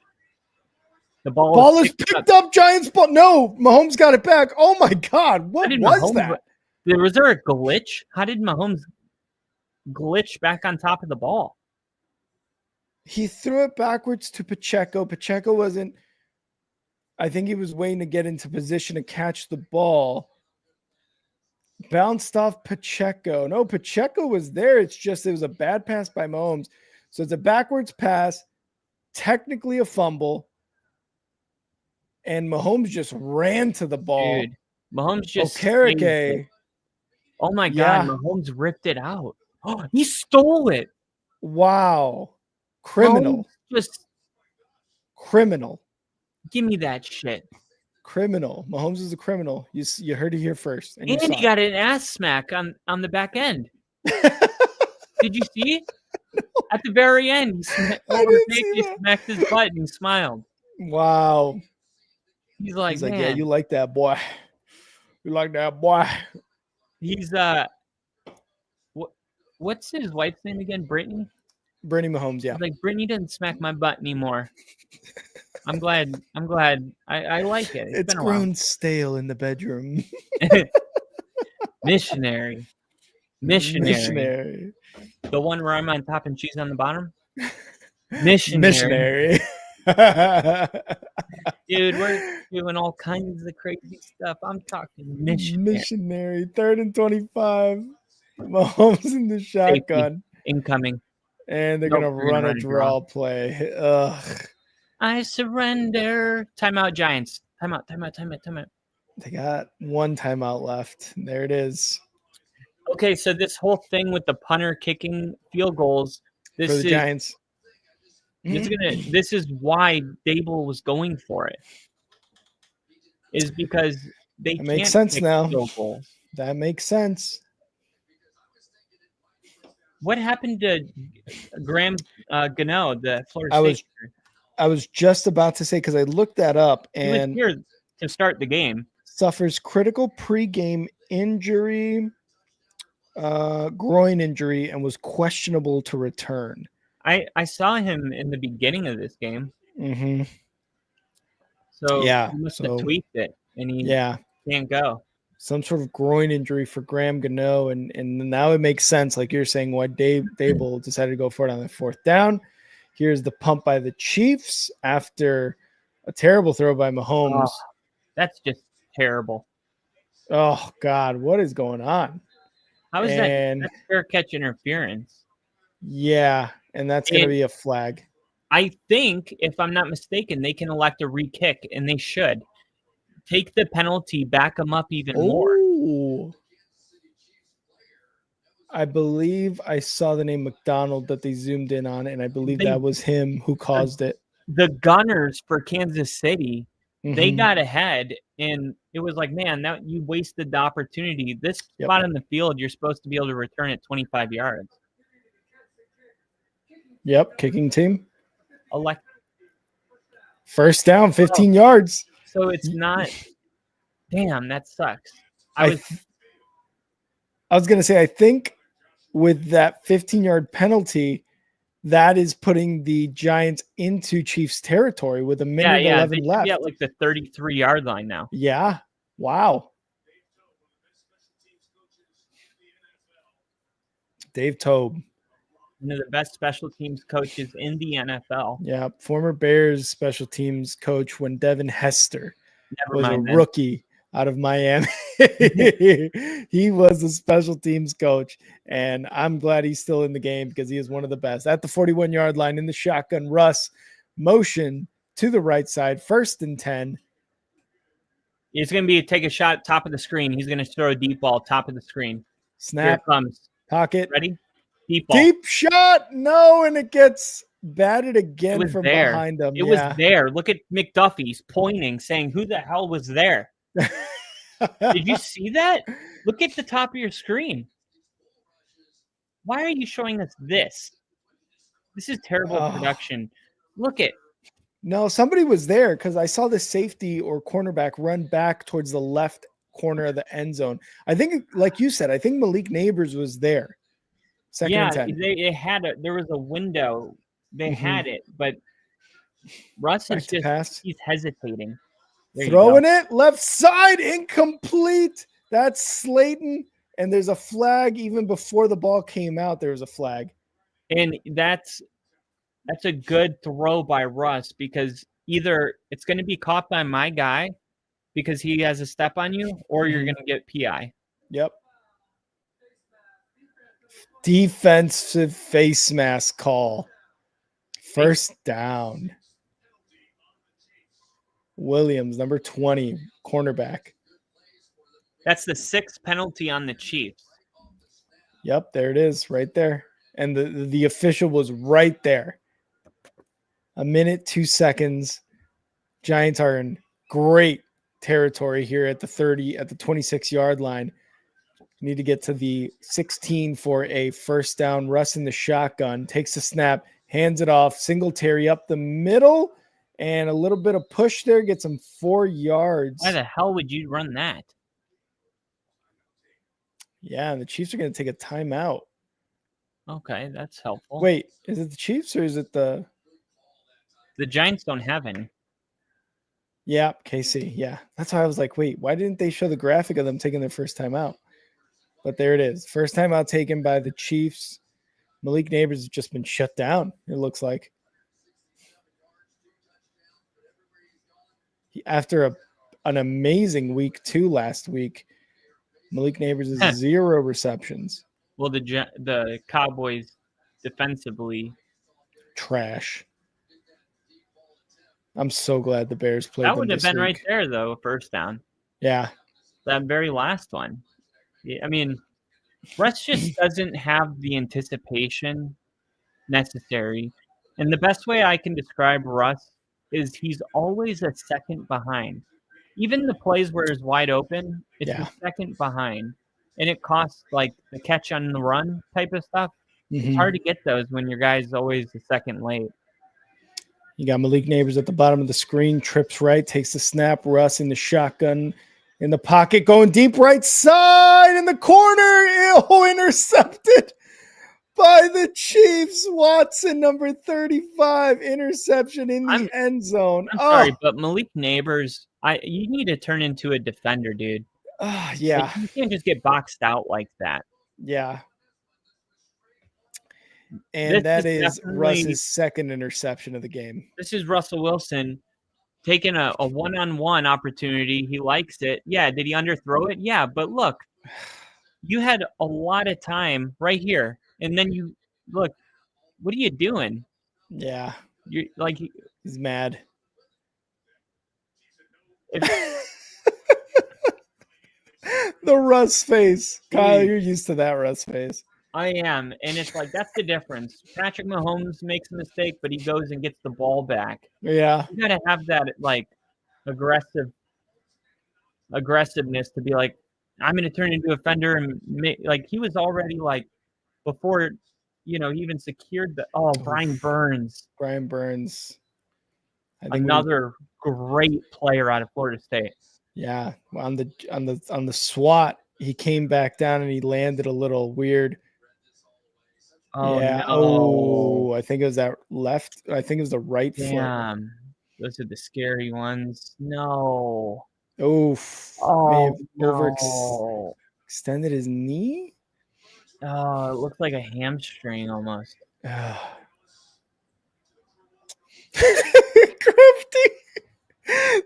The ball ball was is picked up. Giants ball. No, Mahomes got it back. Oh my God. What was that? Was there a glitch? How did Mahomes glitch back on top of the ball? He threw it backwards to Pacheco. Pacheco wasn't, I think he was waiting to get into position to catch the ball. Bounced off Pacheco. No, Pacheco was there. It's just it was a bad pass by Mahomes. So it's a backwards pass, technically a fumble. And Mahomes just ran to the ball. Dude, Mahomes just Okereke. saved it. Oh my God, Mahomes ripped it out. Oh, he stole it. Wow. Criminal. Mahomes criminal. Give me that shit. Criminal. Mahomes is a criminal. You heard it here first. And he got an ass smack on the back end. Did you see? At the very end, he smacked his butt and he smiled. Wow. He's like, man, yeah, you like that, boy. You like that, boy. He's what's his wife's name again? Brittany Mahomes, yeah. He's like, Brittany doesn't smack my butt anymore. I'm glad. I like it. It's been grown stale in the bedroom. Missionary. The one where I'm on top and she's on the bottom. Missionary. Dude, we're doing all kinds of crazy stuff. I'm talking missionary. 3rd and 25. Mahomes in the shotgun. Safety. Incoming. And they're going to run a draw play. Ugh. I surrender. Timeout, Giants. Timeout. They got one timeout left. There it is. Okay, so this whole thing with the punter kicking field goals. For the Giants. This is why Dable was going for it. Is because they that can't makes sense kick now. field goals. That makes sense. What happened to Graham Gano, the Florida State? I was just about to say, because I looked that up, and he was here to start the game. Suffers critical pre-game injury, groin injury, and was questionable to return. I saw him in the beginning of this game. Mm-hmm. So yeah, he must have tweaked it, and he can't go. Some sort of groin injury for Graham Gano, and now it makes sense, like you're saying, why Dave Dable decided to go for it on the 4th down. Here's the pump by the Chiefs after a terrible throw by Mahomes. Oh, that's just terrible. Oh God, what is going on? How is that fair catch interference? Yeah, and that's going to be a flag. I think, if I'm not mistaken, they can elect a re-kick, and they should. Take the penalty, back them up even more. I believe I saw the name McDonald that they zoomed in on, and I believe that was him who caused it. The Gunners for Kansas City, they got ahead, and it was like, man, that you wasted the opportunity. This spot on the field, you're supposed to be able to return it 25 yards. Yep, kicking team. Elect. First down, 15 yards. So it's not. Damn, that sucks. I was going to say, I think with that 15-yard penalty, that is putting the Giants into Chiefs territory with a minute 11 left. Yeah, like the 33-yard line now. Yeah. Wow. Dave Tobe. One of the best special teams coaches in the NFL. Yeah, former Bears special teams coach when Devin Hester was a rookie out of Miami. He was a special teams coach, and I'm glad he's still in the game because he is one of the best. At the 41-yard line in the shotgun, Russ motion to the right side, 1st and 10. He's going to take a shot top of the screen. He's going to throw a deep ball top of the screen. Snap. Here it comes. Pocket. Ready? Deep ball. Deep shot. No, and it gets batted again from behind him. It was there. Look at McDuffie's pointing, saying, who the hell was there? Did you see that? Look at the top of your screen. Why are you showing us this? This is terrible production. Look at. No, somebody was there because I saw the safety or cornerback run back towards the left corner of the end zone. I think, like you said, I think Malik Neighbors was there. Second and 10. They had there was a window. They had it, but Russ is just he's hesitating. Throwing it left side, incomplete. That's Slayton, and there's a flag even before the ball came out. There was a flag, and that's a good throw by Russ because either it's going to be caught by my guy because he has a step on you, or you're going to get PI. Yep. Defensive face mask call. First down. Williams, number 20, cornerback. That's the 6th penalty on the Chiefs. Yep, there it is, right there. And the official was right there. 1 minute, 2 seconds. Giants are in great territory here at the 26-yard line. Need to get to the 16 for a first down. Russ in the shotgun, takes the snap, hands it off. Singletary up the middle, and a little bit of push there. Gets him 4 yards. Why the hell would you run that? Yeah, and the Chiefs are going to take a timeout. Okay, that's helpful. Wait, is it the Chiefs or is it the Giants don't have any. Yeah, KC. Yeah, that's why I was like, wait, why didn't they show the graphic of them taking their first time out? But there it is. First time out taken by the Chiefs. Malik Neighbors has just been shut down, it looks like. After an amazing week 2 last week, Malik Neighbors is 0 receptions. Well, the Cowboys defensively. Trash. I'm so glad the Bears played That them would have been week. right there, though, first down. Yeah. That very last one. I mean, Russ just doesn't have the anticipation necessary. And the best way I can describe Russ is he's always a second behind. Even the plays where it's wide open, it's a second behind. And it costs like the catch on the run type of stuff. It's hard to get those when your guy's always a second late. You got Malik Neighbors at the bottom of the screen, trips right, takes the snap. Russ in the shotgun in the pocket, going deep right side in the corner. Intercepted by the Chiefs. Watson, number 35, interception in the end zone. I'm sorry, but Malik Neighbors You need to turn into a defender, dude. Yeah. Like, you can't just get boxed out like that. Yeah. And that is definitely- Russ's second interception of the game. This is Russell Wilson taking a one-on-one opportunity. He likes it. Yeah. Did he underthrow it? Yeah. But look, you had a lot of time right here, and then you look. What are you doing? Yeah. You're like, He's mad. The Russ face. Kyle, you're used to that Russ face. I am, and it's like that's the difference. Patrick Mahomes makes a mistake, but he goes and gets the ball back. Yeah. You gotta have that like aggressiveness to be like, I'm gonna turn into a fender and like he was already like before, he even secured the Brian Burns. Brian Burns. I think another great player out of Florida State. Yeah, on the SWAT, he came back down and he landed a little weird. Oh, yeah. No. Oh, I think it was that left. I think it was the right foot. Those are the scary ones. No. Oof. Oh, extended his knee. Oh, it looks like a hamstring almost. Crafty.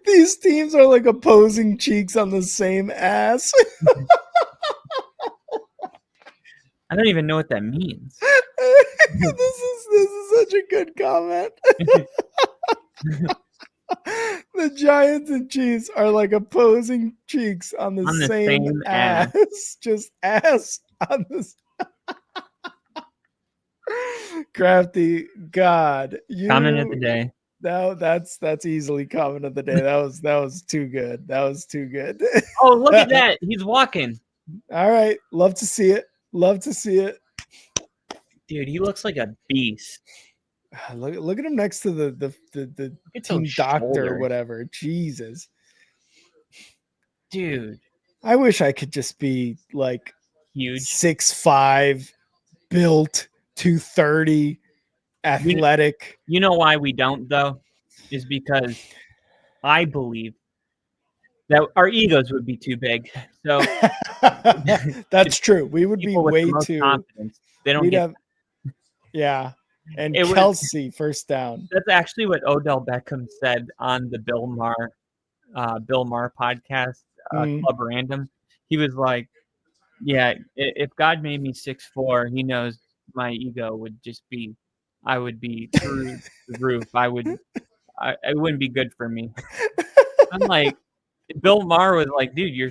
These teams are like opposing cheeks on the same ass. I don't even know what that means. This is such a good comment. The Giants and Chiefs are like opposing cheeks on the same ass. Just ass on this. Crafty, God, comment of the day. No, that's easily comment of the day. That was too good. That was too good. Oh, look at that! He's walking. All right, love to see it. Love to see it, dude. He looks like a beast. Look at him next to the team doctor or whatever. Jesus, dude. I wish I could just be like huge, 6'5", built, 230, athletic. You know why we don't though? Is because I believe that our egos would be too big. So that's true. We would be way too confidence. They don't get yeah. And Kelsey first down. That's actually what Odell Beckham said on the Bill Maher podcast, Club Random. He was like, "Yeah, if God made me 6'4", He knows my ego would just be, I would be through the roof. It wouldn't be good for me." I'm like, Bill Maher was like, "Dude, you're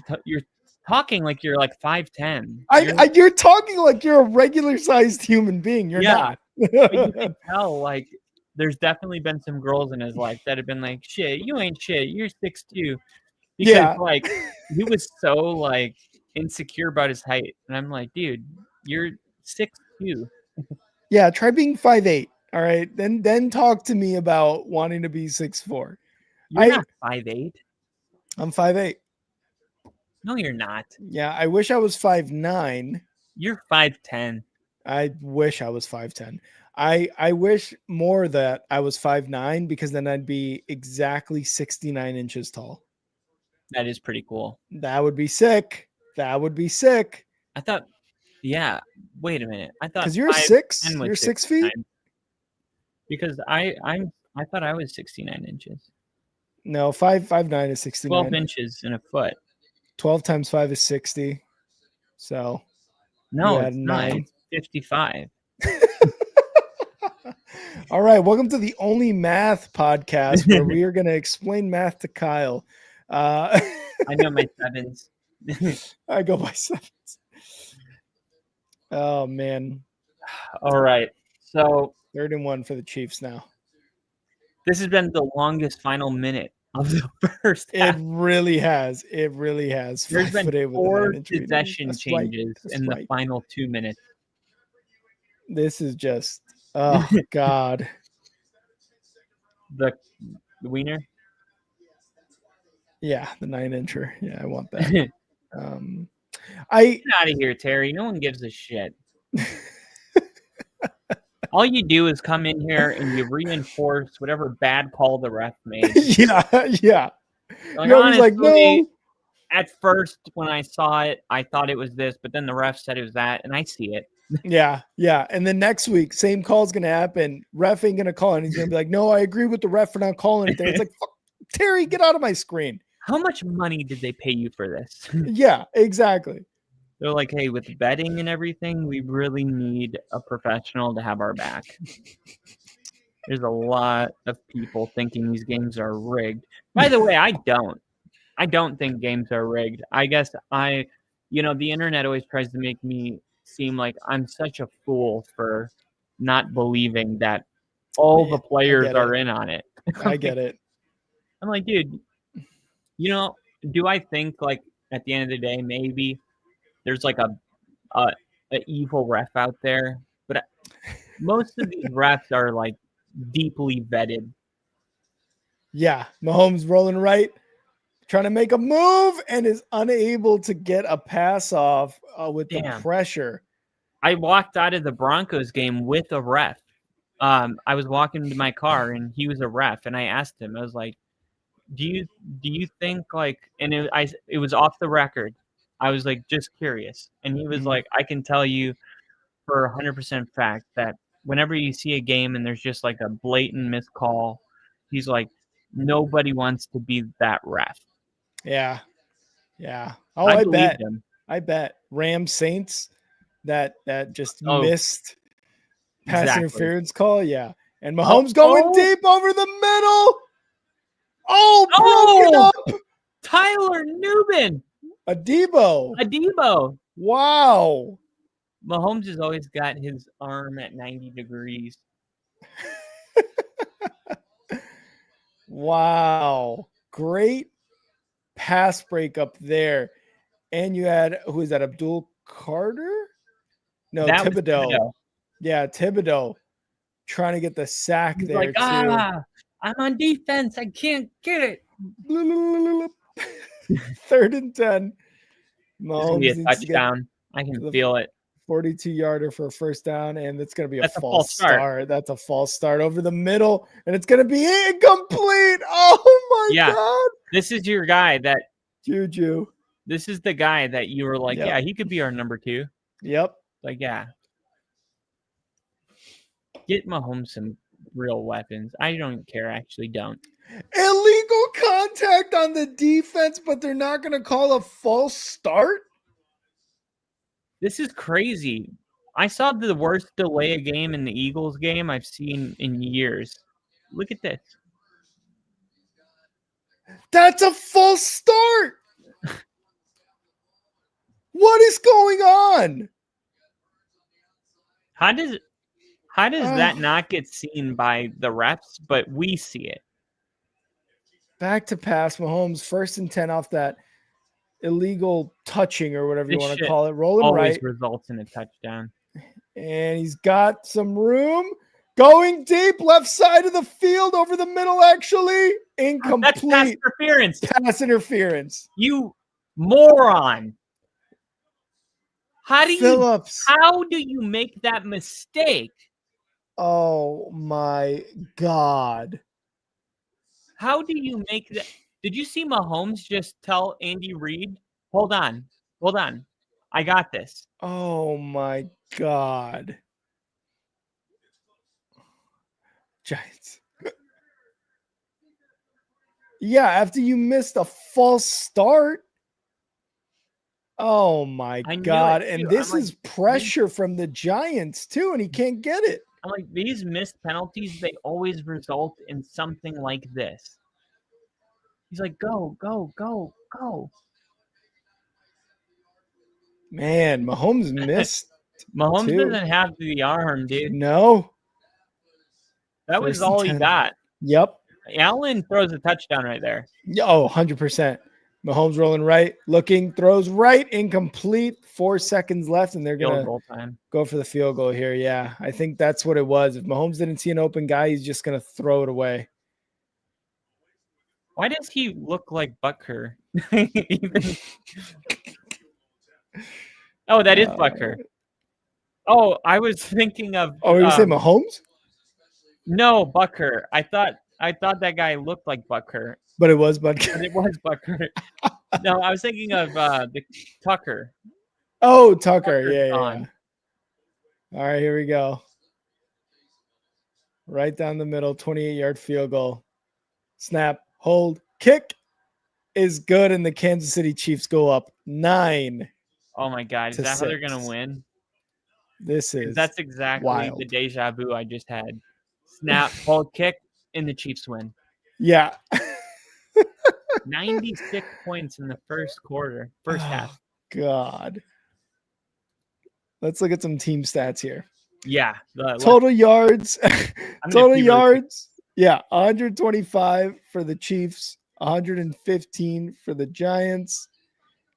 talking like you're like 5'10". You're talking like you're a regular sized human being. You're not." But you can tell, like, there's definitely been some girls in his life that have been like, "Shit, you ain't shit. You're 6'2". Because like he was so like insecure about his height, and I'm like, dude, you're 6'2". Yeah, try being 5'8". All right, then talk to me about wanting to be 6'4". You're not 5'8". I'm 5'8". No, you're not. Yeah, I wish I was 5'9". You're 5'10". I wish I was 5'10". I wish more that I was 5'9", because then I'd be exactly 69 inches tall. That is pretty cool. That would be sick. That would be sick. I thought, yeah. Wait a minute. I thought because you're 6. You're 6 feet. Because I thought I was 69 inches. No, 5'9" is 69. 12 inches in a foot. 12 times 5 is 60. So no, it's 9. It's 55. All right, welcome to the only math podcast where we are going to explain math to Kyle. I know my sevens. I go by sevens. Oh man. All right. So 3rd and 1 for the Chiefs now. This has been the longest final minute of the first half. It really has. It really has. There's been 4 possession changes in the final 2 minutes. This is just, oh God. The wiener? Yeah, the 9-incher. Yeah, I want that. Get out of here, Terry. No one gives a shit. All you do is come in here and you reinforce whatever bad call the ref made. Yeah. Like, You're always like, honestly, no. at first when I saw it, I thought it was this, but then the ref said it was that, and I see it. Yeah, yeah. And then next week, same call's gonna happen. Ref ain't gonna call, and he's gonna be like, "No, I agree with the ref for not calling it there." It's like, fuck, Terry, get out of my screen. How much money did they pay you for this? Yeah, exactly. They're like, hey, with betting and everything, we really need a professional to have our back. There's a lot of people thinking these games are rigged. By the way, I don't think games are rigged. I guess the internet always tries to make me seem like I'm such a fool for not believing that all the players are in on it. I get it. I'm like, dude, do I think like at the end of the day, maybe there's like a evil ref out there, but most of these refs are like deeply vetted. Yeah, Mahomes rolling right, trying to make a move, and is unable to get a pass off with the pressure. I walked out of the Broncos game with a ref. I was walking to my car, and he was a ref, and I asked him, I was like, do you think like, and it was off the record. I was like, just curious. And he was like, I can tell you for 100% fact that whenever you see a game and there's just like a blatant missed call, he's like, nobody wants to be that ref. Yeah. Yeah. Oh, I bet. Him. I bet. Rams Saints that just missed pass interference call. Yeah. And Mahomes going deep over the middle. Broken up. Tyler Newman. Adebo. Wow. Mahomes has always got his arm at 90 degrees. Wow. Great pass break up there. And you had, who is that, Abdul Carter? No, Thibodeau. Yeah, Thibodeau trying to get the sack there like, too. I'm on defense. I can't get it. 3rd and 10. Mahomes needs a touchdown. I can feel it. 42-yarder for a first down, and it's going to be a false start. That's a false start over the middle, and it's going to be incomplete. Oh, my God. This is your guy that – Juju. This is the guy that you were like, yeah, he could be our number 2. Yep. Like, yeah. Get Mahomes some real weapons. I don't care. I actually don't. Illegal contact on the defense, but they're not going to call a false start? This is crazy. I saw the worst delay a game in the Eagles game I've seen in years. Look at this. That's a false start. What is going on? How does that not get seen by the refs, but we see it? Back to pass. Mahomes 1st and 10 off that illegal touching or whatever you want to call it. Rolling always right. Results in a touchdown. And he's got some room. Going deep, left side of the field, over the middle, actually. Incomplete. That's pass interference. Pass interference. You moron. How do you make that mistake? Oh my God. How do you make that? Did you see Mahomes just tell Andy Reid, hold on. I got this. Oh my God. Giants. Yeah, after you missed a false start. Oh my God. And this is pressure from the Giants too, and he can't get it. I'm like, these missed penalties, they always result in something like this. He's like, go. Man, Mahomes missed. Mahomes doesn't have the arm, dude. No. That was all he got. Yep. Allen throws a touchdown right there. Oh, 100%. Mahomes rolling right, looking, throws right, incomplete. 4 seconds left, and they're going to go for the field goal here. Yeah, I think that's what it was. If Mahomes didn't see an open guy, he's just going to throw it away. Why does he look like Butker? Oh, that is Butker. Oh, I was thinking of. Oh, you say Mahomes? No, Butker. I thought I thought that guy looked like Butker, but it was Bud. but it was Butker. No, I was thinking of the Tucker. Oh, Tucker. Tucker's Yeah. gone. All right, here we go. Right down the middle, 28-yard field goal. Snap, hold, kick is good, and the Kansas City Chiefs go up 9. Oh my God, is to that how they're 6. gonna win? This is That's exactly wild. the deja vu I just had. Snap, hold, kick, and the Chiefs win. Yeah. 96 points in the first half. God. Let's look at some team stats here. Yeah. Total yards. Total see really yards. Yeah, 125 for the Chiefs, 115 for the Giants.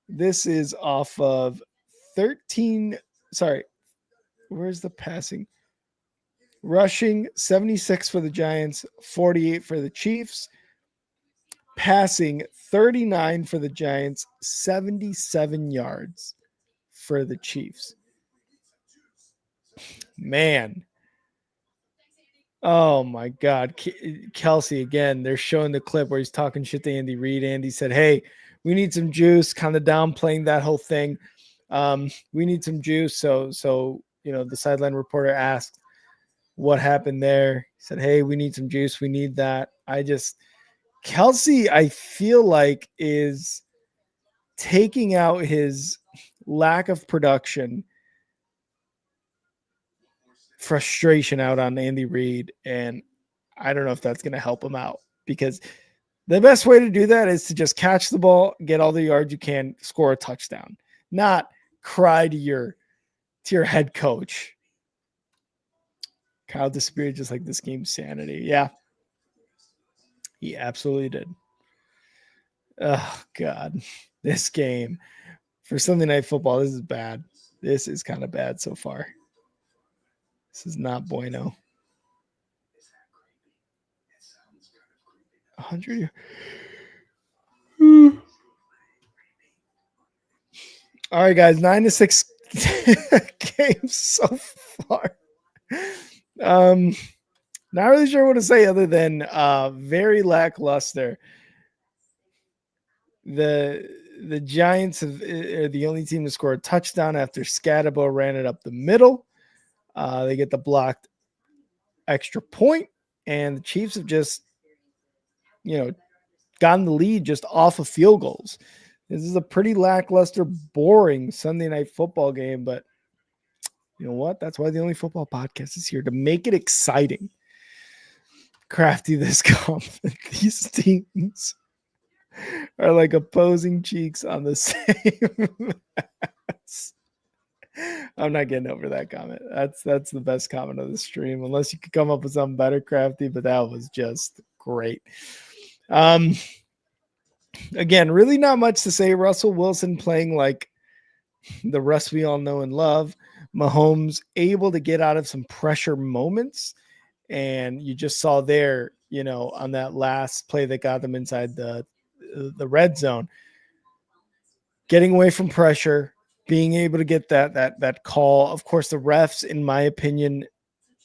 This is off of 13. Sorry. Where's the passing? Rushing, 76 for the Giants, 48 for the Chiefs. Passing, 39 for the Giants, 77 yards for the Chiefs. Man. Oh my God. Kelsey, again, they're showing the clip where he's talking shit to Andy Reid. Andy said, hey, we need some juice, kind of downplaying that whole thing. We need some juice. So, you know, the sideline reporter asked what happened there. He said, hey, we need some juice. We need that. Kelsey, I feel like, is taking out his lack of production, frustration out on Andy Reid, and I don't know if that's going to help him out, because the best way to do that is to just catch the ball, get all the yards you can, score a touchdown, not cry to your head coach. Kyle disappeared just like this game's sanity. Yeah, he absolutely did. Oh, God. This game for Sunday Night Football, this is bad. This is kind of bad so far. This is not bueno. 100. All right, guys, 9-6 games so far. Not really sure what to say other than very lackluster. The Giants are the only team to score a touchdown after Scatabo ran it up the middle. They get the blocked extra point, and the Chiefs have just, gotten the lead just off of field goals. This is a pretty lackluster, boring Sunday Night Football game, but you know what? That's why the Only Football Podcast is here, to make it exciting. Crafty, this these teams are like opposing cheeks on the same mess. I'm not getting over that comment. That's the best comment of the stream, unless you could come up with something better, Crafty, but that was just great. Again, really not much to say. Russell Wilson playing like the Russ we all know and love. Mahomes able to get out of some pressure moments. And you just saw there, on that last play that got them inside the red zone, getting away from pressure, being able to get that call. Of course, the refs, in my opinion,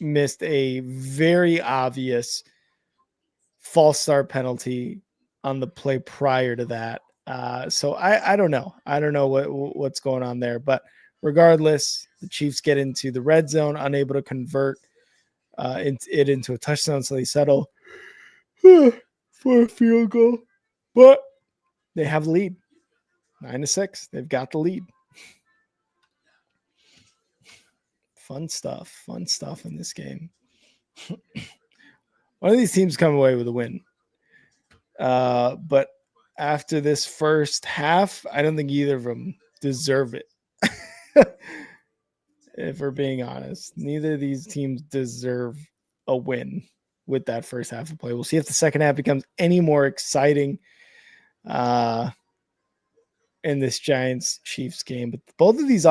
missed a very obvious false start penalty on the play prior to that. So I don't know. I don't know what's going on there, but regardless, the Chiefs get into the red zone, unable to convert it into a touchdown. So they settle for a field goal, but they have the lead 9-6. They've got the lead. Fun stuff in this game. One of these teams come away with a win. But after this first half, I don't think either of them deserve it. If we're being honest, neither of these teams deserve a win with that first half of play. We'll see if the second half becomes any more exciting in this Giants-Chiefs game. But both of these,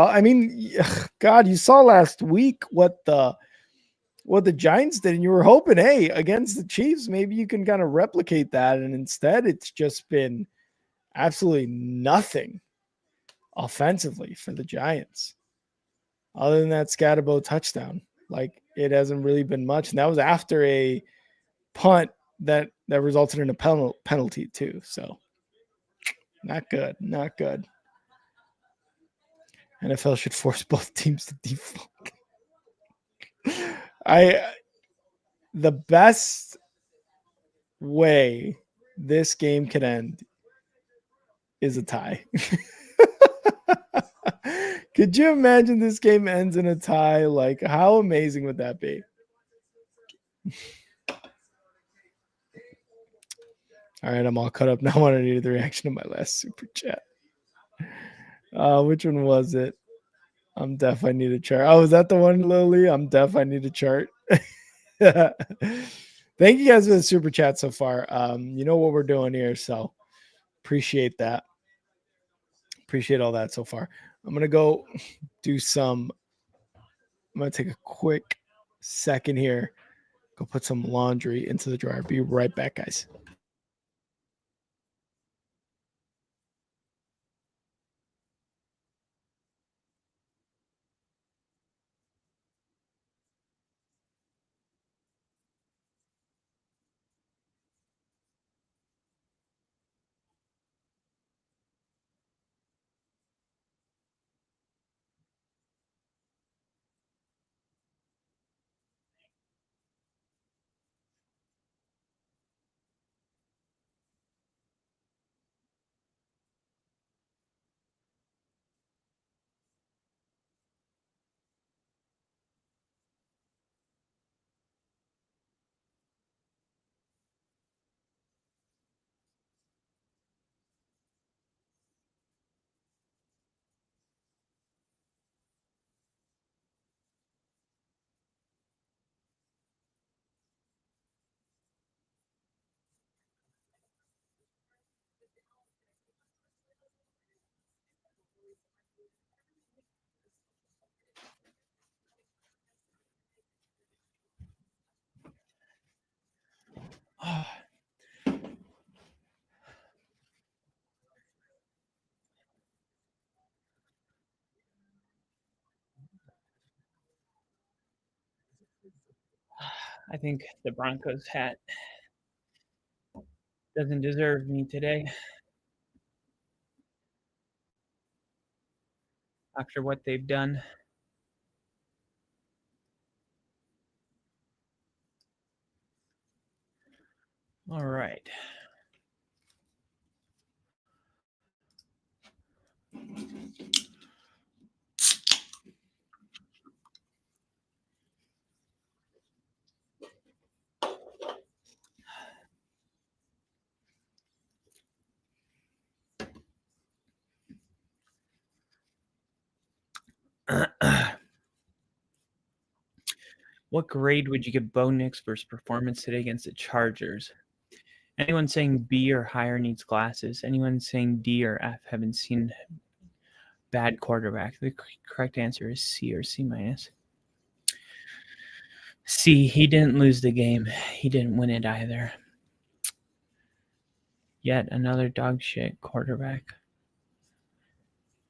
God, you saw last week what the Giants did, and you were hoping, hey, against the Chiefs, maybe you can kind of replicate that. And instead, it's just been absolutely nothing offensively for the Giants. Other than that Scatabo touchdown, like, it hasn't really been much. And that was after a punt that resulted in a penalty too. So not good. NFL should force both teams to default. The best way this game could end is a tie. Could you imagine this game ends in a tie? Like, how amazing would that be? All right, I'm all caught up now. I want to need the reaction to my last super chat. Which one was it? I'm deaf. I need a chart. Oh, is that the one, Lily? I'm deaf. I need a chart. Thank you guys for the super chat so far. You know what we're doing here, so appreciate that. Appreciate all that so far. I'm gonna go do some. I'm gonna take a quick second here. Go put some laundry into the dryer. Be right back, guys. I think the Broncos hat doesn't deserve me today. After what they've done. All right. What grade would you give Bo Nix for his performance today against the Chargers? Anyone saying B or higher needs glasses. Anyone saying D or F haven't seen bad quarterback. The correct answer is C or C minus. C, he didn't lose the game. He didn't win it either. Yet another dog shit quarterback.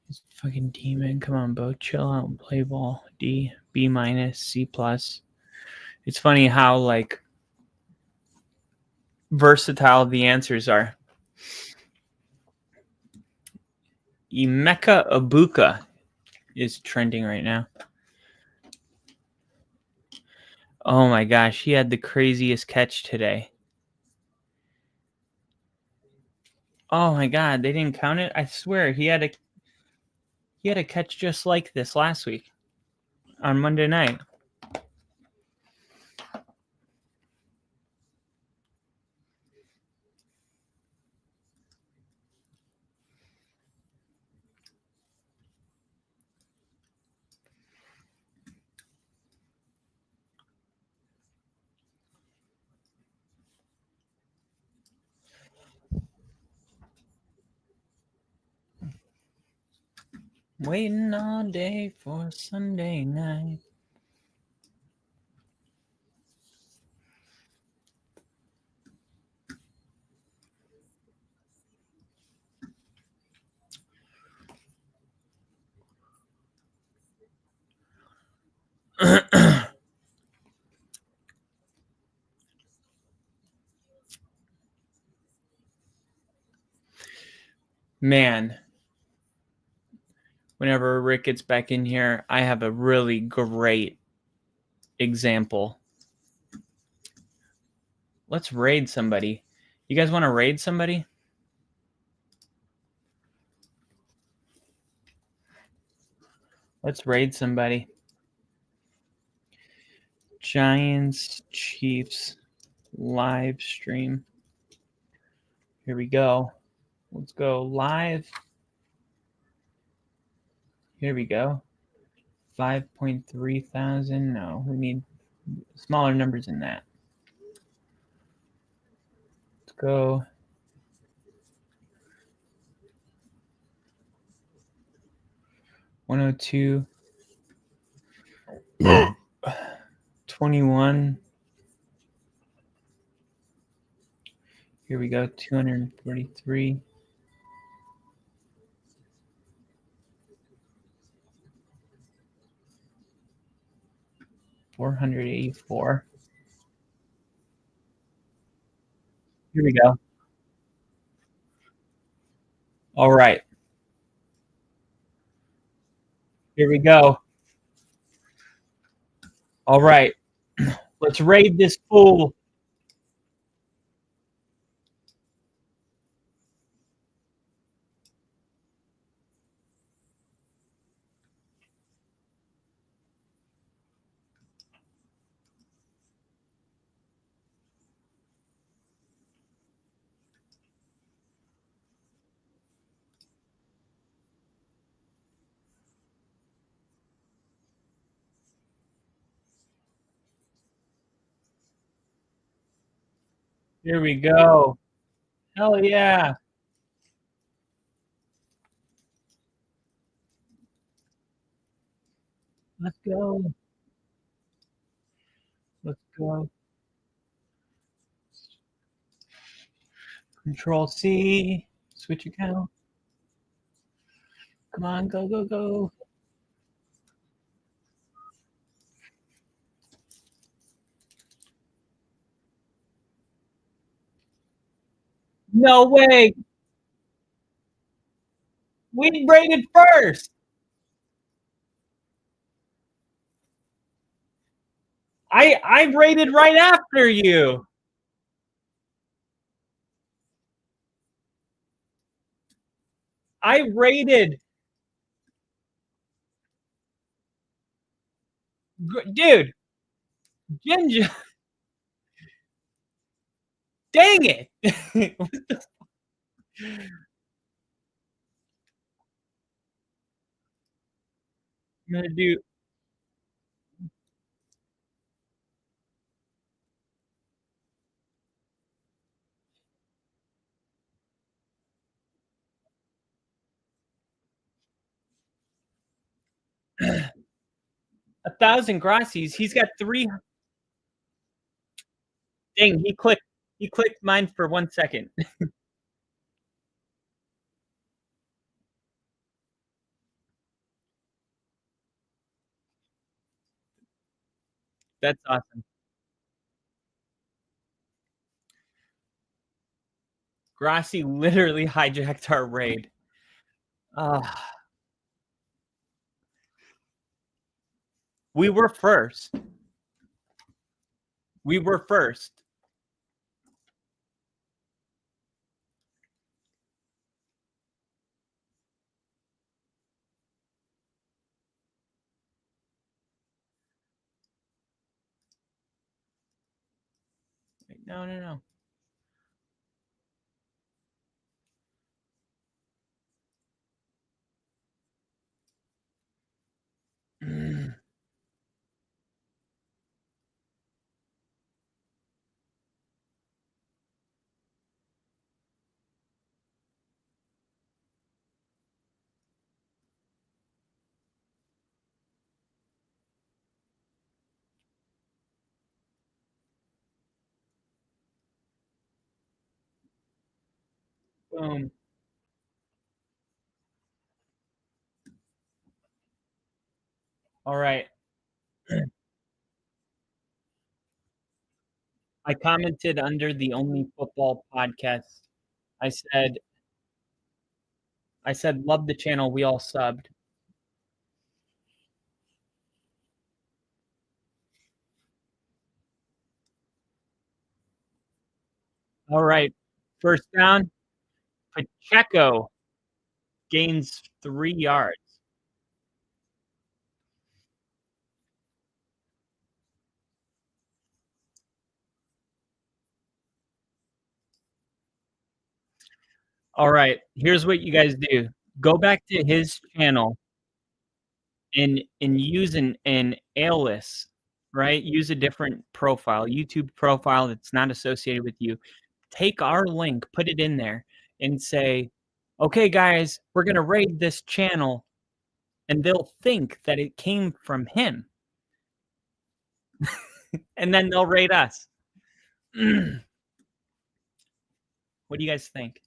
He's a fucking demon. Come on, Bo. Chill out and play ball. D, B minus, C plus. It's funny how, like, versatile the answers are. Emeka Ibuka is trending right now. Oh my gosh, he had the craziest catch today. Oh my god, they didn't count it? I swear he had a catch just like this last week on Monday night. Waiting all day for Sunday night. Man, whenever Rick gets back in here, I have a really great example. Let's raid somebody. You guys want to raid somebody? Let's raid somebody. Giants, Chiefs, live stream. Here we go. Let's go live. Here we go. 5.3 thousand. No, we need smaller numbers than that. Let's go. $102. 21. Here we go. 243. 484. Here we go. All right. Here we go. All right. Let's raid this fool. Here we go. Hell yeah. Let's go. Let's go. Control C. Switch account. Come on, go, go, go. No way. We rated first. I rated right after you. I rated. Dude. Ginger. Dang it. I'm going to do. $1,000 Gracies. He's got 3. Dang, he clicked mine for 1 second. That's awesome. Grassi literally hijacked our raid. We were first. We were first. Wait, no. Boom. All right. I commented under the Only Football podcast. I said, I said, love the channel. We all subbed. All right. First down. Pacheco gains 3 yards. All right. Here's what you guys do. Go back to his channel and use an alias, right? Use a different profile, YouTube profile that's not associated with you. Take our link, put it in there, and say, okay, guys, we're going to raid this channel. And they'll think that it came from him. And then they'll raid us. What do you guys think?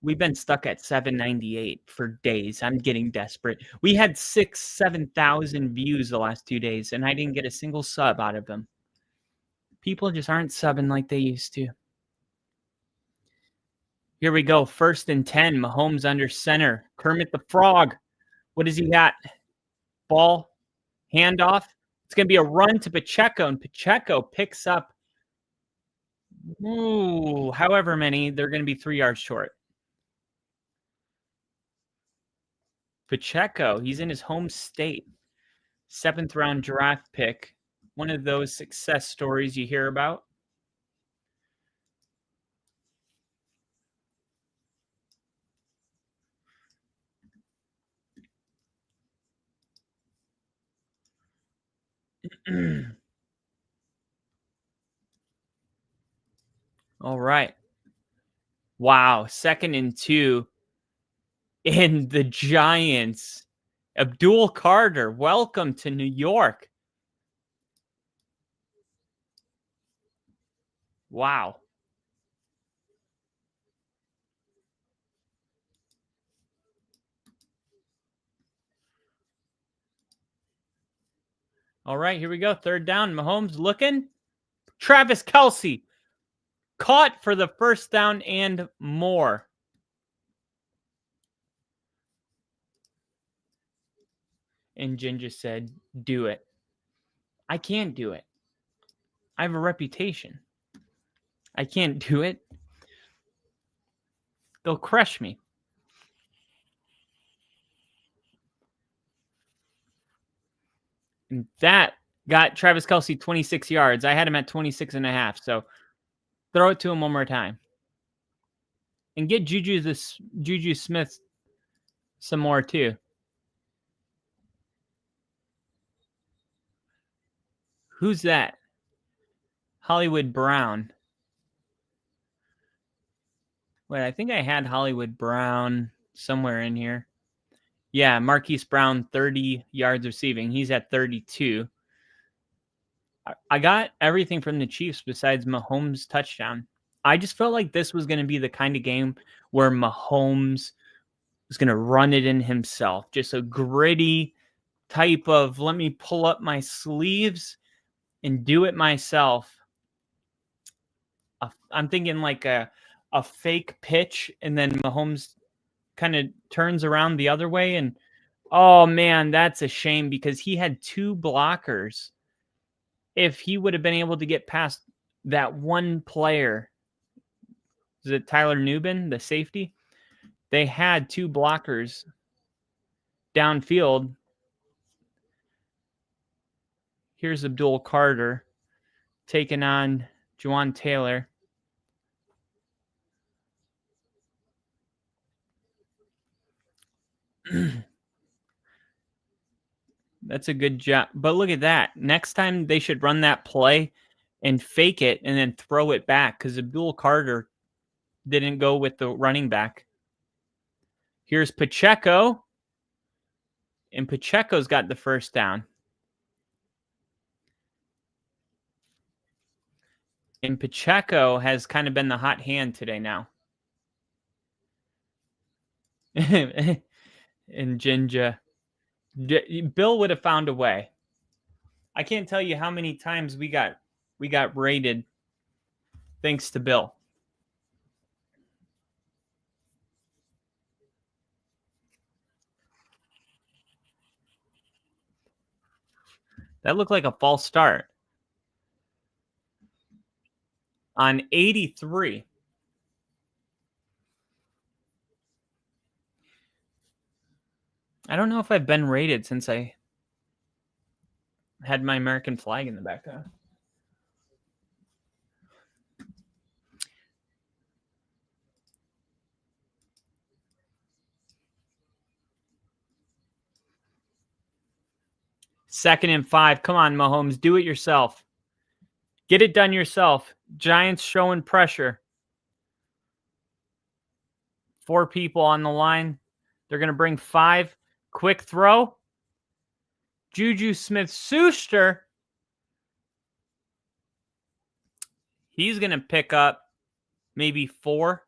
We've been stuck at 798 for days. I'm getting desperate. We had 7,000 views the last 2 days, and I didn't get a single sub out of them. People just aren't subbing like they used to. Here we go. 1st and 10. Mahomes under center. Kermit the Frog. What does he got? Ball. Handoff. It's going to be a run to Pacheco, and Pacheco picks up however many. They're going to be 3 yards short. Pacheco, he's in his home state. 7th round draft pick. One of those success stories you hear about. All right. Wow. 2nd and 2. And the Giants. Abdul Carter, welcome to New York. Wow. All right, here we go. 3rd down. Mahomes looking. Travis Kelce caught for the 1st down and more. And Jen just said, do it. I can't do it. I have a reputation. I can't do it. They'll crush me. And that got Travis Kelce 26 yards. I had him at 26 and a half. So throw it to him one more time. And get Juju Smith some more too. Who's that? Hollywood Brown. Wait, I think I had Hollywood Brown somewhere in here. Yeah, Marquise Brown, 30 yards receiving. He's at 32. I got everything from the Chiefs besides Mahomes' touchdown. I just felt like this was going to be the kind of game where Mahomes was going to run it in himself. Just a gritty type of, let me pull up my sleeves and do it myself. I'm thinking like a fake pitch, and then Mahomes kind of turns around the other way. And, oh, man, that's a shame because he had 2 blockers. If he would have been able to get past that one player, is it Tyler Nubin, the safety? They had 2 blockers downfield. Here's Abdul Carter taking on Juwan Taylor. That's a good job. But look at that. Next time they should run that play and fake it and then throw it back because Abdul Carter didn't go with the running back. Here's Pacheco. And Pacheco's got the 1st down. And Pacheco has kind of been the hot hand today now. And Jinja. Bill would have found a way. I can't tell you how many times we got raided thanks to Bill. That looked like a false start. On 83. I don't know if I've been rated since I had my American flag in the background. Second and 5. Come on, Mahomes. Do it yourself. Get it done yourself. Giants showing pressure. 4 people on the line. They're going to bring 5. Quick throw. Juju Smith-Schuster. He's going to pick up maybe 4.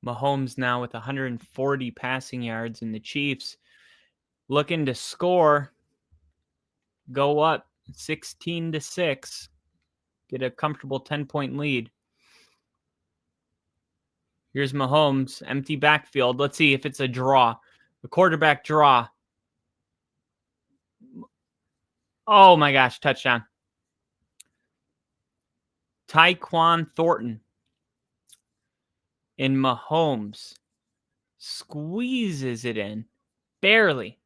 Mahomes now with 140 passing yards, and the Chiefs looking to score, go up 16-6, get a comfortable 10-point lead. Here's Mahomes, empty backfield. Let's see if it's a draw. The quarterback draw. Oh my gosh, touchdown. Tyquan Thornton. And Mahomes squeezes it in. Barely.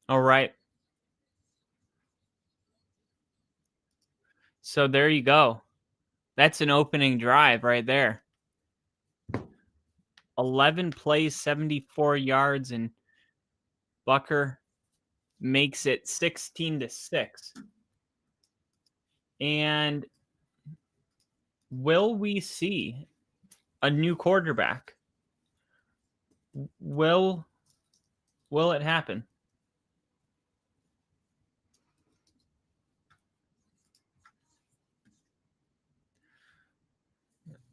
All right. So there you go. That's an opening drive right there. 11 plays, 74 yards, and Bucker makes it 16-6. And will we see a new quarterback? Will it happen?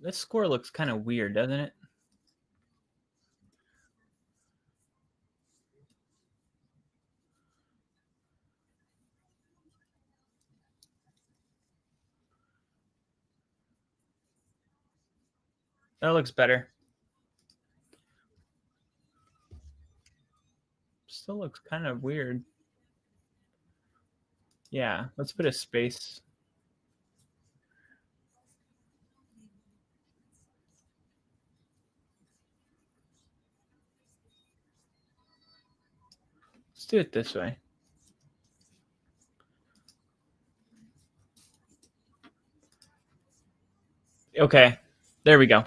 This score looks kind of weird, doesn't it? That looks better. Still looks kind of weird. Yeah, let's put a space. Let's do it this way. Okay, there we go.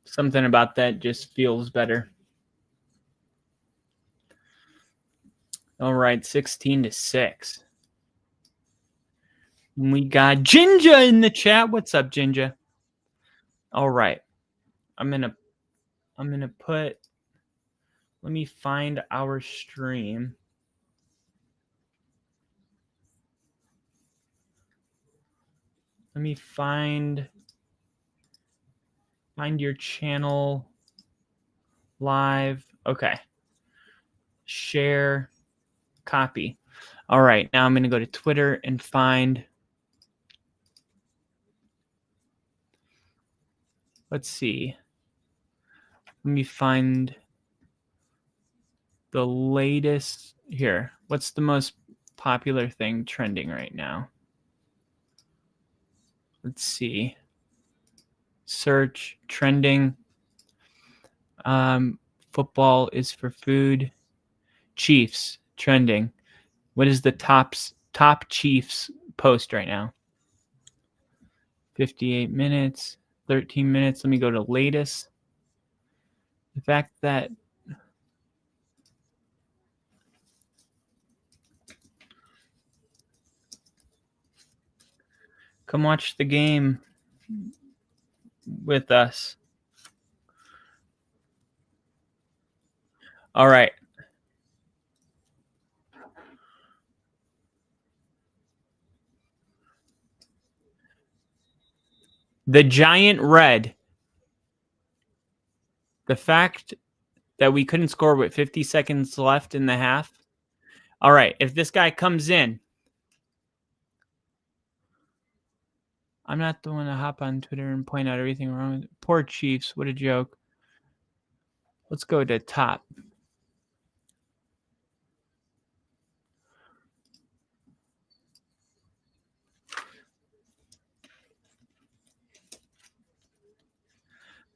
Something about that just feels better. All right, 16-6. We got Ginger in the chat. What's up, Ginger? All right. I'm gonna put, let me find our stream. Let me find your channel live. Okay. Share, copy. All right. Now I'm going to go to Twitter and find, let's see. Let me find the latest here. What's the most popular thing trending right now? Let's see. Search trending. Football is for food. Chiefs trending. What is the top Chiefs post right now? 58 minutes, 13 minutes. Let me go to latest. The fact that come watch the game with us. All right. The giant red. The fact that we couldn't score with 50 seconds left in the half. All right, if this guy comes in, I'm not the one to hop on Twitter and point out everything wrong with it. Poor Chiefs. What a joke. Let's go to top.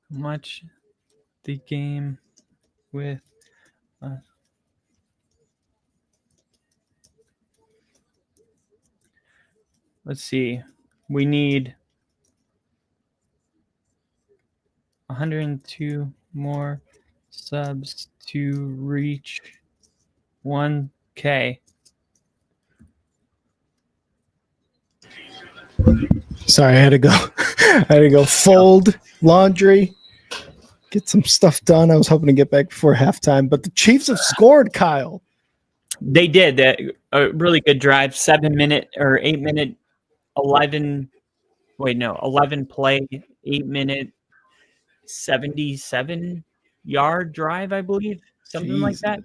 Watch the game with us. Let's see. We need 102 more subs to reach 1K. Sorry, I had to go. I had to go fold laundry, get some stuff done. I was hoping to get back before halftime, but the Chiefs have scored, Kyle. They did a really good drive. 7 minute or 8 minute, 11 play, 8 minute, 77 yard drive, I believe, something like that.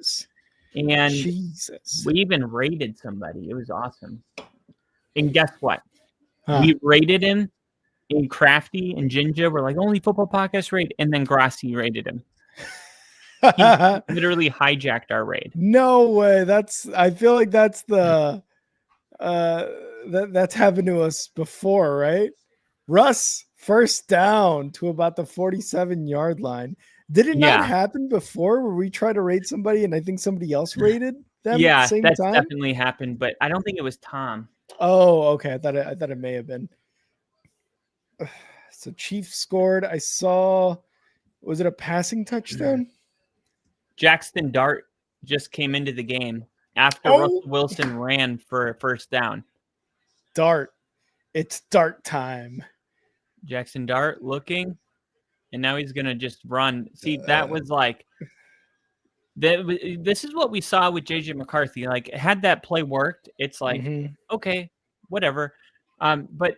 And Jesus, we even rated somebody. It was awesome. And guess what? Huh. We rated him, and Crafty and Ginger were like, only football podcast rate, and then Grassi rated him. He literally hijacked our raid. No way. I feel like that's the that's happened to us before, right? Russ first down to about the 47-yard line. Did it not happen before where we tried to raid somebody and I think somebody else raided them at the same that's time? definitely happened, but I don't think it was Tom. Oh, okay. I thought it may have been. So Chiefs scored. I saw, was it a passing touchdown? Jackson Dart just came into the game after Russell Wilson ran for a first down. Dart. It's dart time. Jackson Dart looking, and now he's going to just run. See, that was like, this is what we saw with JJ McCarthy. Like, had that play worked, it's like, okay, whatever. But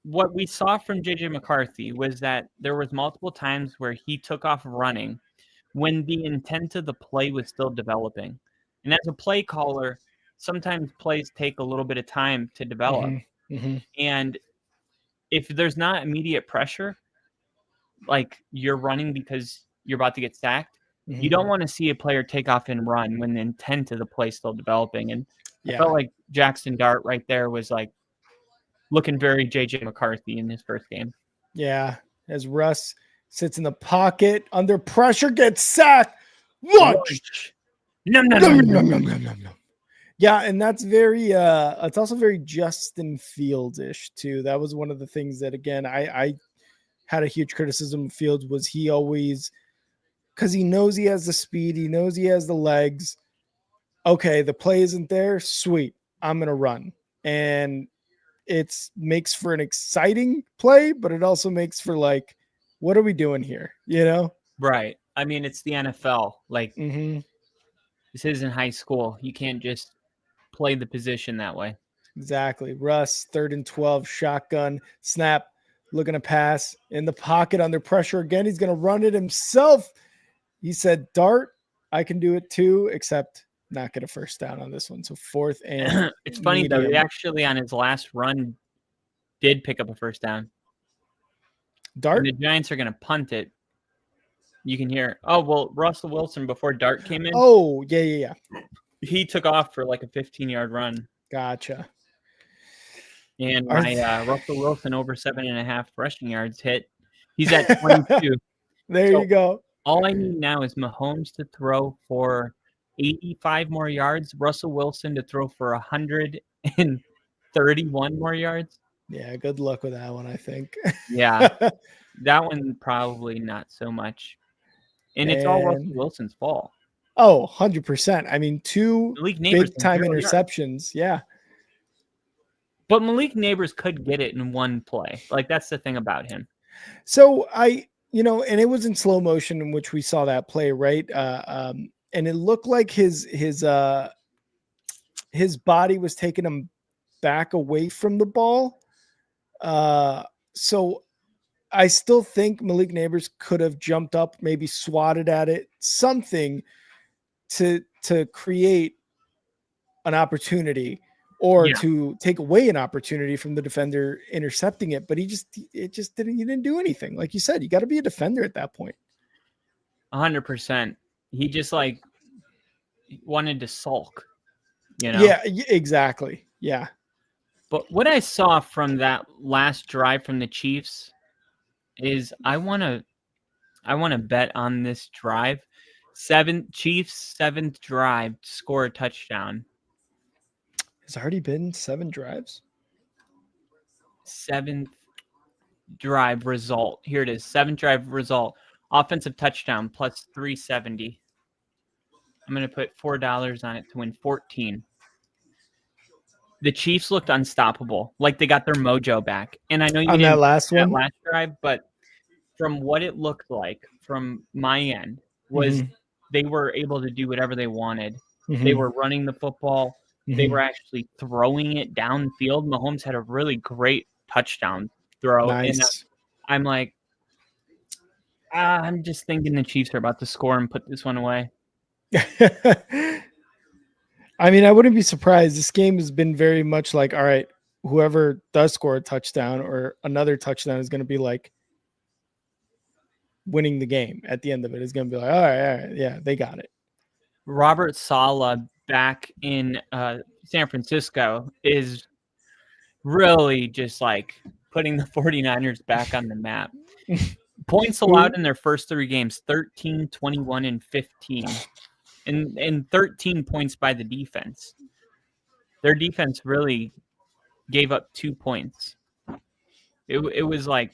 what we saw from JJ McCarthy was that there was multiple times where he took off running when the intent of the play was still developing. And as a play caller, sometimes plays take a little bit of time to develop. And if there's not immediate pressure, like you're running because you're about to get sacked, you don't want to see a player take off and run when the intent of the play is still developing. And I felt like Jackson Dart right there was like looking very JJ McCarthy in his first game. Yeah, as Russ sits in the pocket under pressure, gets sacked. Lunch. No. Yeah, and that's very it's also very Justin Fields-ish too. That was one of the things that, again, I had a huge criticism of Fields, was he always, because he knows he has the speed, he knows he has the legs. Okay, the play isn't there, sweet, I'm gonna run. And it makes for an exciting play, but it also makes for like, what are we doing here? You know? Right. I mean, it's the NFL. Like, this isn't high school. You can't just play the position that way. Exactly. Russ, 3rd and 12, shotgun, snap, looking to pass in the pocket under pressure again. He's going to run it himself. He said, Dart, I can do it too, except not get a first down on this one. So 4th and it's funny though, he actually on his last run did pick up a first down. Dart? And the Giants are going to punt it. You can hear, oh, well, Russell Wilson before Dart came in. Oh, yeah. He took off for like a 15-yard run. Gotcha. And my Russell Wilson over 7.5 rushing yards hit. He's at 22. There you go. All I need now is Mahomes to throw for 85 more yards, Russell Wilson to throw for 131 more yards. Yeah, good luck with that one, I think. Yeah, that one probably not so much. And it's all Russell Wilson's fault. Oh, 100%. I mean, 2 big-time interceptions. Yeah. But Malik Neighbors could get it in one play. Like, that's the thing about him. So and it was in slow motion in which we saw that play, right? And it looked like his body was taking him back away from the ball. So I still think Malik Neighbors could have jumped up, maybe swatted at it, something to create an opportunity or to take away an opportunity from the defender intercepting it. But he didn't do anything. Like you said, you got to be a defender at that point. 100%. He just like wanted to sulk, Yeah, exactly. Yeah. But what I saw from that last drive from the Chiefs is I want to bet on this drive. Chiefs' seventh drive to score a touchdown. It's already been 7 drives. Seventh drive result. Here it is. 7th drive result. Offensive touchdown plus 370. I'm going to put $4 on it to win 14. The Chiefs looked unstoppable, like they got their mojo back. And I know you on didn't that last one, last drive, but from what it looked like from my end was they were able to do whatever they wanted. They were running the football. They were actually throwing it downfield. Mahomes had a really great touchdown throw. Nice. And I'm like, I'm just thinking the Chiefs are about to score and put this one away. I mean, I wouldn't be surprised. This game has been very much like, all right, whoever does score a touchdown or another touchdown is going to be like winning the game at the end of it. Is going to be like, all right, yeah, they got it. Robert Saleh back in San Francisco is really just like putting the 49ers back on the map. Points allowed in their first 3 games, 13, 21, and 15. And 13 points by the defense. Their defense really gave up 2 points. It was like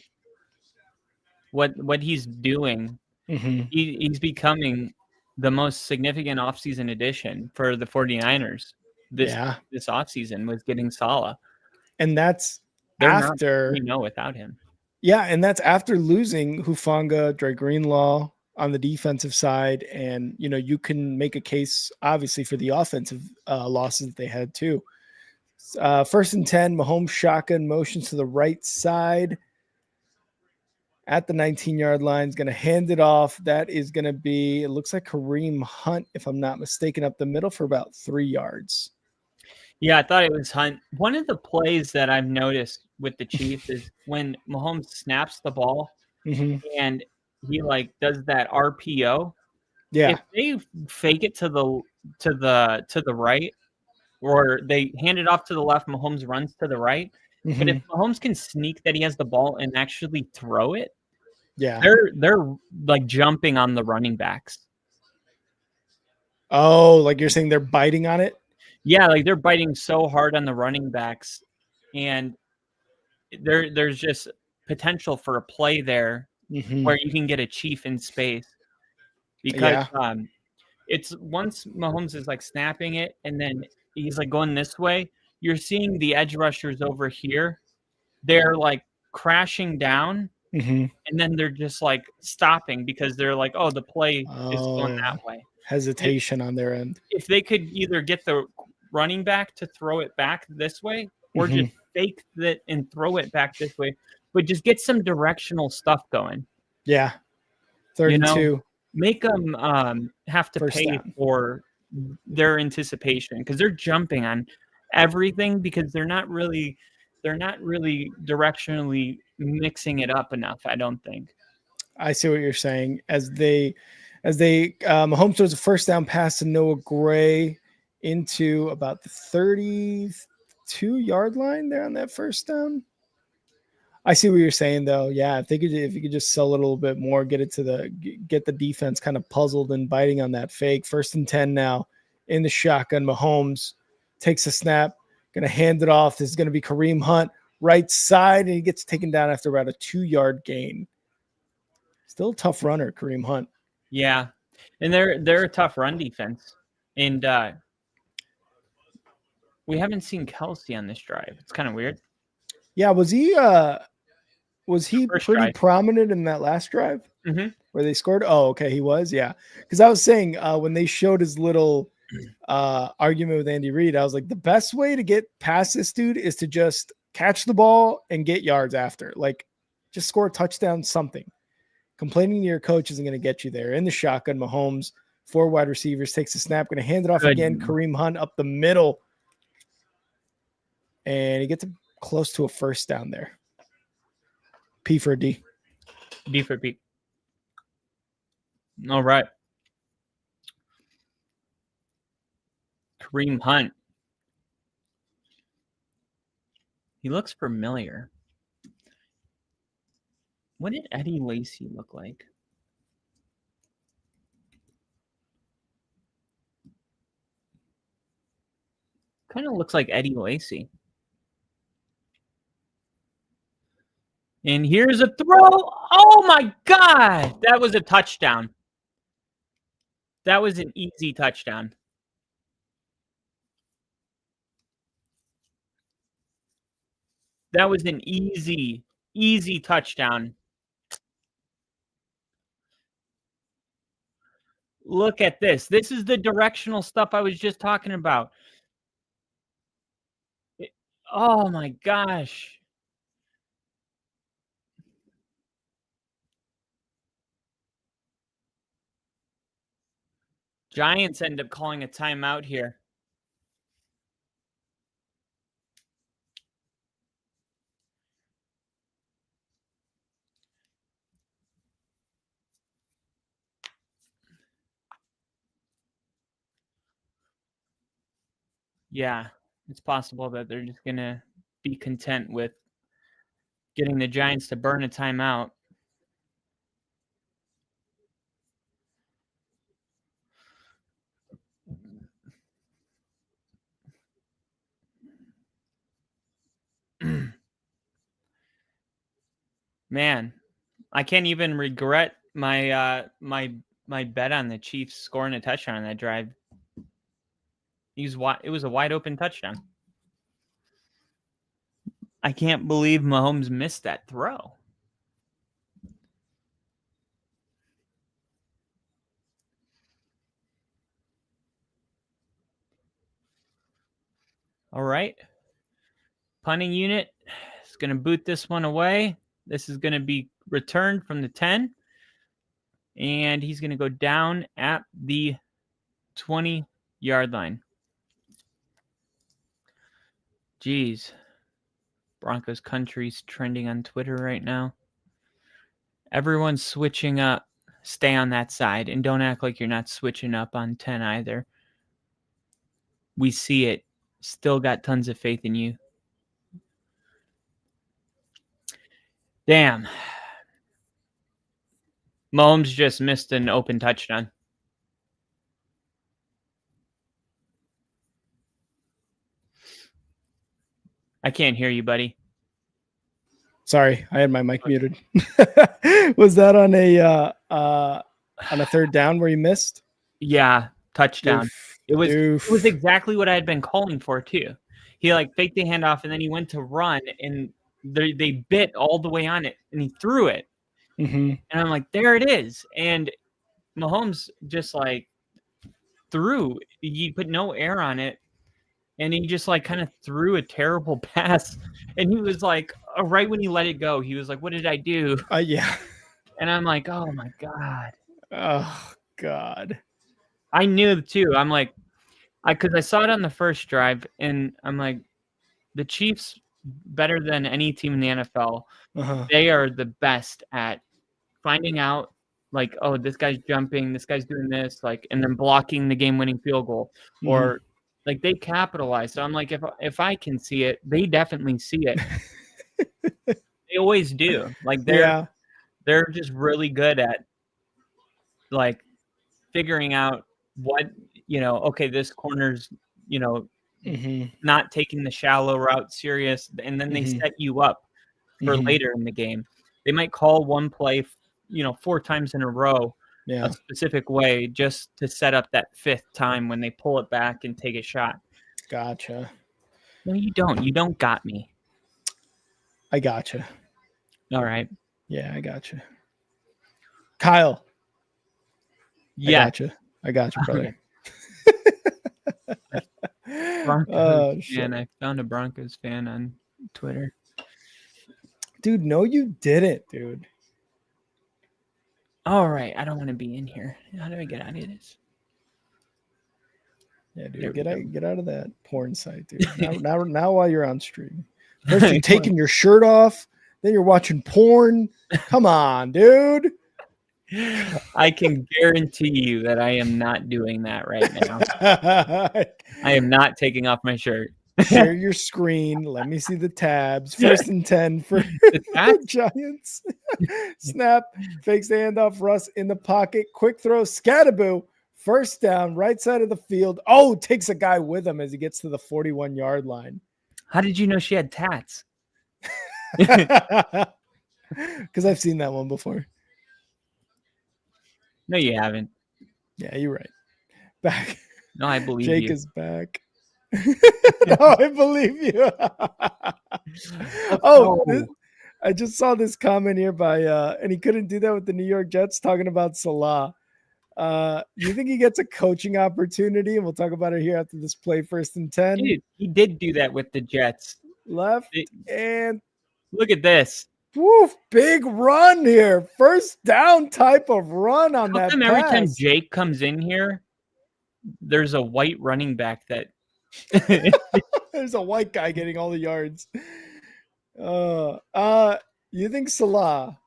what he's doing. He's becoming the most significant offseason addition for the 49ers this offseason was getting Saleh. And that's without him. Yeah, and that's after losing Hufanga, Dre Greenlaw on the defensive side. And, you can make a case, obviously, for the offensive losses that they had, too. 1st and 10, Mahomes shotgun motions to the right side at the 19-yard line. Is going to hand it off. That is going to be, it looks like Kareem Hunt, if I'm not mistaken, up the middle for about 3 yards. Yeah, I thought it was Hunt. One of the plays that I've noticed with the Chiefs is when Mahomes snaps the ball and he does that RPO. Yeah. If they fake it to the right, or they hand it off to the left, Mahomes runs to the right. But if Mahomes can sneak that he has the ball and actually throw it, they're like jumping on the running backs. Oh, like you're saying they're biting on it? Yeah, like they're biting so hard on the running backs, and there's just potential for a play there where you can get a Chief in space because it's once Mahomes is like snapping it and then he's like going this way, you're seeing the edge rushers over here. They're like crashing down and then they're just like stopping because they're like, oh, the play is going that way. Hesitation on their end. If they could either get the running back to throw it back this way or just fake that and throw it back this way, but just get some directional stuff going. Yeah. 32. Make them have to pay for their anticipation because they're jumping on everything because they're not really directionally mixing it up enough. I don't think. I see what you're saying. As Mahomes throws a first down pass to Noah Gray into about the 32-yard line there on that first down. I see what you're saying though. Yeah, if you could just sell it a little bit more, get the defense kind of puzzled and biting on that fake. 1st and 10 now in the shotgun. Mahomes takes a snap, gonna hand it off. This is gonna be Kareem Hunt, right side, and he gets taken down after about a 2-yard gain. Still a tough runner, Kareem Hunt. Yeah, and they're a tough run defense, and we haven't seen Kelsey on this drive. It's kind of weird. Yeah, was he pretty prominent in that last drive where they scored? Oh, okay, he was. Yeah, because I was saying when they showed his little argument with Andy Reid, I was like, the best way to get past this dude is to just catch the ball and get yards after. Like, Just score a touchdown, something. Complaining to your coach isn't going to get you there. In the shotgun, Mahomes, 4 wide receivers, takes the snap, going to hand it off again. Kareem Hunt up the middle. And he gets close to a first down there. P for a D. D for P. All right. Kareem Hunt. He looks familiar. What did Eddie Lacy look like? Kind of looks like Eddie Lacy. And here's a throw. Oh, my God. That was a touchdown. That was an easy touchdown. That was an easy touchdown. Look at this. This is the directional stuff I was just talking about. Oh, my gosh. Giants end up calling a timeout here. Yeah, it's possible that they're just going to be content with getting the Giants to burn a timeout. Man, I can't even regret my my bet on the Chiefs scoring a touchdown on that drive. It was a wide open touchdown. I can't believe Mahomes missed that throw. All right. Punting unit is going to boot this one away. This is going to be returned from the 10. And he's going to go down at the 20-yard line. Jeez. Broncos country's trending on Twitter right now. Everyone's switching up. Stay on that side. And don't act like you're not switching up on 10 either. We see it. Still got tons of faith in you. Damn. Mahomes just missed an open touchdown. I can't hear you, buddy. Sorry, I had my mic muted. Was that on a third down where you missed? Yeah, touchdown. It was exactly what I had been calling for too. He faked the handoff and then he went to run and they bit all the way on it and he threw it. Mm-hmm. And I'm like, there it is. And Mahomes just threw. He put no air on it. And he just kind of threw a terrible pass. And he was right when he let it go, he was like, what did I do? Yeah. And I'm like, oh my God. Oh God. I knew too. I'm like, because I saw it on the first drive and I'm like, the Chiefs, better than any team in the NFL, they are the best at finding out oh, this guy's jumping, this guy's doing this, and then blocking the game-winning field goal. Or they capitalize. So I'm like, if I can see it, they definitely see it. They always do. They're just really good at figuring out what, okay, this corner's, not taking the shallow route serious, and then they set you up for later in the game. They might call one play, 4 times in a row, a specific way, just to set up that 5th time when they pull it back and take a shot. Gotcha. No, you don't. You don't got me. I gotcha. All right. Yeah, I gotcha. Kyle. Yeah. I gotcha, brother. Broncos fan. I found a Broncos fan on Twitter. Dude, no, you didn't, dude. All right, I don't want to be in here. How do I get out of this? Yeah, There dude, we get out of that porn site, dude. Now while you're on stream. First you're taking your shirt off, then you're watching porn. Come on, dude. I can guarantee you that I am not doing that right now. I am not taking off my shirt. Share your screen. Let me see the tabs. First and 10 for the Giants. Snap. Fakes the handoff. Russ in the pocket. Quick throw. Scatterboo. First down. Right side of the field. Oh, takes a guy with him as he gets to the 41-yard line. How did you know she had tats? Because I've seen that one before. No, you haven't. Yeah, you're right. Back. No, I believe Jake you. is back. No, I believe you. I just saw this comment here by and he couldn't do that with the New York Jets, talking about Salah. You think he gets a coaching opportunity? And we'll talk about it here after this play. First and 10. He did do that with the Jets. Left and look at this. Woof, big run here. First down type of run on that pass. Every time Jake comes in here, there's a white running back that there's a white guy getting all the yards. You think Salah,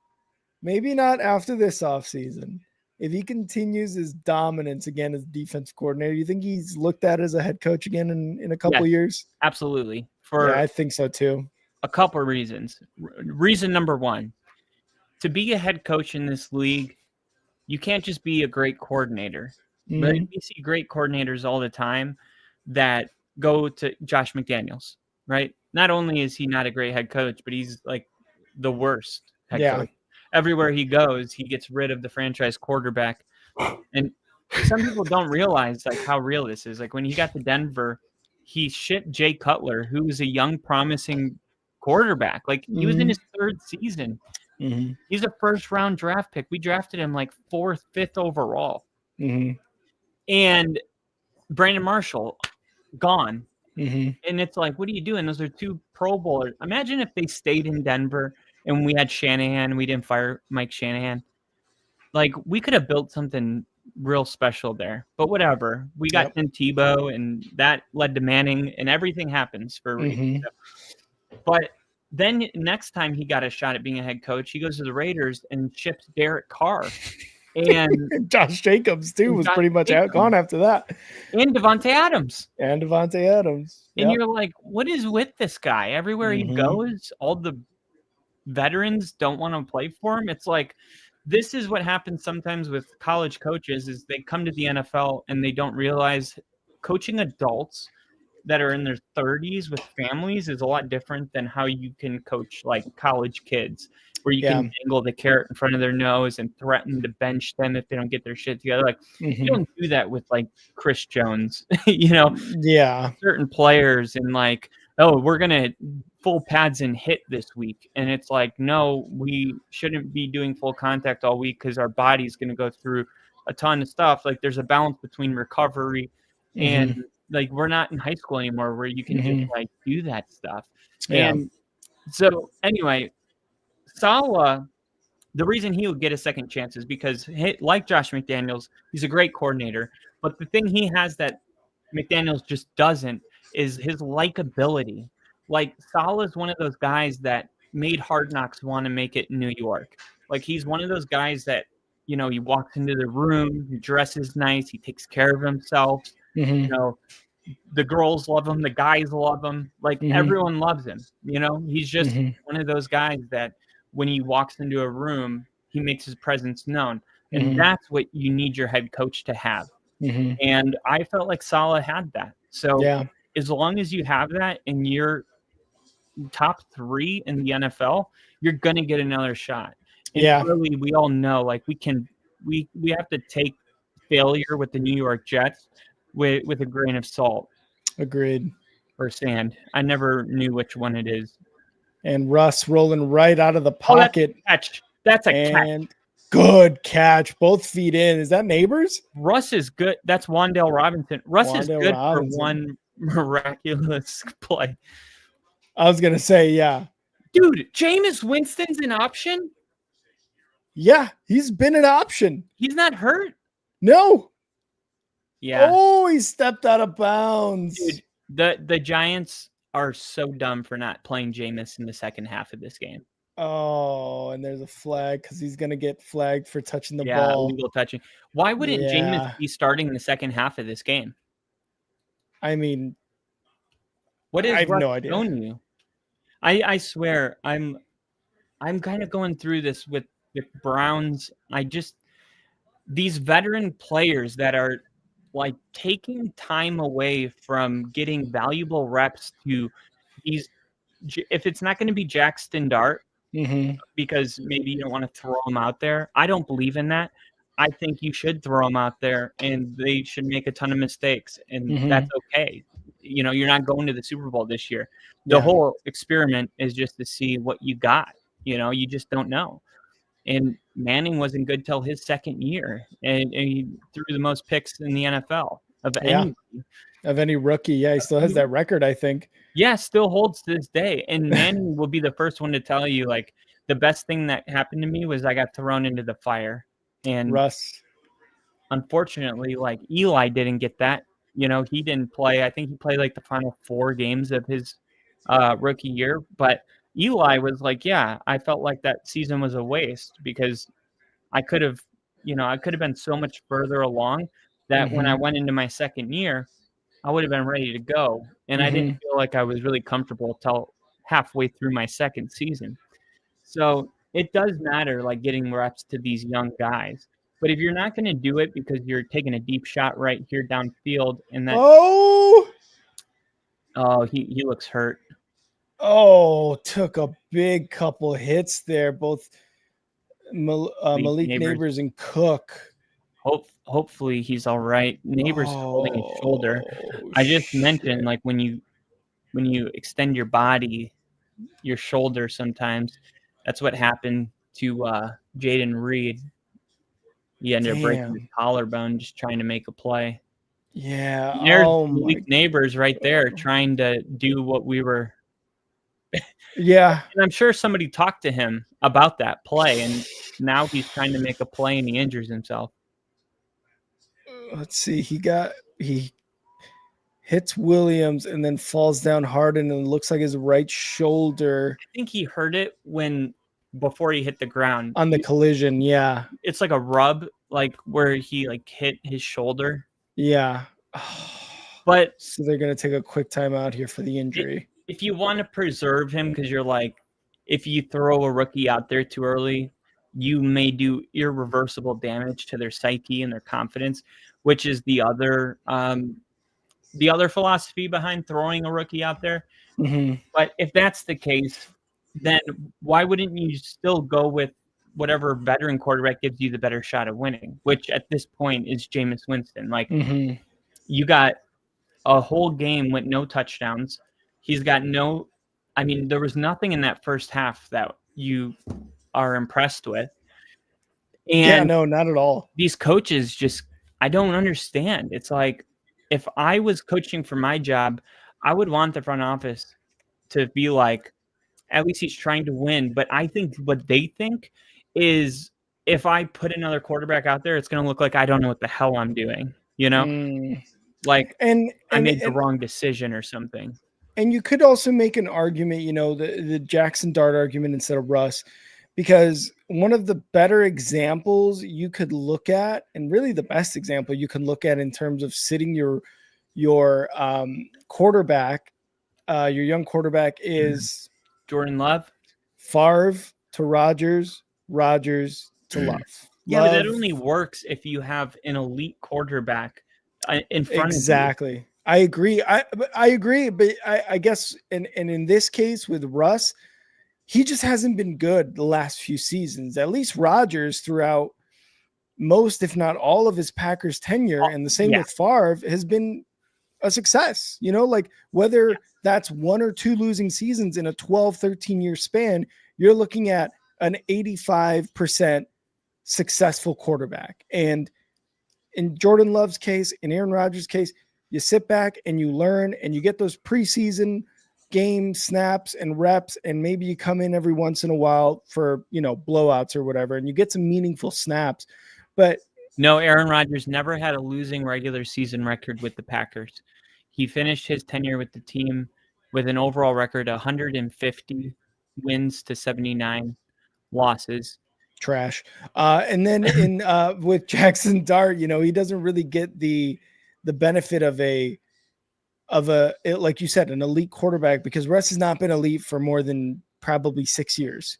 maybe not after this offseason, if he continues his dominance again as defense coordinator, you think he's looked at as a head coach again in a couple of years? Absolutely. I think so too. A couple of reasons. Reason number one, to be a head coach in this league, you can't just be a great coordinator. Mm-hmm. But we see great coordinators all the time that go to Josh McDaniels, right? Not only is he not a great head coach, but he's like the worst head coach. Everywhere he goes, he gets rid of the franchise quarterback. And some people don't realize like how real this is. Like when he got to Denver, he shipped Jay Cutler, who was a young, promising quarterback. Like he was in his third season. Mm-hmm. He's a first-round draft pick. We drafted him like 4th, 5th overall. Mm-hmm. And Brandon Marshall, gone. Mm-hmm. And it's like, what are you doing? Those are 2 Pro Bowlers. Imagine if they stayed in Denver and we had Shanahan, we didn't fire Mike Shanahan. Like, we could have built something real special there. But whatever. We got Tim Tebow, and that led to Manning, and everything happens for a reason. But then next time he got a shot at being a head coach, he goes to the Raiders and ships Derek Carr. And Josh Jacobs, too, was pretty much gone after that. And Devontae Adams. And you're like, what is with this guy? Everywhere he goes, all the veterans don't want to play for him. It's like, this is what happens sometimes with college coaches is they come to the NFL and they don't realize coaching adults that are in their 30s with families is a lot different than how you can coach like college kids, where you can dangle the carrot in front of their nose and threaten to bench them if they don't get their shit together. Like you don't do that with like Chris Jones, certain players and like, oh, we're going to full pads and hit this week. And it's like, no, we shouldn't be doing full contact all week because our body's going to go through a ton of stuff. Like there's a balance between recovery and like, we're not in high school anymore where you can just like do that stuff. And so anyway, Saleh, the reason he would get a second chance is because like Josh McDaniels, he's a great coordinator, but the thing he has that McDaniels just doesn't is his likability. Like Saleh is one of those guys that made Hard Knocks want to make it in New York. Like he's one of those guys that, you know, he walks into the room, he dresses nice, he takes care of himself. You know, the girls love him, the guys love him. Like everyone loves him. You know, he's just one of those guys that when he walks into a room, he makes his presence known. And that's what you need your head coach to have. And I felt like Saleh had that. So as long as you have that and you're top 3 in the NFL, you're going to get another shot. And really, we all know, like we have to take failure with the New York Jets with a grain of salt. Agreed. Or sand. I never knew which one it is. And Russ rolling right out of the pocket. That's a catch. Good catch. Both feet in. Is that Neighbors? Russ is good. That's Wan'Dale Robinson. Russ is good for one miraculous play. I was going to say, Dude, Jameis Winston's an option? Yeah, he's been an option. He's not hurt? No. Yeah. Oh, he stepped out of bounds. Dude, the Giants are so dumb for not playing Jameis in the second half of this game. Oh, and there's a flag because he's going to get flagged for touching the Yeah, ball. illegal touching. Why wouldn't Jameis Yeah. be starting in the second half of this game? I mean, What is I have Russ no idea. shown you? I swear, I'm kind of going through this with Browns. These veteran players that are like taking time away from getting valuable reps to these. If it's not going to be Jackson Dart, because maybe you don't want to throw him out there, I don't believe in that. I think you should throw them out there, and they should make a ton of mistakes, and that's okay. You know, you're not going to the Super Bowl this year. The whole experiment is just to see what you got. You know, you just don't know. And Manning wasn't good till his second year, and he threw the most picks in the NFL of anybody. Of any rookie. Yeah, he still has that record, I think. Yeah, still holds to this day. And Manning will be the first one to tell you, like, the best thing that happened to me was I got thrown into the fire. And Russ, unfortunately, like, Eli didn't get that. You know, he didn't play. I think he played like the final 4 games of his rookie year. But Eli was like, yeah, I felt like that season was a waste because I could have been so much further along that when I went into my second year, I would have been ready to go. And I didn't feel like I was really comfortable till halfway through my second season. So it does matter, like, getting reps to these young guys. But if you're not going to do it because you're taking a deep shot right here downfield and that he looks hurt. Took a big couple hits there, both Malik Neighbors and Cook. Hopefully he's all right. Neighbors holding his shoulder. I just mentioned, like, when you extend your body, your shoulder sometimes. That's what happened to Jaden Reed. He ended up breaking his collarbone just trying to make a play. Yeah. There's Malik Neighbors right there trying to do what we were. Yeah. And I'm sure somebody talked to him about that play, and now he's trying to make a play and he injures himself. Let's see. He hits Williams and then falls down hard, and it looks like his right shoulder. I think he hurt it before he hit the ground on the collision. Yeah. It's like a rub, like where he like hit his shoulder. Yeah. But so they're going to take a quick time out here for the injury. If you want to preserve him, because you're like, if you throw a rookie out there too early, you may do irreversible damage to their psyche and their confidence, which is the other philosophy behind throwing a rookie out there. But if that's the case, then why wouldn't you still go with whatever veteran quarterback gives you the better shot of winning, which at this point is Jameis Winston. Like, you got a whole game with no touchdowns. He's got there was nothing in that first half that you are impressed with. And no, not at all. These coaches I don't understand. It's like, if I was coaching for my job, I would want the front office to be like, at least he's trying to win. But I think what they think is, if I put another quarterback out there, it's going to look like I don't know what the hell I'm doing, you know? Like, and I made the wrong decision or something. And you could also make an argument, the Jackson Dart argument instead of Russ, because one of the better examples you could look at, and really the best example you can look at in terms of sitting your quarterback, your young quarterback, is Jordan Love. Favre to Rodgers to Love. Yeah, but that only works if you have an elite quarterback in front of you. Exactly. I agree. I agree, but I guess in this case with Russ, he just hasn't been good the last few seasons. At least Rodgers, throughout most, if not all, of his Packers tenure, and the same with Favre, has been a success. Like, whether that's 1 or 2 losing seasons in a 12, 13-year span, you're looking at an 85% successful quarterback. And in Jordan Love's case, in Aaron Rodgers' case, you sit back and you learn and you get those preseason game snaps and reps, and maybe you come in every once in a while for, blowouts or whatever, and you get some meaningful snaps. But no, Aaron Rodgers never had a losing regular season record with the Packers. He finished his tenure with the team with an overall record of 150 wins to 79 losses. Trash. And then with Jackson Dart, he doesn't really get the benefit of like you said, an elite quarterback, because Russ has not been elite for more than probably 6 years,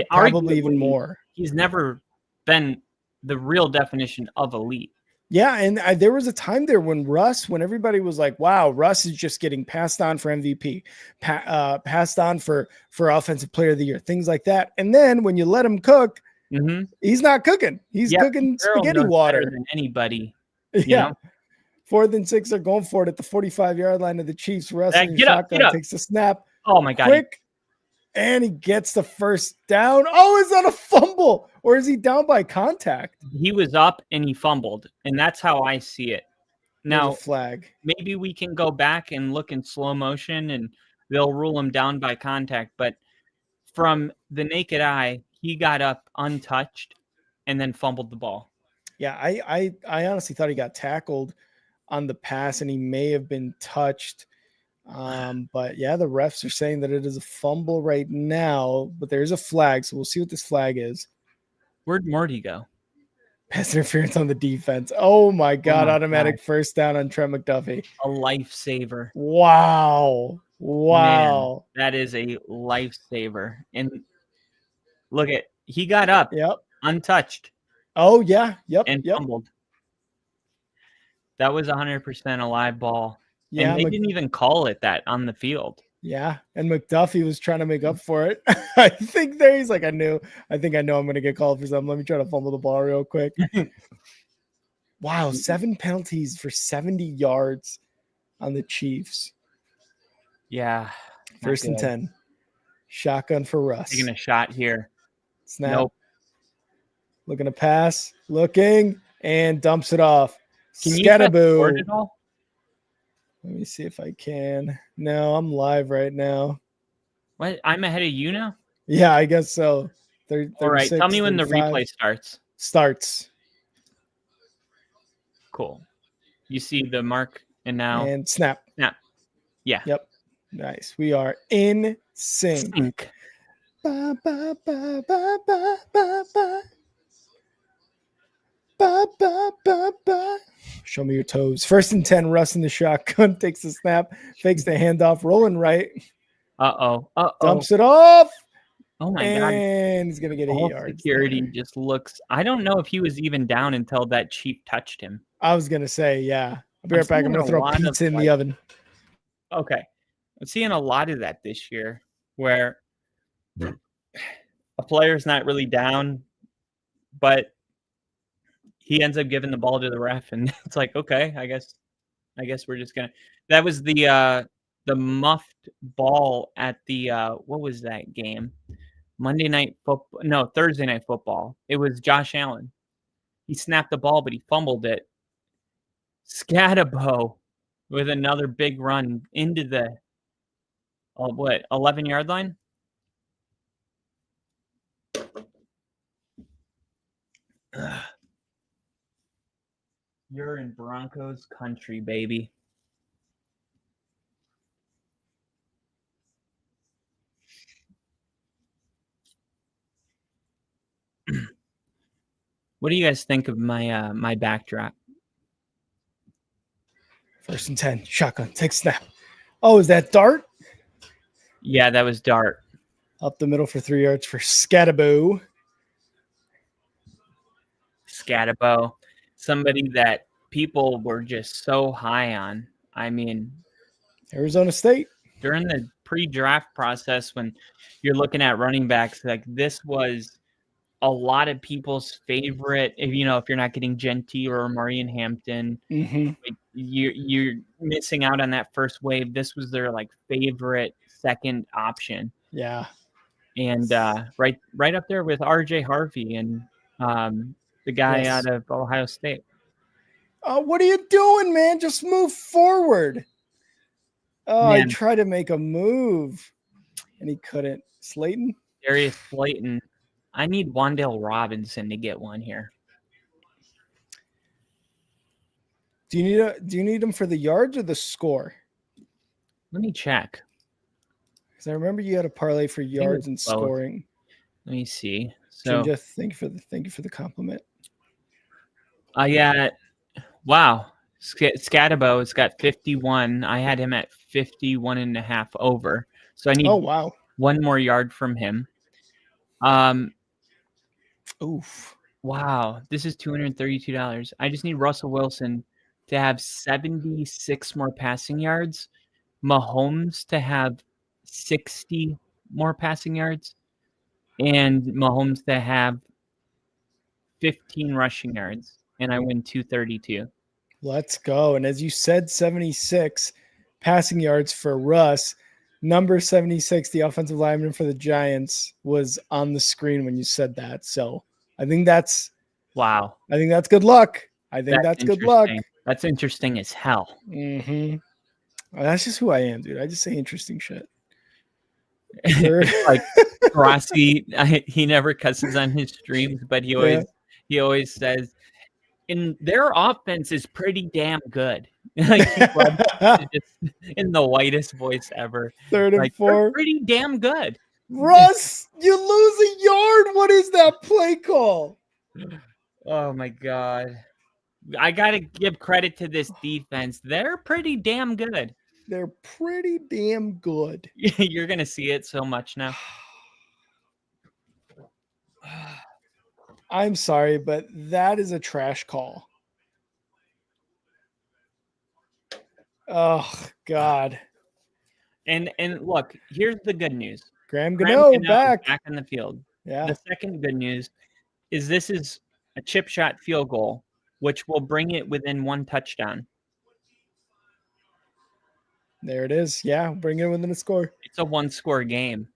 probably even more. He's never been the real definition of elite. Yeah, and there was a time there when everybody was like, wow, Russ is just getting passed on for MVP, passed on for Offensive Player of the Year, things like that. And then when you let him cook, he's not cooking. He's cooking spaghetti water. Better than anybody. Yeah. 4th and 6, they're going for it at the 45-yard line of the Chiefs. Russ in shotgun takes a snap. Oh, my God. Quick. And he gets the first down. Oh, is that a fumble? Or is he down by contact? He was up and he fumbled. And that's how I see it. Now, flag. Maybe we can go back and look in slow motion and they'll rule him down by contact. But from the naked eye, he got up untouched and then fumbled the ball. Yeah, I honestly thought he got tackled on the pass and he may have been touched. But yeah, the refs are saying that it is a fumble right now, but there's a flag, so we'll see what this flag is. Where'd Morty go? Pass interference on the defense. Oh my God, automatic first down on Trent McDuffie. A lifesaver. Wow. Man, that is a lifesaver. And look he got up untouched. Oh yeah. And fumbled. That was 100% a live ball. Yeah, and they didn't even call it that on the field. Yeah, and McDuffie was trying to make up for it. I think he's like, I think I know I'm going to get called for something. Let me try to fumble the ball real quick. Wow, 7 penalties for 70 yards on the Chiefs. Yeah. 1st and 10. Shotgun for Russ. Taking a shot here. Snap. Nope. Looking to pass. Looking. And dumps it off. Scatterboo. Let me see if I can. No, I'm live right now. What? I'm ahead of you now? Yeah, I guess so. All right, tell me when the replay starts. Starts. Cool. You see the mark and now. And snap. Snap. Yeah. Yep. Nice. We are in sync. Ba, ba, ba, ba, ba, ba, ba. Ba, ba, ba, ba. Show me your toes. 1st and 10, Russ in the shotgun, takes the snap, fakes the handoff, rolling right. Dumps it off. Oh my God. And he's going to get 8 yards. Security just looks, I don't know if he was even down until that Chief touched him. I was going to say, yeah. I'll be right back. I'm going to throw pizza in the oven. Okay. I'm seeing a lot of that this year where a player's not really down, but he ends up giving the ball to the ref, and it's like, okay, I guess we're just gonna. That was the muffed ball at the what was that game? Thursday night football. It was Josh Allen. He snapped the ball, but he fumbled it. Scatterbo with another big run into the 11-yard line. Ugh. You're in Broncos country, baby. What do you guys think of my my backdrop? 1st and 10, shotgun, take snap. Oh, is that Dart? Yeah, that was Dart. Up the middle for 3 yards for Scatterbo. Scatterbo. Somebody that people were just so high on. I mean, Arizona State. During the pre-draft process, when you're looking at running backs, like this was a lot of people's favorite. If you're not getting Genty or Marion Hampton, you're missing out on that first wave. This was their favorite second option. Yeah, and right up there with RJ Harvey and the guy out of Ohio State. What are you doing, man? Just move forward. Oh, I Man. tried to make a move, and he couldn't. Slayton? Darius Slayton. I need Wandale Robinson to get one here. Do you need him for the yards or the score? Let me check. Because I remember you had a parlay for yards and both. scoring. Let me see. So Ginger, thank you for the compliment. I got wow. Scatabo has got 51. I had him at 51.5 over. So I need wow. one more yard from him. Oof. Wow, this is $232. I just need Russell Wilson to have 76 more passing yards, Mahomes to have 60 more passing yards, and Mahomes to have 15 rushing yards, and I win 232. Let's go. And as you said, 76 passing yards for Russ. Number 76, the offensive lineman for the Giants, was on the screen when you said that. So I think that's Wow. I think that's good luck. I think that's good luck. That's interesting as hell. Mm-hmm. Well, that's just who I am, dude. I just say interesting shit. Like Rossi, he never cusses on his streams, but he always says, "And their offense is pretty damn good." Like just in the whitest voice ever. 3rd and 4. They're pretty damn good. Russ, you lose a yard. What is that play call? Oh my god. I gotta give credit to this defense. They're pretty damn good. They're pretty damn good. You're gonna see it so much now. I'm sorry, but that is a trash call. Oh God. And look, here's the good news. Graham Gano back in the field. Yeah. The second good news is this is a chip shot field goal, which will bring it within one touchdown. There it is. Yeah, bring it within a score. It's a one-score game.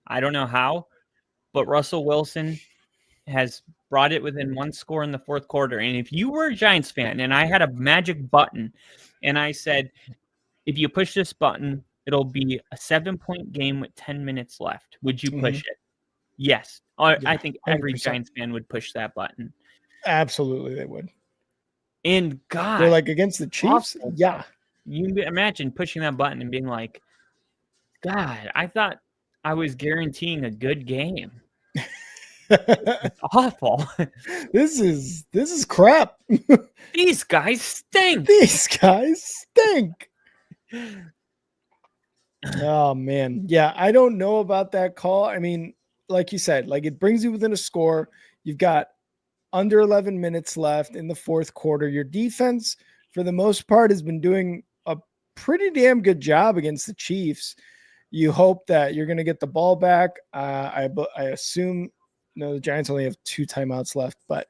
I don't know how, but Russell Wilson has brought it within one score in the fourth quarter. And if you were a Giants fan and I had a magic button and I said, if you push this button, it'll be a 7-point game with 10 minutes left, would you push it? Yes. Yeah, I think every 100%. Giants fan would push that button. Absolutely, they would. And God, they're like against the Chiefs. awful. Yeah. You imagine pushing that button and being like, God, I thought I was guaranteeing a good game. It's awful. This is crap. These guys stink. These guys stink. Oh man. Yeah, I don't know about that call. I mean, like you said, like it brings you within a score. You've got under 11 minutes left in the fourth quarter. Your defense, for the most part, has been doing a pretty damn good job against the Chiefs. You hope that you're going to get the ball back. I assume the Giants only have 2 timeouts left, but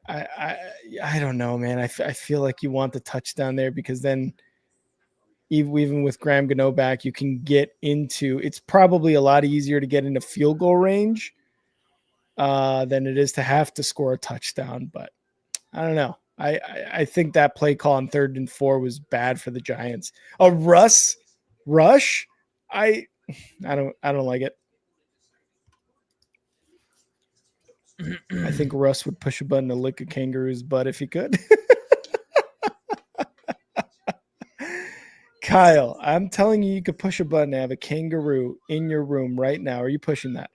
I don't know, man. I feel like you want the touchdown there because then even with Graham Gano back, you can get into. It's probably a lot easier to get into field goal range than it is to have to score a touchdown. But I don't know. I think that play call on 3rd and 4 was bad for the Giants. A rush. I don't like it. I think Russ would push a button to lick a kangaroo's butt if he could. Kyle, I'm telling you could push a button to have a kangaroo in your room right now. Are you pushing that?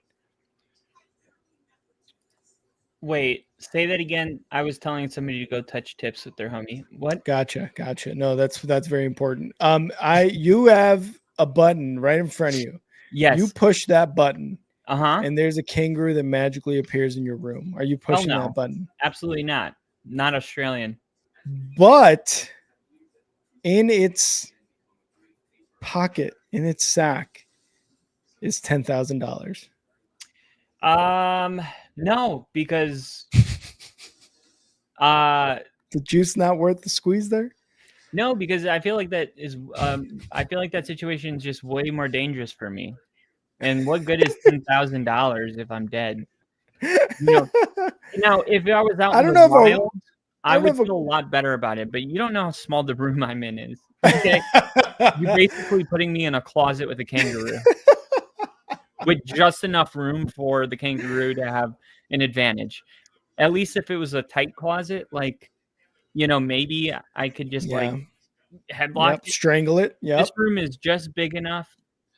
Wait, say that again. I was telling somebody to go touch tips with their homie. What? Gotcha. No, that's very important. You have a button right in front of you. Yes. You push that button. Uh-huh. And there's a kangaroo that magically appears in your room. Are you pushing that button? Absolutely not. Not Australian. But in its pocket, in its sack, is $10,000. No, because the juice not worth the squeeze there? No, because I feel like that is I feel like that situation is just way more dangerous for me. And what good is $10,000 if I'm dead? Now, if I was out in the wild, I would feel a lot better about it. But you don't know how small the room I'm in is. Okay, you're basically putting me in a closet with a kangaroo, with just enough room for the kangaroo to have an advantage. At least if it was a tight closet, like, maybe I could just Yeah. headlock Yep. it. Strangle it. Yep. This room is just big enough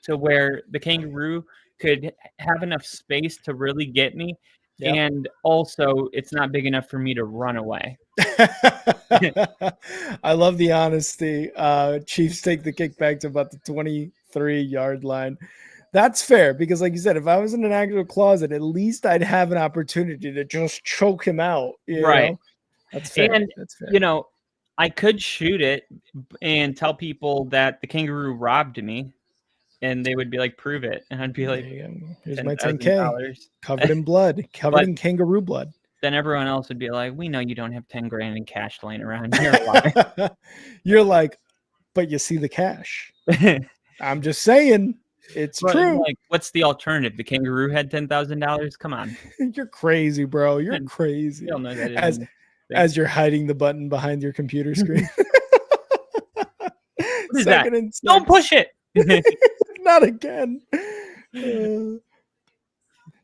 to where the kangaroo could have enough space to really get me. Yep. And also, it's not big enough for me to run away. I love the honesty. Chiefs take the kickback to about the 23-yard line. That's fair because, like you said, if I was in an actual closet, at least I'd have an opportunity to just choke him out. You Right. know? That's fair. And, That's fair. I could shoot it and tell people that the kangaroo robbed me, and they would be like, prove it. And I'd be There like, you go. Here's my 10K. $10,000. Covered in blood, covered But- in kangaroo blood. Then everyone else would be like, we know you don't have 10 grand in cash laying around. You're lying. You're like, but you see the cash. I'm just saying, it's But, true. like, what's the alternative? The kangaroo had $10,000. Come on, You're crazy, bro. You're And crazy. you don't know that. As you're hiding the button behind your computer screen. What is that? Second and Don't six. push it. Not again.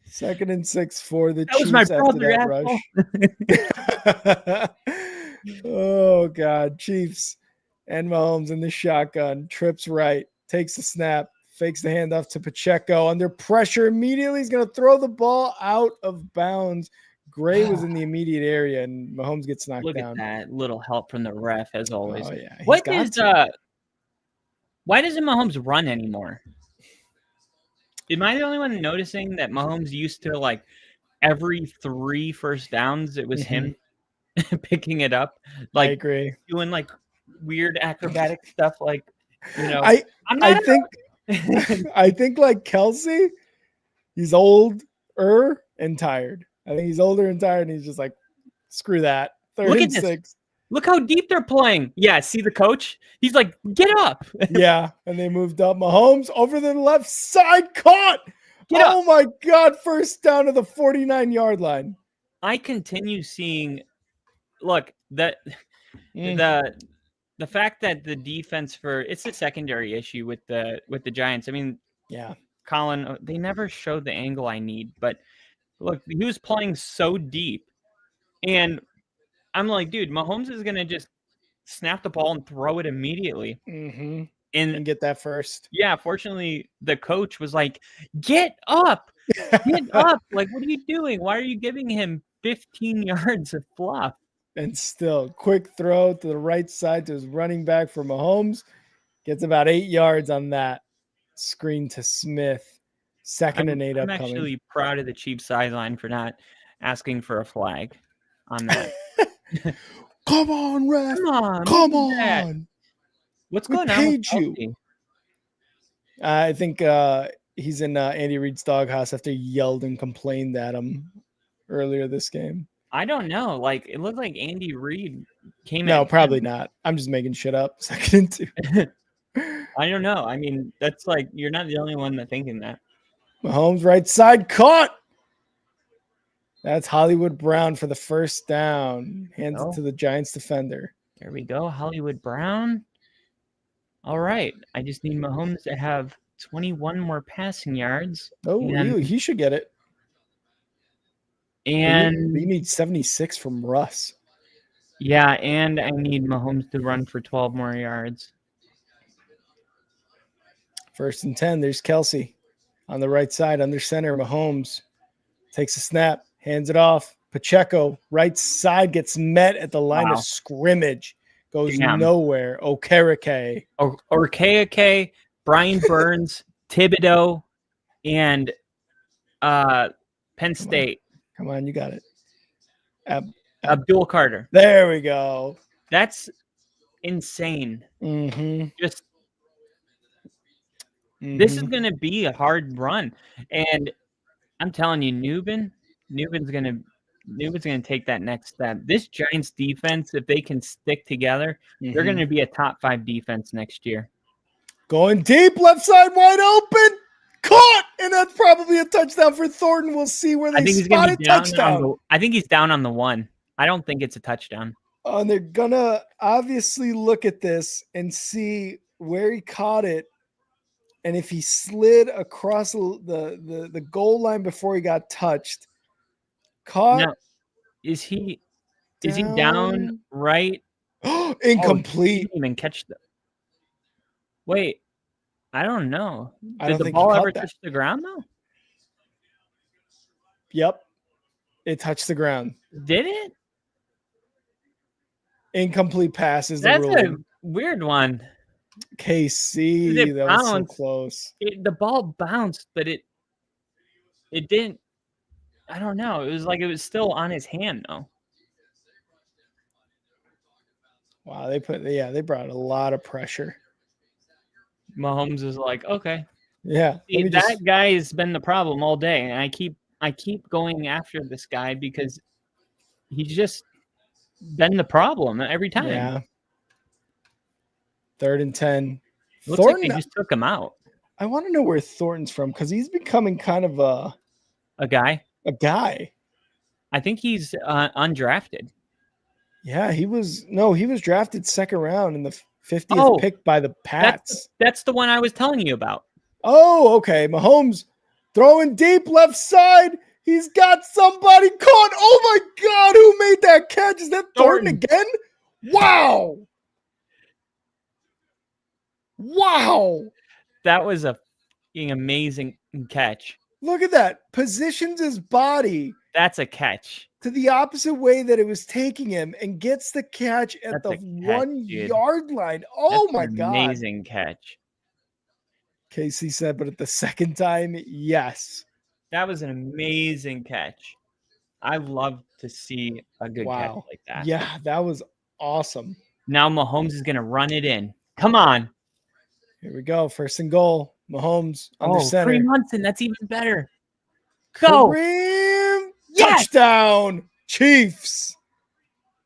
Second and 6 for the That was Chiefs my after brother, that asshole. rush. Oh God, Chiefs and Mahomes in the shotgun. Trips right, takes the snap, fakes the handoff to Pacheco. Under pressure immediately, he's going to throw the ball out of bounds. Gray was in the immediate area, and Mahomes gets knocked Look down. at that little help from the ref, as always. Oh yeah, he's What got is to. why doesn't Mahomes run anymore? Am I the only one noticing that Mahomes used to, like, every 3 first downs, it was him picking it up, I like agree. doing like weird acrobatic stuff, like, I I'm not think I think like Kelsey, he's older and tired. I think he's older and tired, and he's just like, screw that. Third Look and at this. 6. Look how deep they're playing. Yeah, see the coach? He's like, get up. Yeah, and they moved up. Mahomes over the left side, caught. Get Oh my God! First down to the 49-yard line. I continue seeing, look, that Mm. the fact that the defense it's a secondary issue with the Giants. I mean, Yeah, Colin, they never showed the angle I need, but look, he was playing so deep, and I'm like, dude, Mahomes is gonna just snap the ball and throw it immediately. and And get that first. yeah, fortunately, the coach was like, get up, get up. Like, what are you doing? Why are you giving him 15 yards of fluff? And still, quick throw to the right side to his running back for Mahomes. Gets about 8 yards on that screen to Smith. Second and 8 I'm upcoming. actually proud of the Chiefs sideline for not asking for a flag on that. Come on, ref. Come on, Come look at that. on. What's We going on with paid you. Kelsey? I think he's in Andy Reid's doghouse after he yelled and complained at him earlier this game. I don't know. Like, it looked like Andy Reid came. No, at probably him. not. I'm just making shit up. Second and 2. I don't know. I mean, that's like, you're not the only one that thinking that. Mahomes right side caught. That's Hollywood Brown for the first down. Hands it to the Giants defender. There we go. Hollywood Brown. All right. I just need Mahomes to have 21 more passing yards. Oh, and, he should get it. And we need 76 from Russ. Yeah, and I need Mahomes to run for 12 more yards. First and 10. There's Kelsey on the right side, under center. Mahomes takes a snap, hands it off. Pacheco, right side, gets met at the line of scrimmage. Goes nowhere. Okereke. Okereke, Brian Burns, Thibodeau, and Penn State. Come on, you got it. Abdul Carter. There we go. That's insane. Just this is going to be a hard run, and I'm telling you, Nubin's going to take that next step. This Giants defense, if they can stick together, they're going to be a top 5 defense next year. Going deep, left side wide open, caught, and that's probably a touchdown for Thornton. We'll see where they spot it. Touchdown. I think he's down on the 1. I don't think it's a touchdown. And they're gonna obviously look at this and where he caught it, and if he slid across the goal line before he got touched. Caught Now, is he down right? Oh, he incomplete. didn't even catch the. Wait, I don't know. I Did don't the think ball he ever caught that. touch the ground though? Yep, it touched the ground. Did it? Incomplete pass is the That's a ruling. weird one. KC, that was so close. The ball bounced, but it didn't. I don't know. It was like it was still on his hand though. Wow, they brought a lot of pressure. Mahomes is like, okay, yeah. see, that guy has been the problem all day, and I keep going after this guy because he's just been the problem every time. Yeah. 3rd and 10. Looks like they just took him out. I want to know where Thornton's from because he's becoming kind of a guy. A guy. I think he's undrafted. Yeah, he was drafted 2nd round in the 50th pick by the Pats. That's the one I was telling you about. Oh, okay. Mahomes throwing deep left side. He's got somebody caught. Oh my God, who made that catch? Is that Thornton again? Wow. Wow. That was a amazing catch. Look at that. Positions his body. That's a catch. To the opposite way that it was taking him and gets the catch at the 1 yard line. Oh my God. Amazing catch. KC said, but at the second time, yes. That was an amazing catch. I love to see a good catch like that. Yeah, that was awesome. Now Mahomes is going to run it in. Come on. Here we go. 1st and goal. Mahomes under center. Kareem Munson. That's even better. Go. Kareem. Yes! Touchdown. Chiefs.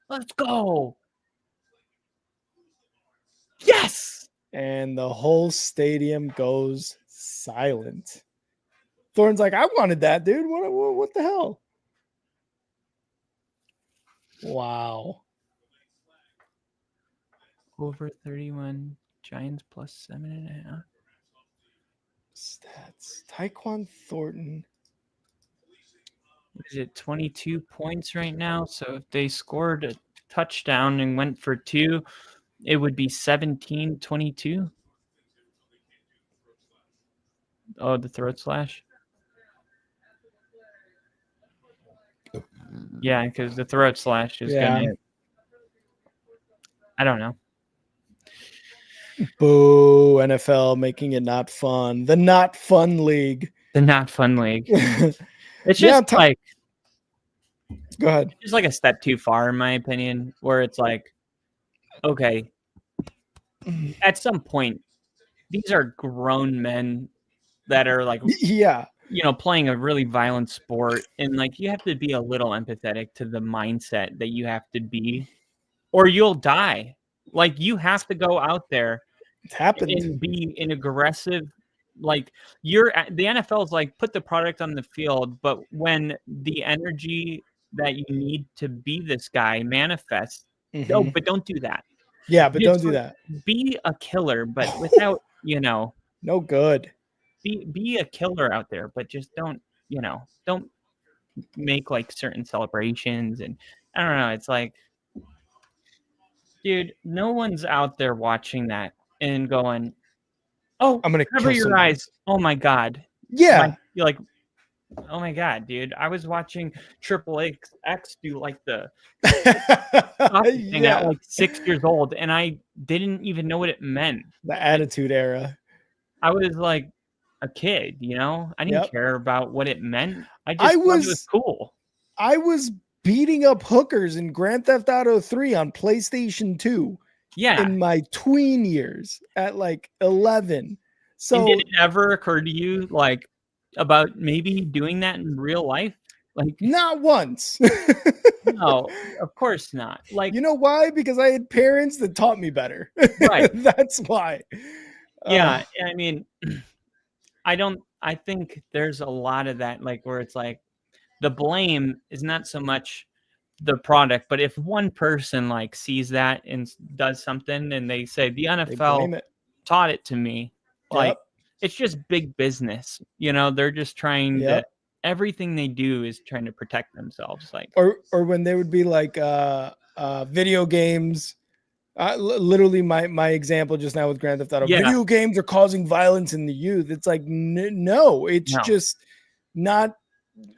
Let's go. Yes. And the whole stadium goes silent. Thorne's like, I wanted that, dude. What the hell? Wow. Over 31. Giants plus 7.5. Stats. Tyquan Thornton. Is it 22 points right now? So if they scored a touchdown and went for 2, it would be 17-22. Oh, the throat slash. Yeah, because the throat slash is gonna. I don't know. Boo, NFL making it not fun. The not fun league. The not fun league. It's just like. Go ahead. It's like a step too far, in my opinion, where it's like, okay, at some point, these are grown men that are like, playing a really violent sport. And like, you have to be a little empathetic to the mindset that you have to be, or you'll die. Like, you have to go out there and be an aggressive, like, the NFL is like, put the product on the field, but when the energy that you need to be this guy manifests, no, but don't do that. Yeah, but don't do that. Be a killer, but without, no good. Be a killer out there, but just don't make like certain celebrations. And I don't know. It's like, dude, no one's out there watching that and going, "Oh, I'm gonna cover your eyes." Oh my God. Yeah. You're like, oh my God, dude. I was watching Triple X do like the thing at like 6 years old, and I didn't even know what it meant. The Attitude Era. I was like a kid, I didn't care about what it meant. I just thought it was cool. I was beating up hookers in Grand Theft Auto 3 on PlayStation 2. Yeah. In my tween years at like 11. So and did it ever occur to you like about maybe doing that in real life? Like, not once. No, of course not. Like, you know why? Because I had parents that taught me better. Right. That's why. Yeah. I mean, I think there's a lot of that, like, where it's like the blame is not so much the product, but if one person like sees that and does something and they say the They NFL blame it. taught it to me, like Yep. it's just big business. They're just trying to, Yep. everything they do is trying to protect themselves. Like, Or when they would be like video games. Literally, my example just now with Grand Theft Auto. Yeah. Video games are causing violence in the youth. It's like no, it's No. just not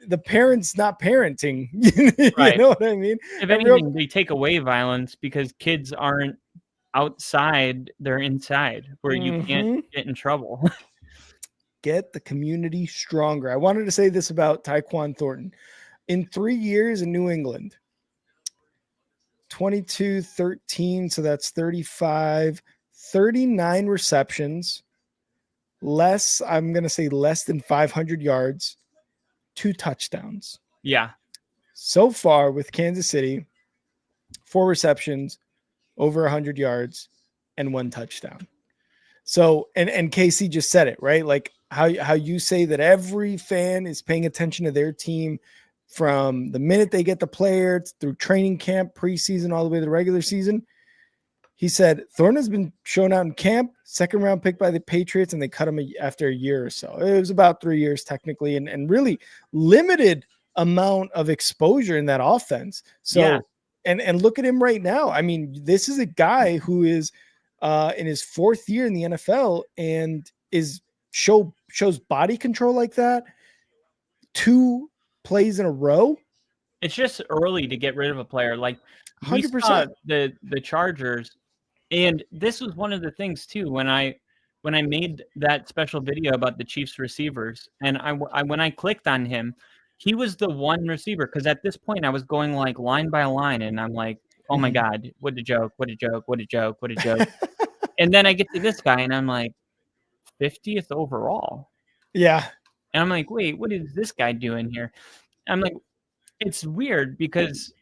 the parents not parenting. You Right. know what I mean? If And real- anything, they take away violence because kids aren't outside, they're inside where you Mhm. can't get in trouble. Get the community stronger. I wanted to say this about Tyquan Thornton. In 3 years in New England, 22, 13, so that's 35, 39 receptions, I'm going to say less than 500 yards, 2 touchdowns. Yeah. So far with Kansas City, 4 receptions, over 100 yards, and 1 touchdown. So, and KC just said it, right? Like how you say that every fan is paying attention to their team from the minute they get the player through training camp, preseason, all the way to the regular season. He said Thornton has been shown out in camp, 2nd round pick by the Patriots, and they cut him after a year or so. It was about 3 years technically, and really limited amount of exposure in that offense. So, Yeah. and look at him right now. I mean, this is a guy who is in his 4th year in the NFL and shows body control like that. 2 plays in a row. It's just early to get rid of a player. Like we 100%. saw the Chargers, and this was one of the things too when I made that special video about the Chiefs receivers, and when I clicked on him, he was the one receiver, because at this point I was going like line by line, and I'm like, oh my God, what a joke, what a joke, what a joke, what a joke. And then I get to this guy, and I'm like, 50th overall. Yeah. And I'm like, wait, what is this guy doing here? I'm like, it's weird because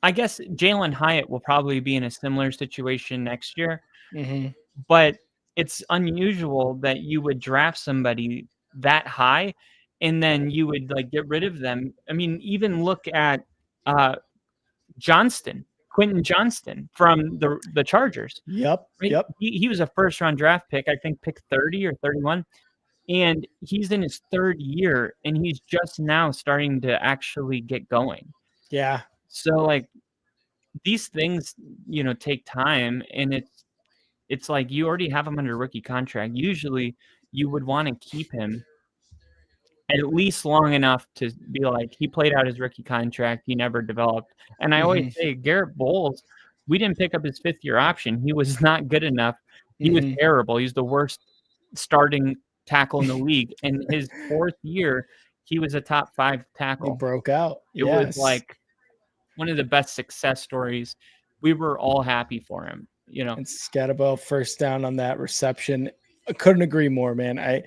I guess Jalen Hyatt will probably be in a similar situation next year, but it's unusual that you would draft somebody that high and then you would like get rid of them. I mean, even look at Quentin Johnston from the Chargers. Yep. Right? Yep. He was a 1st round draft pick, I think pick 30 or 31. And he's in his 3rd year, and he's just now starting to actually get going. Yeah. So like these things, take time, and it's like you already have him under rookie contract. Usually you would want to keep him at least long enough to be like, he played out his rookie contract, he never developed. And I always say Garrett Bowles, we didn't pick up his 5th year option. He was not good enough. He was terrible. He's the worst starting tackle in the league. In his 4th year, he was a top 5 tackle. He broke out. It was like one of the best success stories. We were all happy for him, And Scatterbo 1st down on that reception. I couldn't agree more, man.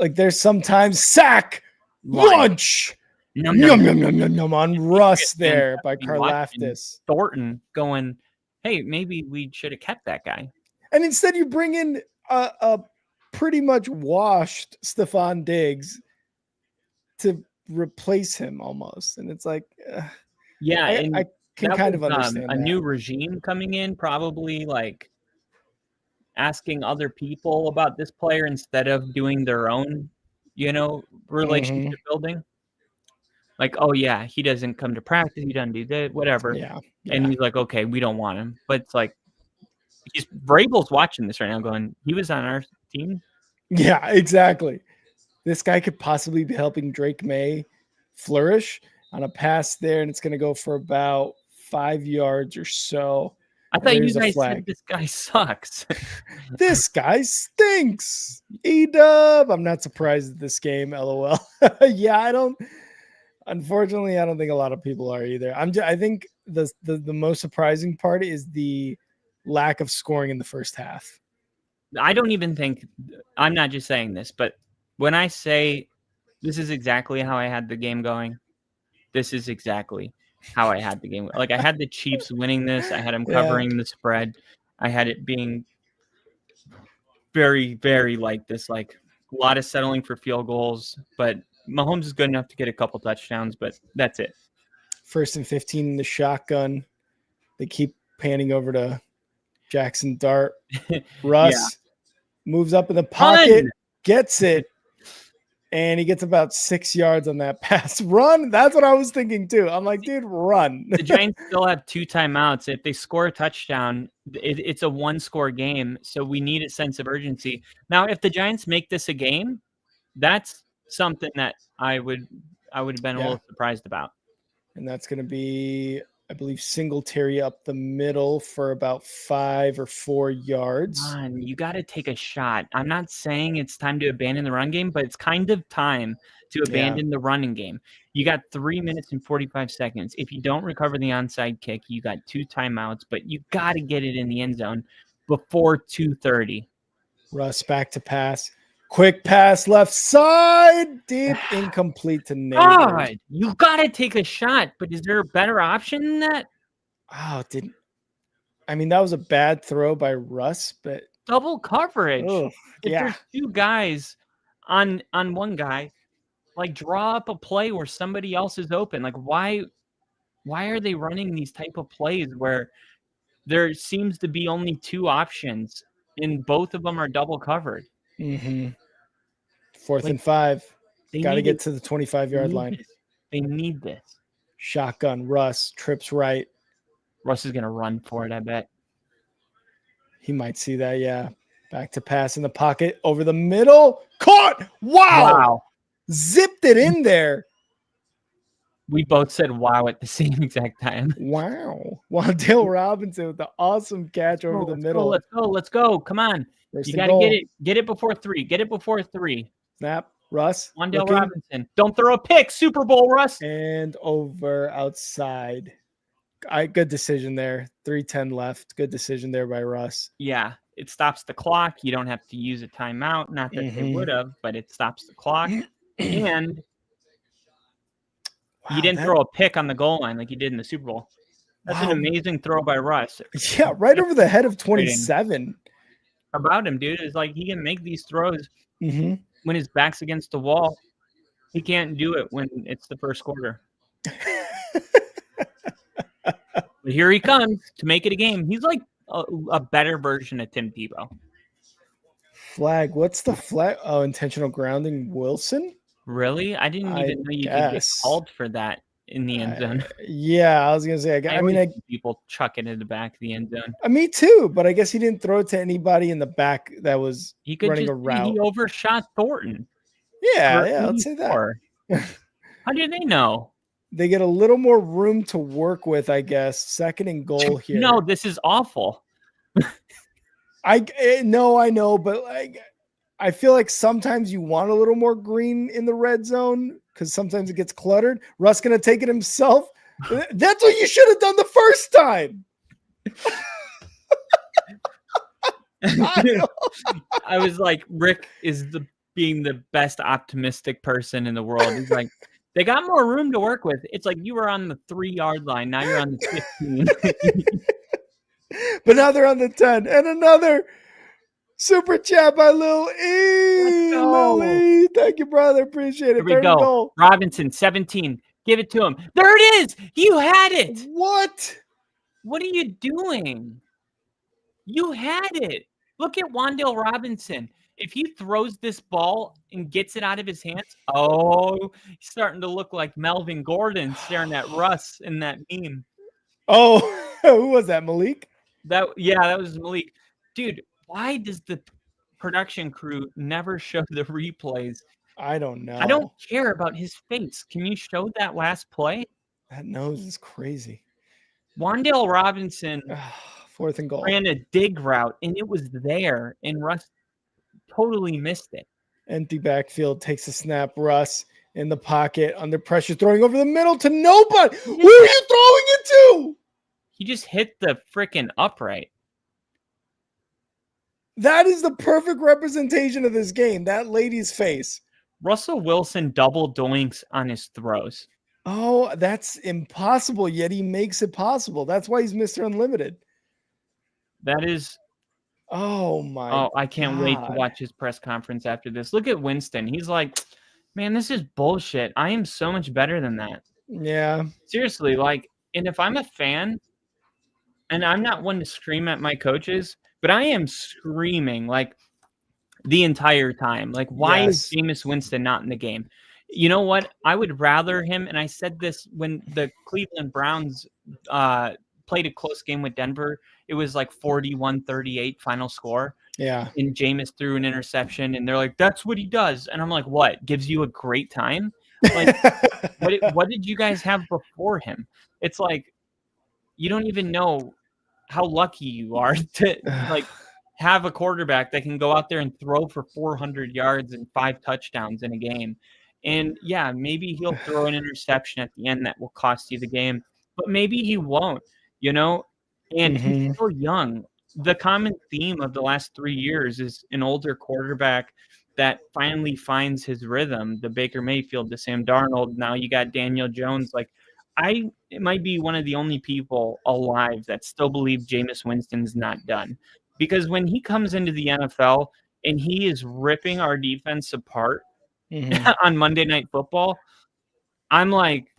There's sometimes sack, lunch, yum, yum, yum, yum, yum, on Russ there by Karlaftis. Thornton going, hey, maybe we should have kept that guy. And instead you bring in a pretty much washed Stephon Diggs to replace him almost. And it's like, yeah, I can kind of understand a new regime coming in, probably like asking other people about this player instead of doing their own, relationship building. Like, oh yeah, he doesn't come to practice, he doesn't do that, whatever. Yeah. And he's like, okay, we don't want him. But it's like, Vrabel's watching this right now going, he was on our team. Yeah, exactly. This guy could possibly be helping Drake May flourish on a pass there, and it's going to go for about 5 yards or so. I thought you guys said this guy sucks. This guy stinks. E-dub. I'm not surprised at this game, LOL. Yeah, unfortunately, I don't think a lot of people are either. I think the most surprising part is the lack of scoring in the first half. I don't even think, I'm not just saying this, but when I say this is exactly how I had the game going, this is exactly how I had the game. Like, I had the Chiefs winning this. I had them covering the spread. I had it being very, very like this, like a lot of settling for field goals, but Mahomes is good enough to get a couple touchdowns, but that's it. 1st and 15 in the shotgun. They keep panning over to Jackson Dart. Russ moves up in the pocket, gets it, and he gets about 6 yards on that pass. Run. That's what I was thinking too. I'm like, dude, run. The Giants still have 2 timeouts. If they score a touchdown, it's a 1-score game. So we need a sense of urgency. Now, if the Giants make this a game, that's something that I would have been a little surprised about. And that's going to be, I believe, Singletary up the middle for about 5 or 4 yards. Come on, you got to take a shot. I'm not saying it's time to abandon the run game, but it's kind of time to abandon the running game. You got 3 minutes and 45 seconds. If you don't recover the onside kick, you got 2 timeouts, but you got to get it in the end zone before 2:30. Russ back to pass. Quick pass left side. Deep, incomplete to Neighbors. God, you got to take a shot, but is there a better option than that? Oh, I mean, that was a bad throw by Russ, but double coverage. If there's 2 guys on one guy, like draw up a play where somebody else is open. Like why are they running these type of plays where there seems to be only 2 options and both of them are double covered? Mm-hmm. 4th and 5. Got to get to the 25-yard line. They need this. Shotgun. Russ trips right. Russ is going to run for it, I bet. He might see that, yeah. Back to pass in the pocket. Over the middle. Caught! Wow! Zipped it in there. We both said wow at the same exact time. Wow. Wan'Dale Robinson with the awesome catch over the middle. Let's go. Come on. You got to get it. Get it before 3. Get it before 3. Snap. Russ. Wan'Dale Robinson. Don't throw a pick. Super Bowl, Russ. And over outside. Good decision there. 3:10 left. Good decision there by Russ. Yeah. It stops the clock. You don't have to use a timeout. Not that they would have, but it stops the clock. And you didn't throw a pick on the goal line like you did in the Super Bowl. That's an amazing throw by Russ. Yeah, right over the head of 27. About him, dude, is like he can make these throws when his back's against the wall. He can't do it when it's the first quarter. But here he comes to make it a game. He's like a better version of Tim Tebow. Flag. What's the flag? Oh, intentional grounding. Wilson? Really? I didn't even know you could get called for that in the end zone. Yeah, I was gonna say. I mean, people chuck it in the back of the end zone. Me too, but I guess he didn't throw it to anybody in the back that was running a route. He overshot Thornton. Yeah, let's say that. How do they know? They get a little more room to work with, I guess. 2nd and goal here. No, this is awful. I know, but I feel like sometimes you want a little more green in the red zone because sometimes it gets cluttered. Russ gonna take it himself. That's what you should have done the first time. I was like, Rick is being the best optimistic person in the world. He's like, they got more room to work with. It's like you were on the 3-yard line. Now you're on the 15. But now they're on the 10. And another super chat by Lil E. Lil E. Thank you, brother. Appreciate it. Here we go. Goal. Robinson, 17. Give it to him. There it is. You had it. What? What are you doing? You had it. Look at Wan'Dale Robinson. If he throws this ball and gets it out of his hands, he's starting to look like Melvin Gordon staring at Russ in that meme. Oh, who was that? Malik? That was Malik. Dude, why does the production crew never show the replays? I don't know. I don't care about his face. Can you show that last play? That nose is crazy. Wan'Dale Robinson 4th and goal. Ran a dig route, and it was there, and Russ totally missed it. Empty backfield, takes a snap. Russ in the pocket, under pressure, throwing over the middle to nobody. Who are you throwing it to? He just hit the freaking upright. That is the perfect representation of this game. That lady's face. Russell Wilson double doinks on his throws. Oh, that's impossible, yet he makes it possible. That's why he's Mr. Unlimited. That is... Oh, my Oh, I can't God. wait to watch his press conference after this. Look at Winston. He's like, man, this is bullshit. I am so much better than that. Yeah. Seriously, like, and if I'm a fan, and I'm not one to scream at my coaches, but I am screaming like the entire time. Like, why is Yes. Jameis Winston not in the game? You know what? I would rather him, and I said this when the Cleveland Browns played a close game with Denver. It was like 41-38 final score. Yeah. And Jameis threw an interception, and they're like, that's what he does. And I'm like, what? Gives you a great time? Like, what did you guys have before him? It's like, you don't even know how lucky you are to like have a quarterback that can go out there and throw for 400 yards and 5 touchdowns in a game. And yeah, maybe he'll throw an interception at the end that will cost you the game, but maybe he won't, you know? And he's Mhm. still young. The common theme of the last 3 years is an older quarterback that finally finds his rhythm. The Baker Mayfield, the Sam Darnold, now you got Daniel Jones. Like, it might be one of the only people alive that still believe Jameis Winston's not done. Because when he comes into the NFL and he is ripping our defense apart Mhm. on Monday Night Football, I'm like,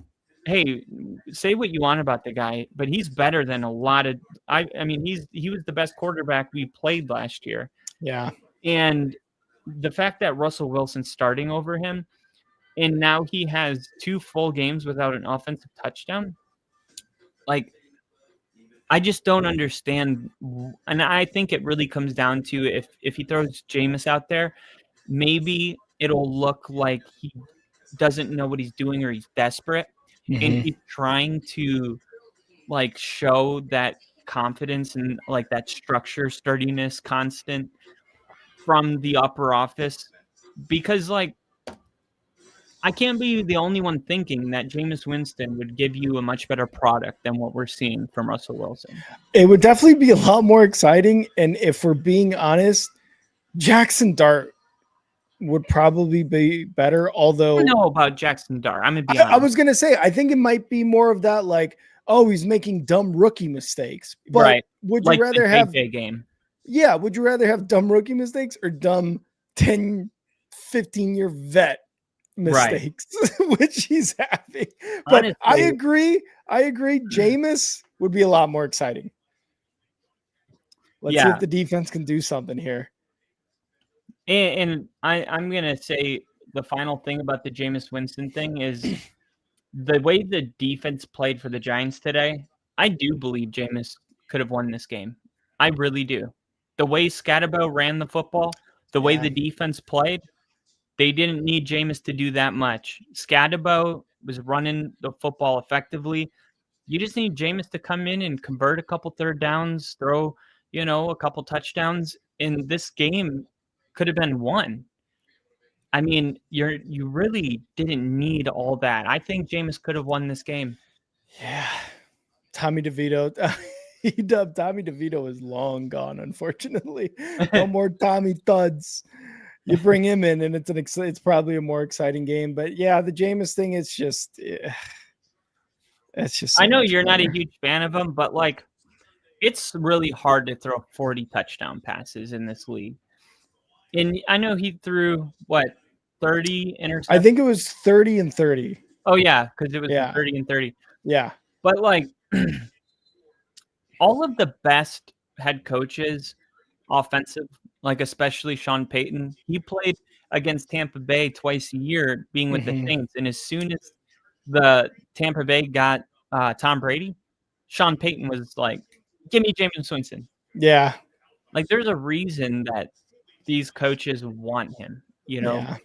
hey, say what you want about the guy, but he's better than a lot of I mean, he was the best quarterback we played last year. Yeah. And the fact that Russell Wilson's starting over him, and now he has 2 full games without an offensive touchdown, like, I just don't understand, and I think it really comes down to if he throws Jameis out there, maybe it'll look like he doesn't know what he's doing or he's desperate, and Mhm. he's trying to, like, show that confidence and, like, that structure, sturdiness, constant from the upper office because, like, I can't be the only one thinking that Jameis Winston would give you a much better product than what we're seeing from Russell Wilson. It would definitely be a lot more exciting. And if we're being honest, Jackson Dart would probably be better. I Although don't know about Jackson Dart. I'm gonna be I honest. was gonna say, I think it might be more of that, like, oh, he's making dumb rookie mistakes. But Right. would you Like rather the have JJ game. yeah, would you rather have dumb rookie mistakes or dumb 10, 15-year vet Right. mistakes, which he's having? But I Honestly, agree. Jameis would be a lot more exciting. Let's see yeah. if the defense can do something here. And I'm gonna say the final thing about the Jameis Winston thing is the way the defense played for the Giants today. I do believe Jameis could have won this game. I really do. The way Scatterbo ran the football, the way Yeah. the defense played, they didn't need Jameis to do that much. Scatterbo was running the football effectively. You just need Jameis to come in and convert a couple third downs, throw, a couple touchdowns, and this game could have been won. I mean, you really didn't need all that. I think Jameis could have won this game. Yeah. Tommy DeVito. Tommy DeVito is long gone, unfortunately. No more Tommy Thuds. You bring him in, and it's probably a more exciting game. But yeah, the Jameis thing is just it's just. So I know much you're not a better. huge fan of him, but like, it's really hard to throw 40 touchdown passes in this league. And I know he threw 30 interceptions. I think it was 30 and 30. Oh yeah, because it was Yeah. 30 and 30. Yeah. But like, all of the best head coaches, offensive, like especially Sean Payton, he played against Tampa Bay twice a year, being with the Mhm. Saints. And as soon as the Tampa Bay got Tom Brady, Sean Payton was like, "Give me Jameis Winston." Yeah. Like, there's a reason that these coaches want him, Yeah.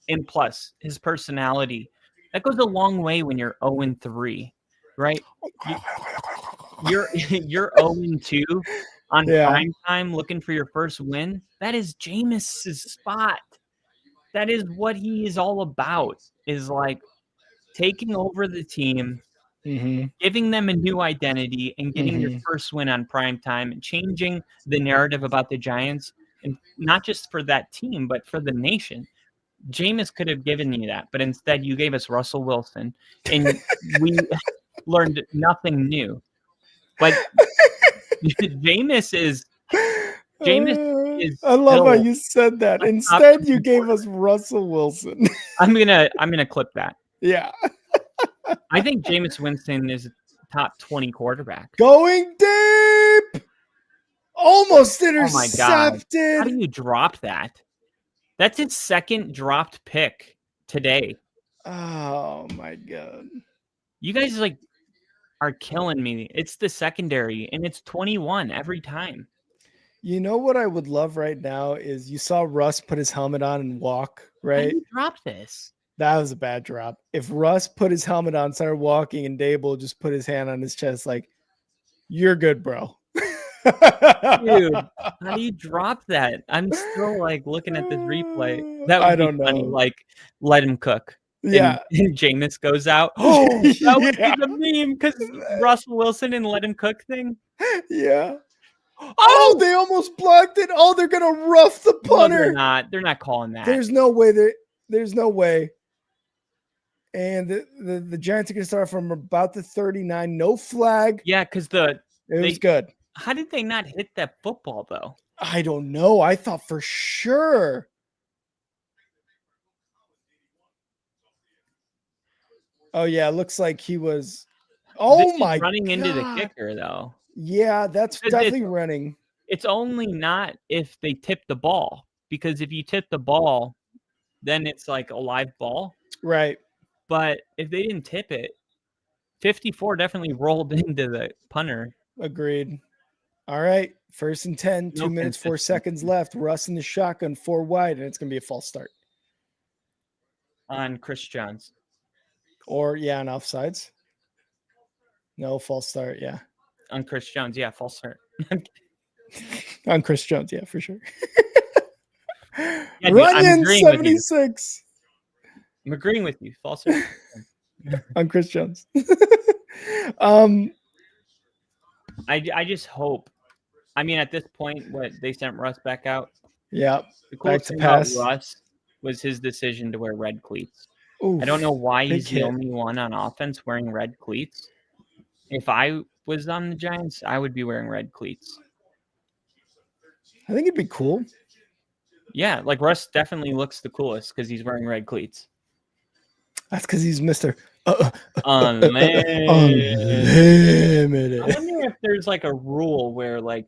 And plus, his personality, that goes a long way when you're 0-3, right? You're 0-2 on prime time looking for your first win. That is Jameis's spot. That is what he is all about, is like taking over the team, giving them a new identity, and getting your first win on prime time and changing the narrative about the Giants, and not just for that team, but for the nation. Jameis could have given you that, but instead you gave us Russell Wilson, and we learned nothing new. But Jameis is. I love how you said that. Instead, you gave us Russell Wilson. I'm gonna clip that. Yeah. I think Jameis Winston is a top 20 quarterback. Going deep. Almost Oh my God. intercepted. How do you drop that? That's his second dropped pick today. Oh my God. You guys like are killing me. It's the secondary, and it's 21 every time. You know what I would love right now is you saw Russ put his helmet on and walk, How right? do you drop this? That was a bad drop. If Russ put his helmet on, started walking, and Dable just put his hand on his chest, like, you're good, bro. Dude, how do you drop that? I'm still like looking at this replay. That I would be don't funny. know. Like, let him cook. Yeah. And Jameis goes out. Oh, that would Yeah. be the meme because Russell Wilson and let him cook thing. Yeah. Oh, they almost blocked it. Oh, they're gonna rough the No, punter. they're not. They're not calling that. There's no way. There's no way. And the Giants are gonna start from about the 39. No flag. Yeah, because It was good. How did they not hit that football though? I don't know. I thought for sure. Oh yeah, it looks like he was. Oh This is my running God. into the kicker though. Yeah, that's Because definitely running. It's only not if they tip the ball, because if you tip the ball, then it's like a live ball. Right. But if they didn't tip it, 54 definitely rolled into the punter. Agreed. All right. 1st and 10, 2 No minutes, 4 consistency. seconds left. Russ in the shotgun, 4 wide, and it's gonna be a false start. On Chris Jones. Or yeah, on offsides. No, false start. Yeah. On Chris Jones, yeah, false start. On Chris Jones, yeah, for sure. Dude, I'm Runyon agreeing with you. 76 I'm agreeing with you. False start. on Chris Jones. I just hope. I mean, at this point, what they sent Russ back out. Yeah. The coolest Back to thing about pass. Russ was his decision to wear red cleats. Oof, I don't know why big he's the hit. only one on offense wearing red cleats. If I was on the Giants, I would be wearing red cleats. I think it'd be cool. Yeah, like Russ definitely looks the coolest because he's wearing red cleats. That's because he's Mr. Unlimited. Unlimited. I wonder if there's like a rule where like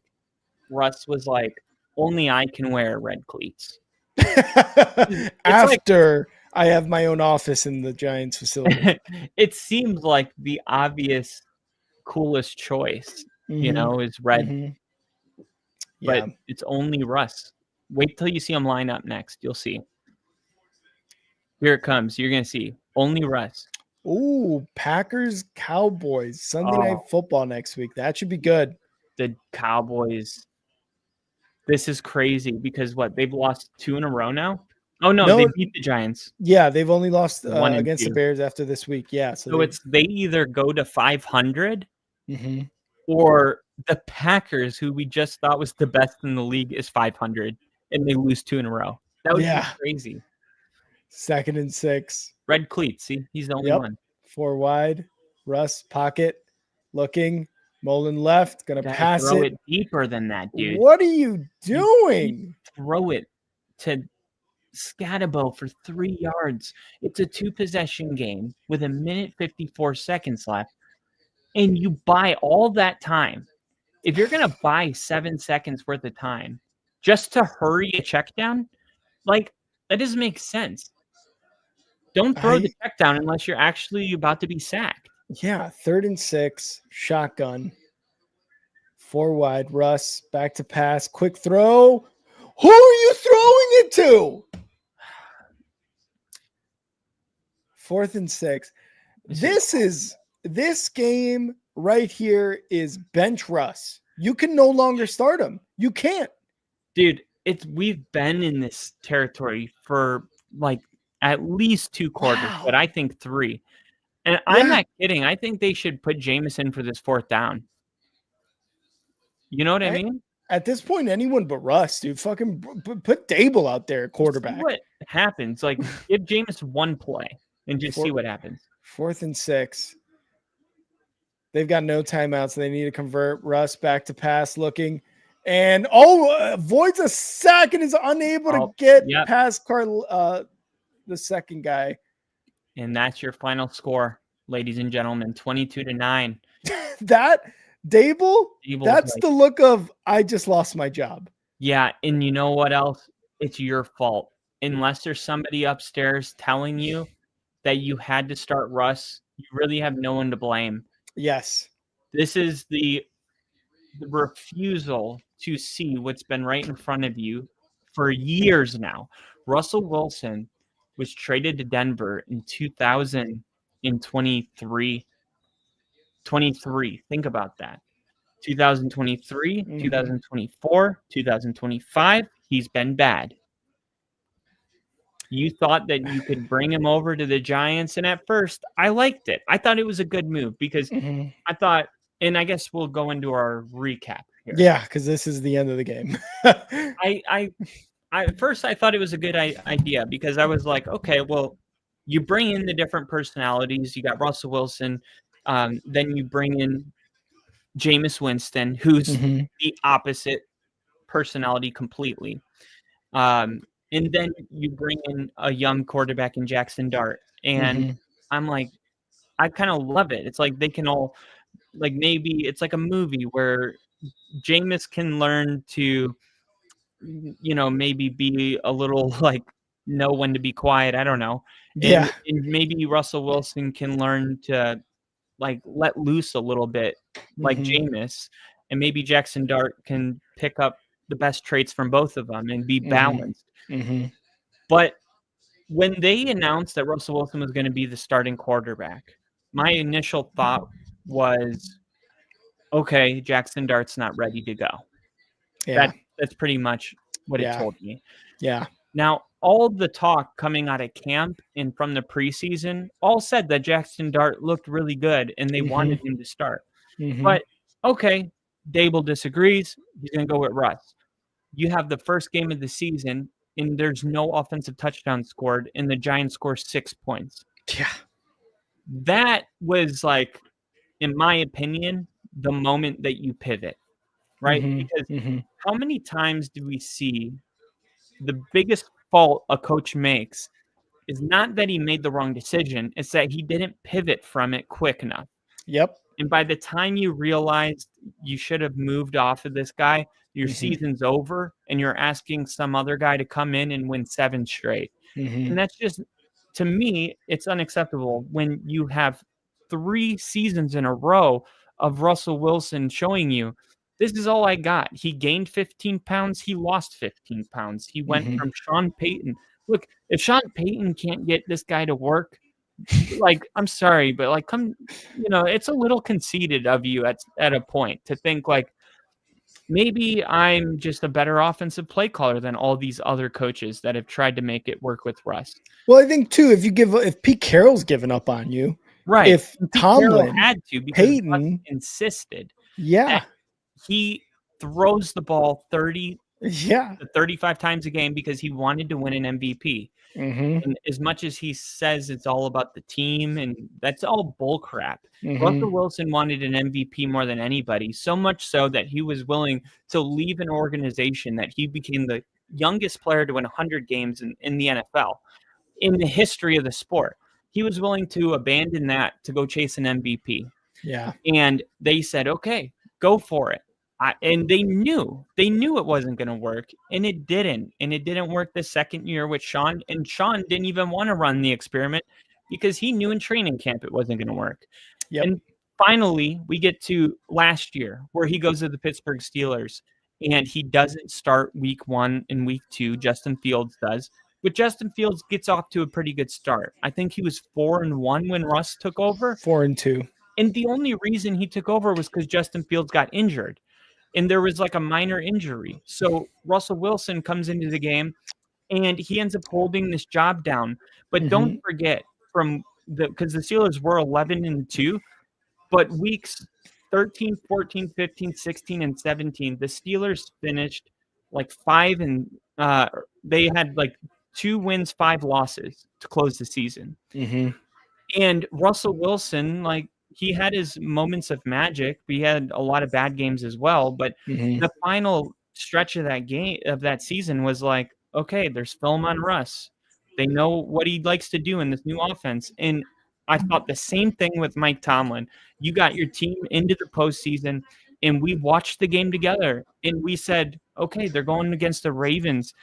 Russ was like, only I can wear red cleats. After I have my own office in the Giants facility. It seems like the obvious coolest choice, you know, is red. Mhm. But Yeah. it's only Russ. Wait till you see him line up next. You'll see. Here it comes. You're going to see. Only Russ. Ooh, Packers, Cowboys, Sunday Night Football next week. That should be good. The Cowboys. This is crazy because what? They've lost 2 in a row now? Oh, no, they beat the Giants. Yeah, they've only lost 1 and against 2. the Bears after this week. Yeah. So it's they either go to 500 Mhm. or the Packers, who we just thought was the best in the league, is 500 and they lose 2 in a row. That would be crazy. 2nd and 6. Red cleats. See, he's the only one. 4 wide. Russ pocket looking. Mullen left. Gonna pass throw it. it deeper than that, dude. What are you doing? Throw it to Scatabo for 3 yards. It's a 2-possession game with 1:54 left, and you buy all that time. If you're gonna buy 7 seconds worth of time just to hurry a check down, like that doesn't make sense. Don't throw the check down unless you're actually about to be sacked. Yeah, 3rd and 6, shotgun. 4 wide. Russ back to pass. Quick throw. Who are you throwing it to? 4th and 6. This game right here is bench Russ. You can no longer start him. You can't. Dude, we've been in this territory for like at least 2 quarters, but I think 3. And I'm not kidding. I think they should put Jameson for this 4th down. You know what I mean? At this point, anyone but Russ, dude. Fucking put Dable out there, quarterback. See what happens? Like, give Jameis 1 play and just see what happens. 4th and 6. They've got no timeouts. They need to convert. Russ back to pass looking. And avoids a sack and is unable to get past the second guy. And that's your final score. ladies and gentlemen, 22-9. That Dable, Dable's that's like, the look of I just lost my job. yeah, and you know what else? It's your fault. Unless there's somebody upstairs telling you that you had to start Russ, you really have no one to blame. Yes. This is the refusal to see what's been right in front of you for years now. Russell Wilson was traded to Denver in 2023. 23. Think about that. 2023, 2024, 2025. He's been bad. You thought that you could bring him over to the Giants, and at first, I liked it. I thought it was a good move because I thought, and I guess we'll go into our recap here. Yeah, because this is the end of the game. I at first I thought it was a good idea because I was like, okay, well, you bring in the different personalities. You got Russell Wilson, then you bring in Jameis Winston, who's the opposite personality completely. And then you bring in a young quarterback in Jackson Dart. And I'm like, I kind of love it. It's like they can all, like, maybe it's like a movie where Jameis can learn to, maybe be a little like know when to be quiet. I don't know. And maybe Russell Wilson can learn to like let loose a little bit like Jameis. And maybe Jackson Dart can pick up the best traits from both of them and be balanced. But when they announced that Russell Wilson was going to be the starting quarterback, my initial thought was, okay, Jackson Dart's not ready to go. Yeah. That's pretty much what it told me. Yeah. Now, all the talk coming out of camp and from the preseason all said that Jackson Dart looked really good and they wanted him to start. But, okay, Dable disagrees. He's going to go with Russ. You have the first game of the season, and there's no offensive touchdown scored, and the Giants score 6 points. Yeah. That was, like, in my opinion, the moment that you pivot, right? Because how many times do we see the biggest fault a coach makes is not that he made the wrong decision, it's that he didn't pivot from it quick enough. Yep. And by the time you realized you should have moved off of this guy, your season's over, and you're asking some other guy to come in and win 7 straight. And that's just, to me, it's unacceptable when you have 3 seasons in a row of Russell Wilson showing you, this is all I got. He gained 15 pounds. He lost 15 pounds. He went from Sean Payton. Look, if Sean Payton can't get this guy to work, like, I'm sorry, but like, it's a little conceited of you at a point to think like, maybe I'm just a better offensive play caller than all these other coaches that have tried to make it work with Russ. Well, I think too, if Pete Carroll's given up on you, right? If Tomlin had to, because Peyton Russ insisted, that he throws the ball 30 to 35 times a game because he wanted to win an MVP. And as much as he says it's all about the team, and that's all bull crap. Russell Wilson wanted an MVP more than anybody, so much so that he was willing to leave an organization that he became the youngest player to win 100 games in the NFL in the history of the sport. He was willing to abandon that to go chase an MVP. Yeah. And they said, okay, go for it. And they knew it wasn't going to work, and it didn't. And it didn't work the second year with Sean. And Sean didn't even want to run the experiment because he knew in training camp it wasn't going to work. Yep. And finally, we get to last year where he goes to the Pittsburgh Steelers, and he doesn't start week 1 and week 2. Justin Fields does. But Justin Fields gets off to a pretty good start. I think he was 4-1 when Russ took over. 4-2. And the only reason he took over was because Justin Fields got injured. And there was like a minor injury. So Russell Wilson comes into the game and he ends up holding this job down. But don't forget, because the Steelers were 11-2, but weeks 13, 14, 15, 16, and 17, the Steelers finished like 5 and they had like 2 wins, 5 losses to close the season. And Russell Wilson, like, he had his moments of magic. We had a lot of bad games as well, but the final stretch of that season was like, okay, there's film on Russ. They know what he likes to do in this new offense. And I thought the same thing with Mike Tomlin. You got your team into the postseason, and we watched the game together, and we said, okay, they're going against the Ravens,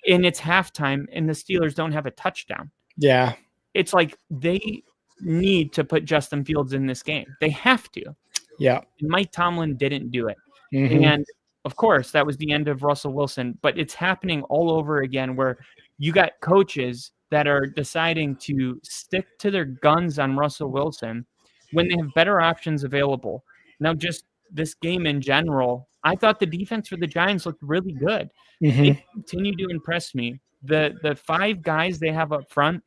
and it's halftime, and the Steelers don't have a touchdown. Yeah. It's like they need to put Justin Fields in this game. They have to. Yeah. And Mike Tomlin didn't do it. Mhm. And, of course, that was the end of Russell Wilson, but it's happening all over again where you got coaches that are deciding to stick to their guns on Russell Wilson when they have better options available. Now, just this game in general, I thought the defense for the Giants looked really good. Mhm. They continue to impress me. The 5 guys they have up front,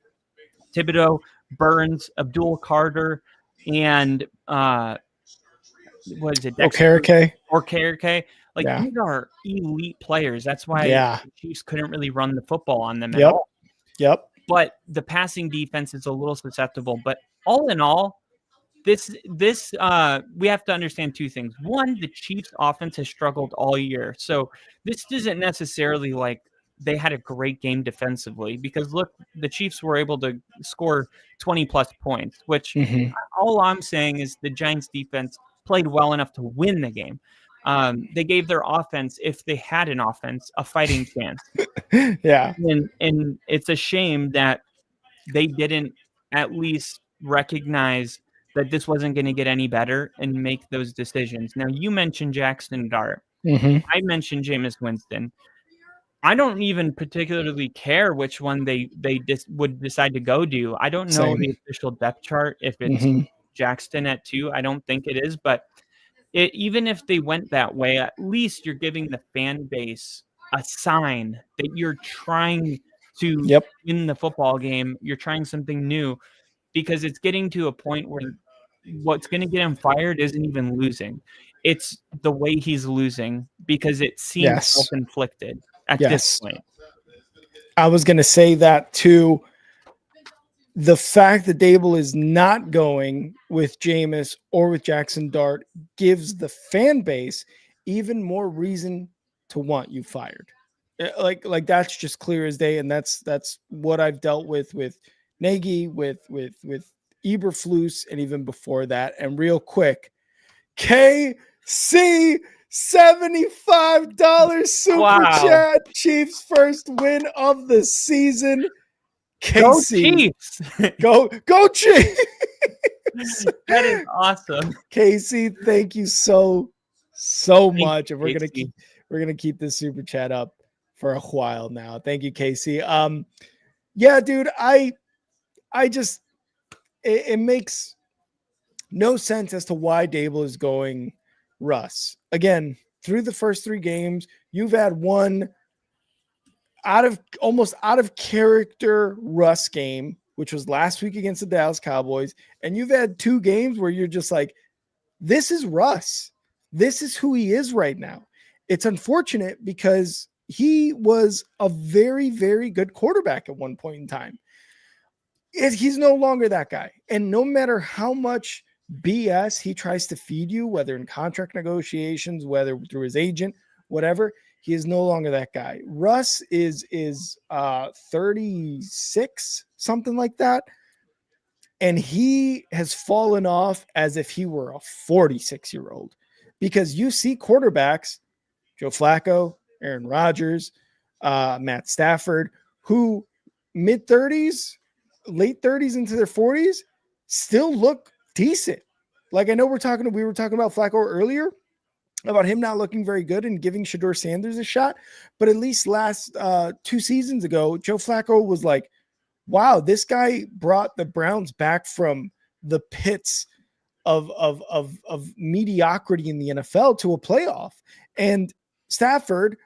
Thibodeau, Burns, Abdul Carter, and what is it? Okereke. Like, Yeah. these are elite players. That's why Yeah. the Chiefs couldn't really run the football on them at Yep. all. Yep. But the passing defense is a little susceptible. But all in all, this we have to understand 2 things. One, the Chiefs offense has struggled all year. So this isn't necessarily like they had a great game defensively, because look, the Chiefs were able to score 20 plus points, which Mhm. all I'm saying is the Giants defense played well enough to win the game. They gave their offense, if they had an offense, a fighting chance. Yeah. And it's a shame that they didn't at least recognize that this wasn't going to get any better and make those decisions. Now, you mentioned Jackson Dart. Mhm. I mentioned Jameis Winston. I don't even particularly care which one they would decide to go do. I don't know Same. the official depth chart if it's Mhm. Jackson at 2. I don't think it is, but even if they went that way, at least you're giving the fan base a sign that you're trying to Yep. win the football game. You're trying something new, because it's getting to a point where what's going to get him fired isn't even losing. It's the way he's losing, because it seems Yes. self-inflicted at Yes. this point. I was going to say that too. The fact that Dable is not going with Jameis or with Jackson Dart gives the fan base even more reason to want you fired. Like that's just clear as day, and that's what I've dealt with Nagy, with Eberflus, and even before that. And real quick, KC $75 super Wow. chat, Chiefs' first win of the season. Go KC, Chiefs! go Chiefs! That is awesome. KC, thank you so Thank much, you, and we're KC. gonna keep this super chat up for a while now. Thank you, KC. Yeah, dude, I just it makes no sense as to why Dable is going Russ. Again, through the first 3 games, you've had one almost out of character Russ game, which was last week against the Dallas Cowboys. And you've had 2 games where you're just like, this is Russ. This is who he is right now. It's unfortunate because he was a very, very good quarterback at one point in time. He's no longer that guy. And no matter how much BS he tries to feed you, whether in contract negotiations, whether through his agent, whatever, he is no longer that guy. Russ is 36, something like that. And he has fallen off as if he were a 46-year-old, because you see quarterbacks, Joe Flacco, Aaron Rodgers, Matt Stafford, who mid-30s, late 30s into their 40s still look decent. Like I know we were talking about Flacco earlier, about him not looking very good and giving Shedeur Sanders a shot. But at least last 2 seasons ago, Joe Flacco was like, wow, this guy brought the Browns back from the pits of mediocrity in the NFL to a playoff. And Stafford,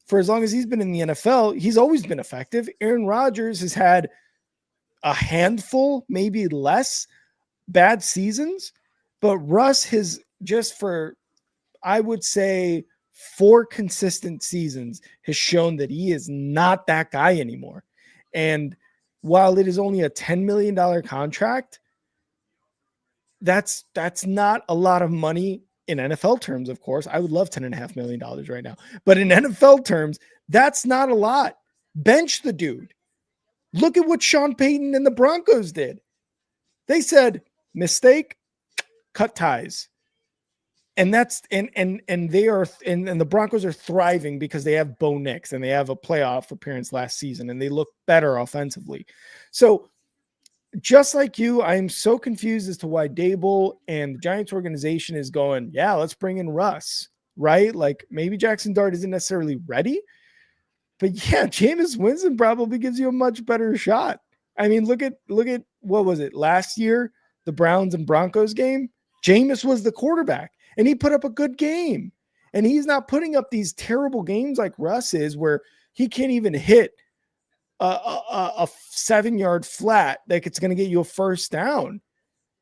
for as long as he's been in the NFL, he's always been effective. Aaron Rodgers has had a handful, maybe less, bad seasons. But Russ has just for, I would say, 4 consistent seasons has shown that he is not that guy anymore. And while it is only a $10 million contract, that's not a lot of money in NFL terms, of course. I would love $10.5 million right now. But in NFL terms, that's not a lot. Bench the dude. Look at what Sean Payton and the Broncos did. They said, mistake, cut ties. And that's and they are and the Broncos are thriving because they have Bo Nix and they have a playoff appearance last season and they look better offensively. So just like you, I am so confused as to why Dable and the Giants organization is going, yeah, let's bring in Russ, right? Like maybe Jackson Dart isn't necessarily ready, but yeah, Jameis Winston probably gives you a much better shot. I mean, look at what was it last year, the Browns and Broncos game? Jameis was the quarterback and he put up a good game. And he's not putting up these terrible games like Russ is, where he can't even hit a 7-yard flat like it's going to get you a first down.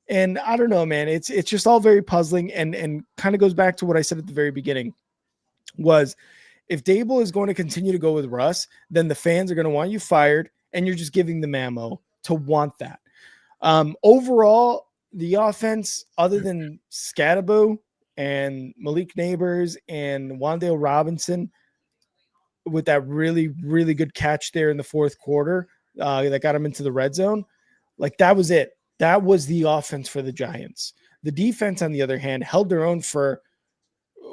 And I don't know, man, it's just all very puzzling and kind of goes back to what I said at the very beginning was if Dable is going to continue to go with Russ, then the fans are going to want you fired and you're just giving them ammo to want that. Overall, the offense, other than Scatterbo and Malik Neighbors and Wan'Dale Robinson, with that really, really good catch there in the fourth quarter that got him into the red zone, like that was it. That was the offense for the Giants. The defense, on the other hand, held their own for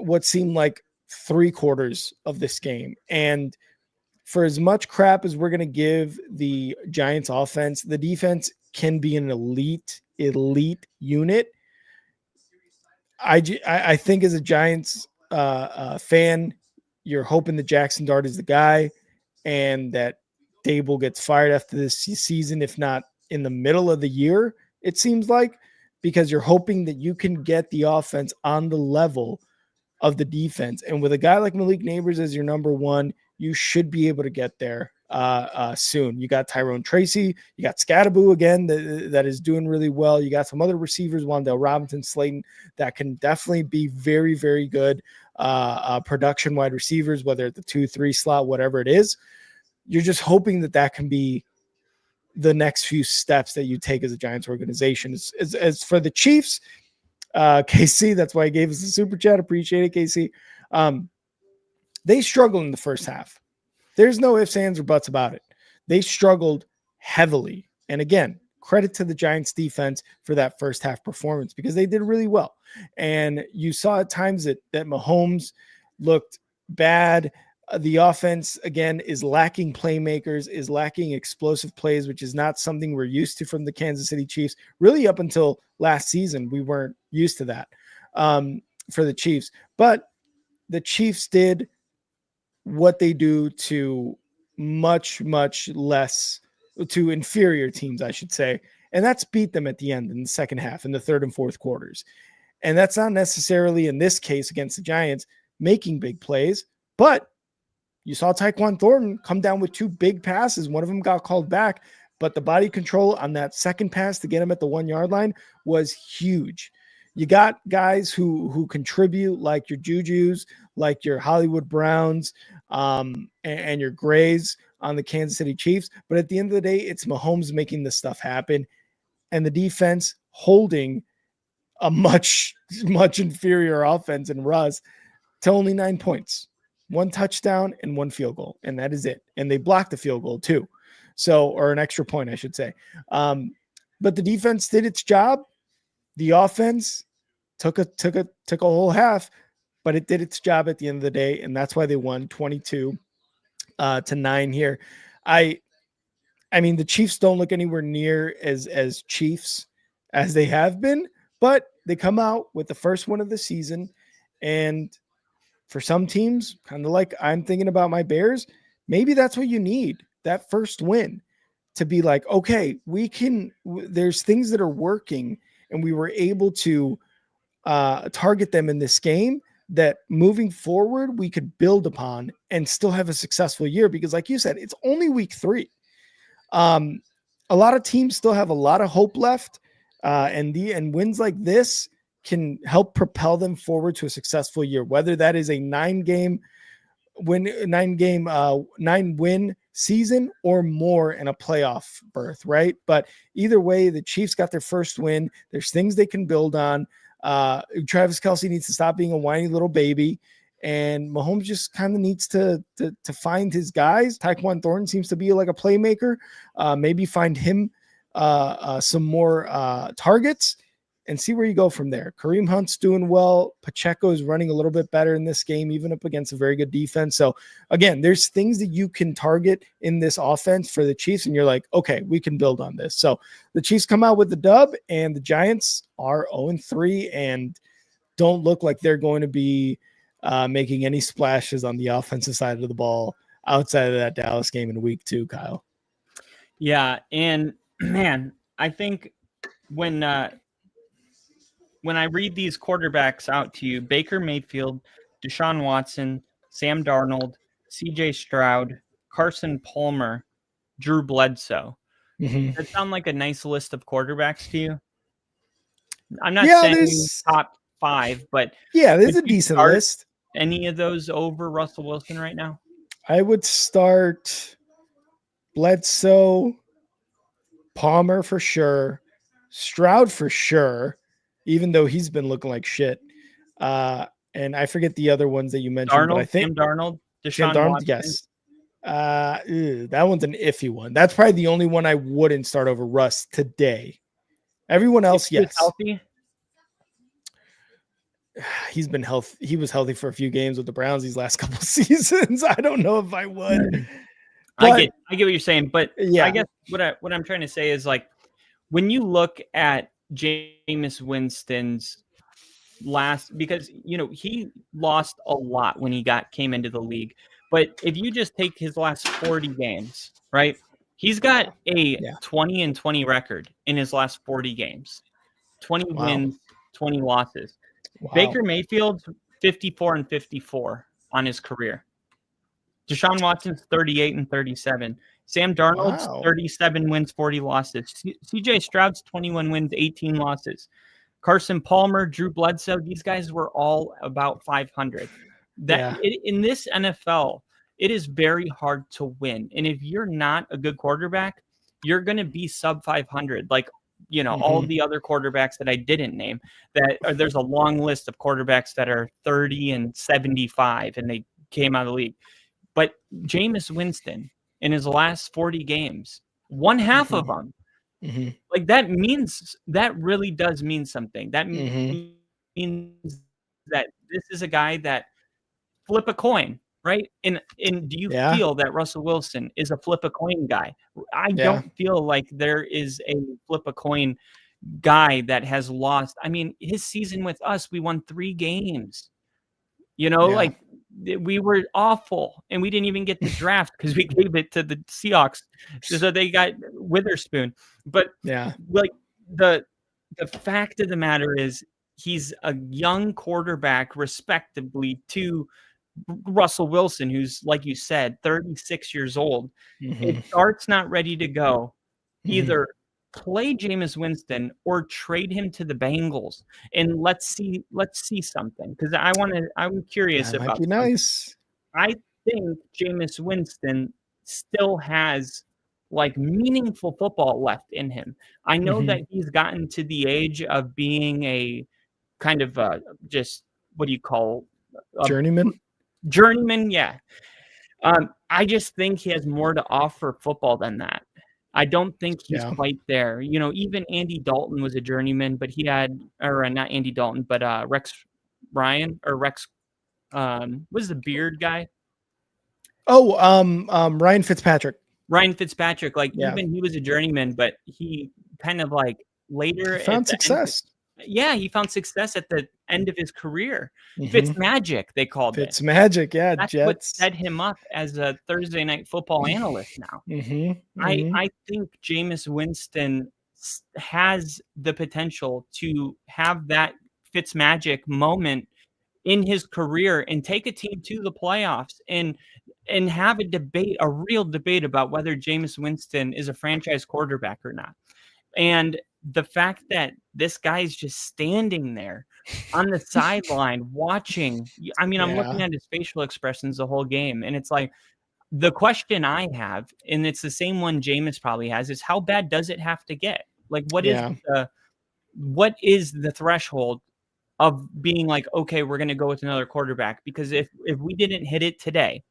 what seemed like 3/4 of this game. And for as much crap as we're going to give the Giants offense, the defense can be an elite unit. I think as a Giants fan, you're hoping that Jackson Dart is the guy and that Dable gets fired after this season, if not in the middle of the year, it seems like, because you're hoping that you can get the offense on the level of the defense. And with a guy like Malik Neighbors as your number one, you should be able to get there soon. You got Tyrone Tracy, you got Scatterbo again that is doing really well. You got some other receivers, Wan'Dale Robinson, Slayton, that can definitely be very, very good production wide receivers, whether at the 2-3 slot, whatever it is. You're just hoping that can be the next few steps that you take as a Giants organization. As for the Chiefs, KC, that's why he gave us the super chat. Appreciate it, KC. They struggled in the first half. There's no ifs, ands, or buts about it. They struggled heavily. And again, credit to the Giants defense for that first half performance because they did really well. And you saw at times that Mahomes looked bad. The offense, again, is lacking playmakers, is lacking explosive plays, which is not something we're used to from the Kansas City Chiefs. Really, up until last season, we weren't used to that for the Chiefs. But the Chiefs did what they do to much, much less, to inferior teams, I should say. And that's beat them at the end in the second half, in the third and fourth quarters. And that's not necessarily, in this case against the Giants, making big plays, but you saw Tyquan Thornton come down with 2 big passes. One of them got called back, but the body control on that second pass to get him at the 1-yard line was huge. You got guys who contribute, like your Jujus, like your Hollywood Browns, and your Grays on the Kansas City Chiefs. But at the end of the day, it's Mahomes making this stuff happen, and the defense holding a much, much inferior offense in Russ to only 9 points. 1 touchdown and 1 field goal, and that is it. And they blocked the field goal too. So, or an extra point, I should say. But the defense did its job. The offense took a whole half, but it did its job at the end of the day, and that's why they won 22-9 here. I mean, the Chiefs don't look anywhere near as Chiefs as they have been, but they come out with the first one of the season, and for some teams, kind of like I'm thinking about my Bears, maybe that's what you need, that first win, to be like, okay, there's things that are working, and we were able to target them in this game that moving forward we could build upon and still have a successful year. Because like you said, it's only week 3. A lot of teams still have a lot of hope left, and wins like this can help propel them forward to a successful year, whether that is a 9-win season or more in a playoff berth, right? But either way, the Chiefs got their first win. There's things they can build on. Travis Kelce needs to stop being a whiny little baby, and Mahomes just kind of needs to find his guys. Tyquan Thornton seems to be like a playmaker. Maybe find him some more targets and see where you go from there. Kareem Hunt's doing well. Pacheco is running a little bit better in this game, even up against a very good defense. So again, there's things that you can target in this offense for the Chiefs, and you're like, okay, we can build on this. So the Chiefs come out with the dub, and the Giants are 0-3 and don't look like they're going to be making any splashes on the offensive side of the ball outside of that Dallas game in week 2, Kyle. Yeah, and man, I think when I read these quarterbacks out to you, Baker Mayfield, Deshaun Watson, Sam Darnold, CJ Stroud, Carson Palmer, Drew Bledsoe. Mm-hmm. Does that sound like a nice list of quarterbacks to you? I'm not saying top 5, but there's a decent list. Any of those over Russell Wilson right now? I would start Bledsoe, Palmer for sure, Stroud for sure, even though he's been looking like shit. And I forget the other ones that you mentioned, but I think Sam Darnold, Deshaun Darnold, yes. That one's an iffy one. That's probably the only one I wouldn't start over Russ today. Everyone else, yes. Healthy? He's been healthy. He was healthy for a few games with the Browns these last couple of seasons. I don't know if I would. But, I get what you're saying, but I guess what I'm trying to say is, like, when you look at Jameis Winston's because he lost a lot when he came into the league, but if you just take his last 40 games, right, he's got a 20-20 record in his last 40 games, 20 wins, 20 losses. Wow. Baker Mayfield's 54-54 on his career. Deshaun Watson's 38-37. Sam Darnold's 37 wins, 40 losses. CJ Stroud's 21 wins, 18 losses. Carson Palmer, Drew Bledsoe, these guys were all about 500. In this NFL, it is very hard to win. And if you're not a good quarterback, you're going to be sub 500. Like, all of the other quarterbacks that I didn't name, there's a long list of quarterbacks that are 30-75 and they came out of the league. But Jameis Winston, in his last 40 games, won half of them. Mm-hmm. Like, that really does mean something. That means that this is a guy that flip a coin, right? And do you feel that Russell Wilson is a flip a coin guy? I don't feel like there is a flip a coin guy that has lost. I mean, his season with us, we won 3 games. Like, we were awful, and we didn't even get the draft because we gave it to the Seahawks, so they got Witherspoon. But like, the fact of the matter is, he's a young quarterback, respectively, to Russell Wilson, who's, like you said, 36 years old. If Dart's not ready to go, either play Jameis Winston or trade him to the Bengals, and let's see something, because I'm curious about. Might be nice. I think Jameis Winston still has, like, meaningful football left in him. I know that he's gotten to the age of being a kind of just, what do you call, journeyman? Journeyman, yeah. I just think he has more to offer football than that. I don't think he's quite there. Even Andy Dalton was a journeyman, but he had, or not Andy Dalton, but Rex Ryan, or Rex, was the beard guy? Oh, Ryan Fitzpatrick. Even he was a journeyman, but he kind of, like, later found success. He found success at the end of his career. Fitzmagic, they called it. Fitzmagic, That's Jets. what set him up as a Thursday Night Football analyst now. I think Jameis Winston has the potential to have that Fitzmagic moment in his career and take a team to the playoffs and have a real debate about whether Jameis Winston is a franchise quarterback or not. And the fact that this guy's just standing there on the sideline watching, I'm looking at his facial expressions the whole game, and it's like, the question I have, and it's the same one Jameis probably has, is how bad does it have to get? Like, what is the threshold of being like, okay, we're going to go with another quarterback? Because if we didn't hit it today,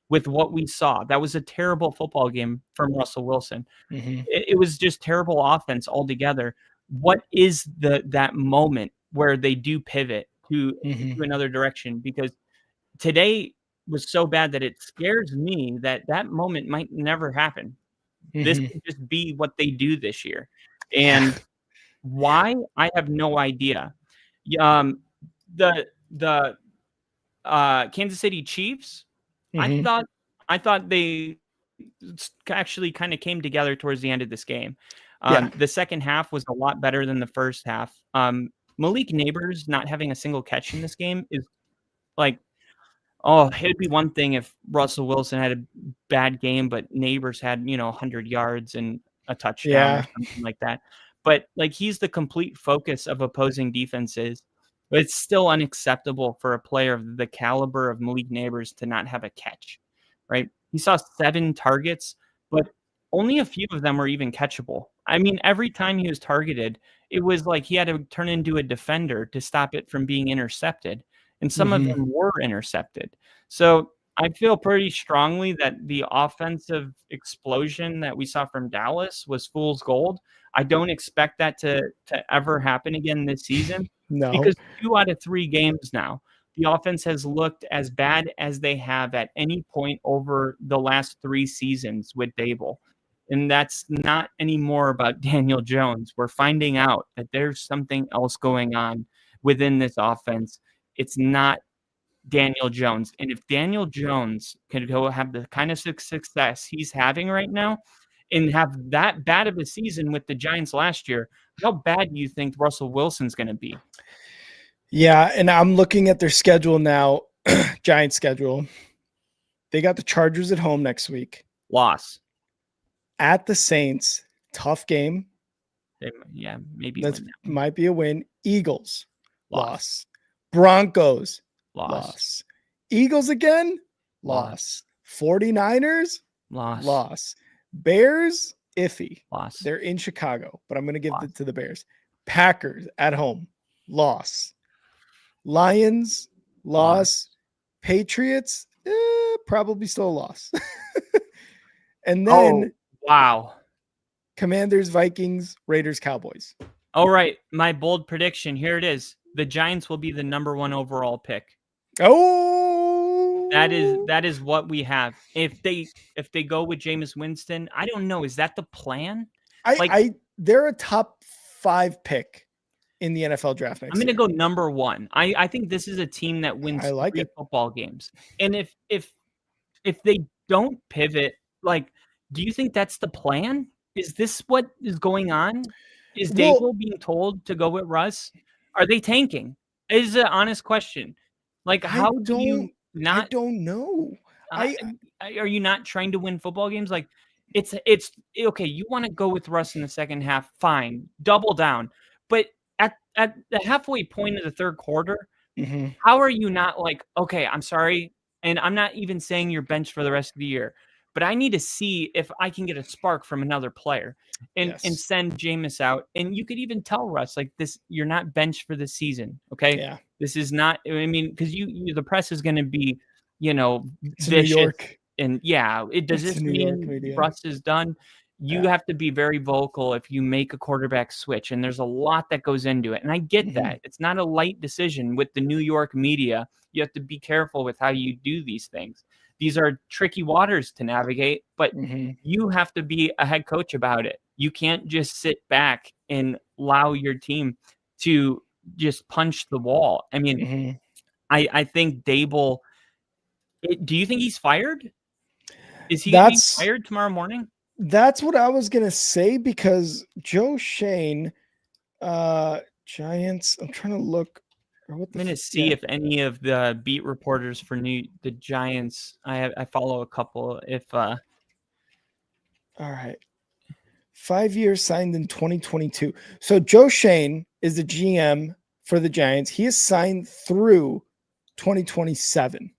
with what we saw. That was a terrible football game from Russell Wilson. It was just terrible offense altogether. What is that moment where they do pivot to another direction? Because today was so bad that it scares me that moment might never happen. This could just be what they do this year. And why? I have no idea. The Kansas City Chiefs, I thought they actually kind of came together towards the end of this game. The second half was a lot better than the first half. Malik Neighbors not having a single catch in this game is like, oh, it'd be one thing if Russell Wilson had a bad game, but Neighbors had, 100 yards and a touchdown or something like that. But like, he's the complete focus of opposing defenses. But it's still unacceptable for a player of the caliber of Malik Neighbors to not have a catch, right? He saw 7 targets, but only a few of them were even catchable. I mean, every time he was targeted, it was like he had to turn into a defender to stop it from being intercepted. And some of them were intercepted. So I feel pretty strongly that the offensive explosion that we saw from Dallas was fool's gold. I don't expect that to ever happen again this season. No. Because 2 out of 3 games now, the offense has looked as bad as they have at any point over the last 3 seasons with Dable. And that's not anymore about Daniel Jones. We're finding out that there's something else going on within this offense. It's not Daniel Jones. And if Daniel Jones can go have the kind of success he's having right now and have that bad of a season with the Giants last year, how bad do you think Russell Wilson's going to be? Yeah, and I'm looking at their schedule now, Giants schedule. They got the Chargers at home next week. Loss. At the Saints, tough game. Maybe that might be a win. Eagles, loss. Broncos, loss. Eagles again, loss. 49ers, loss. Bears, iffy. Loss. They're in Chicago, but I'm going to give it to the Bears. Packers at home, loss. Lions, loss. Patriots, probably still a loss. And then, wow. Commanders, Vikings, Raiders, Cowboys. All right, my bold prediction. Here it is. The Giants will be the number 1 overall pick. Oh, that is what we have. If they go with Jameis Winston, I don't know. Is that the plan? They're a top 5 pick in the NFL draft next I'm going to year. go number 1. I think this is a team that wins 3 football games. And if they don't pivot, like, do you think that's the plan? Is this what is going on? Is Dable being told to go with Russ? Are they tanking? Is an honest question. Like, how do you not? I don't know. Are you not trying to win football games? Like, it's okay. You want to go with Russ in the second half? Fine, double down. But at the halfway point of the third quarter, how are you not like, okay, I'm sorry, and I'm not even saying you're benched for the rest of the year, but I need to see if I can get a spark from another player and send Jameis out. And you could even tell Russ, like, this, you're not benched for this season. Okay. Yeah. This is not, I mean, because the press is going to be, it's vicious. New York. And does this mean Russ is done? You have to be very vocal if you make a quarterback switch. And there's a lot that goes into it. And I get that. It's not a light decision with the New York media. You have to be careful with how you do these things. These are tricky waters to navigate, but you have to be a head coach about it. You can't just sit back and allow your team to just punch the wall. I mean, I think Dable, do you think he's fired? Is he going to be fired tomorrow morning? That's what I was going to say, because Joe Shane, Giants, I'm trying to look. I'm going to see if any of the beat reporters for the Giants, I follow a couple. All right. 5 years, signed in 2022. So Joe Shane is the GM for the Giants. He is signed through 2027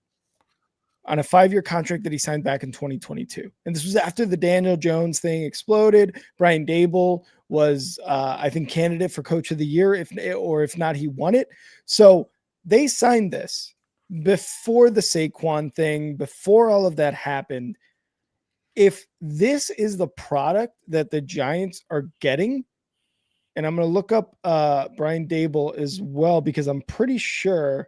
on a 5-year contract that he signed back in 2022. And this was after the Daniel Jones thing exploded. Brian Dable was, I think, candidate for coach of the year, if not, he won it. So they signed this. before the Saquon thing, before all of that happened, if this is the product that the Giants are getting, and I'm going to look up Brian Dable as well, because I'm pretty sure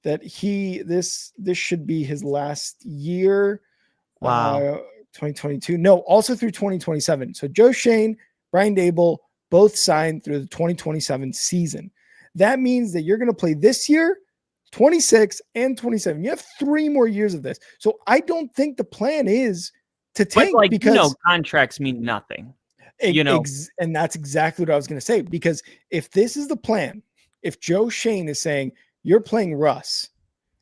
that this should be his last year. Wow. 2022. No, also through 2027. So Joe Shane, Brian Dable, both signed through the 2027 season. That means that you're going to play this year, 26 and 27. You have 3 more years of this. So I don't think the plan is to tank, but because contracts mean nothing. And that's exactly what I was going to say, because if this is the plan, if Joe Shane is saying you're playing Russ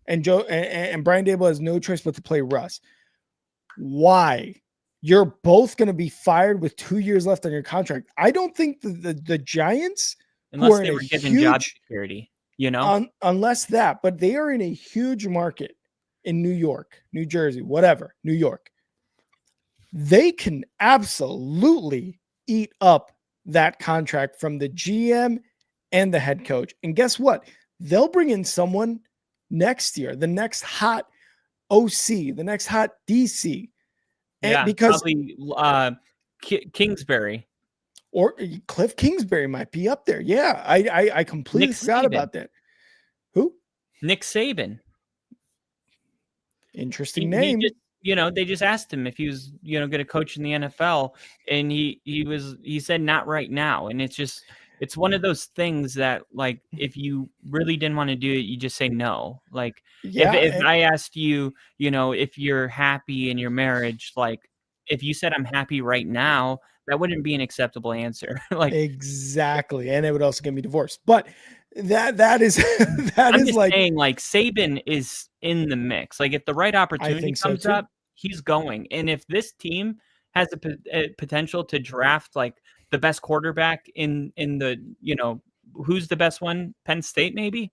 and Brian Dable has no choice but to play Russ, why? You're both going to be fired with 2 years left on your contract. I don't think the Giants, unless they were given job security, unless that, but they are in a huge market in New York, New Jersey, whatever, New York. They can absolutely eat up that contract from the GM and the head coach. And guess what? They'll bring in someone next year, the next hot OC, the next hot DC. And because probably Kingsbury or Cliff Kingsbury might be up there. Yeah, I completely forgot about that. Who? Nick Saban. Interesting name. They just asked him if he was, going to coach in the NFL, and he said not right now. And it's one of those things that, like, if you really didn't want to do it, you just say no. Like, if I asked you, if you're happy in your marriage, like, if you said I'm happy right now, that wouldn't be an acceptable answer. Like, exactly. And it would also get me divorced. But that is I'm just saying, like, Saban is in the mix. Like, if the right opportunity comes up, he's going. And if this team has a potential to draft, like, the best quarterback in the, who's the best one? Penn State, maybe?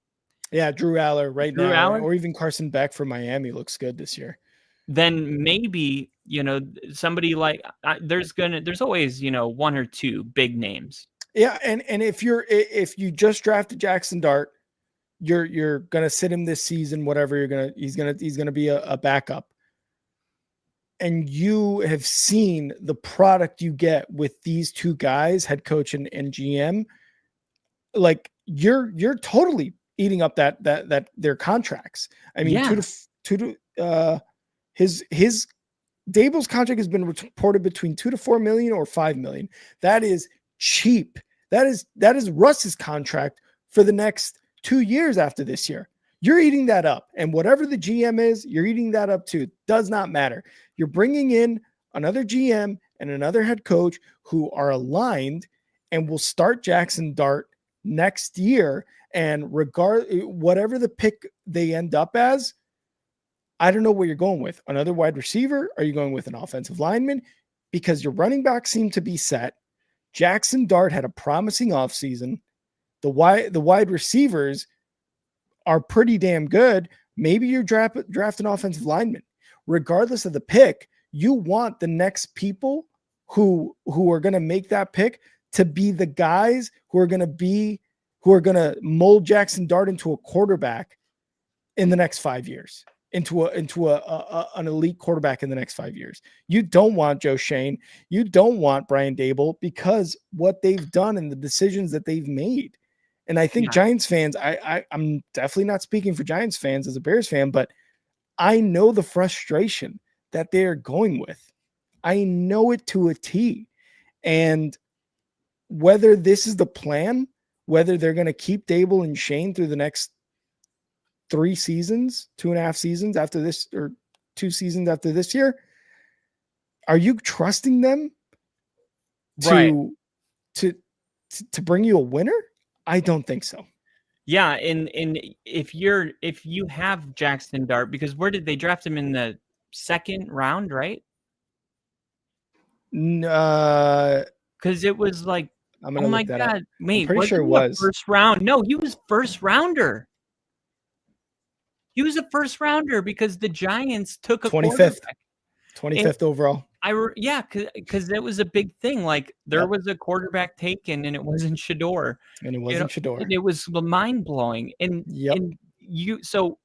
Yeah, Drew Aller now. Or even Carson Beck from Miami looks good this year. Then maybe, somebody like there's always, 1 or 2 big names. Yeah, and if you just drafted Jackson Dart, you're gonna sit him this season, whatever he's gonna be a backup. And you have seen the product you get with these 2 guys, head coach and GM. Like, you're totally eating up that their contracts. I mean, his Dable's contract has been reported between $2 to $4 million or $5 million. That is cheap. That is Russ's contract for the next 2 years after this year. You're eating that up. And whatever the GM is, you're eating that up too. Does not matter. You're bringing in another GM and another head coach who are aligned and will start Jackson Dart next year. And whatever the pick they end up as, I don't know what you're going with. Another wide receiver? Are you going with an offensive lineman? Because your running backs seem to be set. Jackson Dart had a promising offseason. The wide receivers are pretty damn good. Maybe you draft an offensive lineman. Regardless of the pick, you want the next people who are going to make that pick to be the guys who are going to mold Jackson Dart into a quarterback in the next 5 years, into an elite quarterback in the next 5 years. You don't want Joe Shane. You don't want Brian Dable, because what they've done and the decisions that they've made. And I think Giants fans, I'm definitely not speaking for Giants fans as a Bears fan, but I know the frustration that they're going with. I know it to a T. And whether this is the plan, whether they're going to keep Dable and Shane through the next 3 seasons, 2.5 seasons after this, or 2 seasons after this year, are you trusting them to bring you a winner? I don't think so. Yeah, and if you have Jackson Dart, because where did they draft him, in the 2nd round, right? Because it was like, I'm gonna look that up. Mate, I'm pretty sure it was first round. No, he was first rounder. He was a first rounder because the Giants took a 25th overall. Because that was a big thing. Like, there was a quarterback taken, and it wasn't Shador. And it wasn't Shador. And it was mind blowing. And so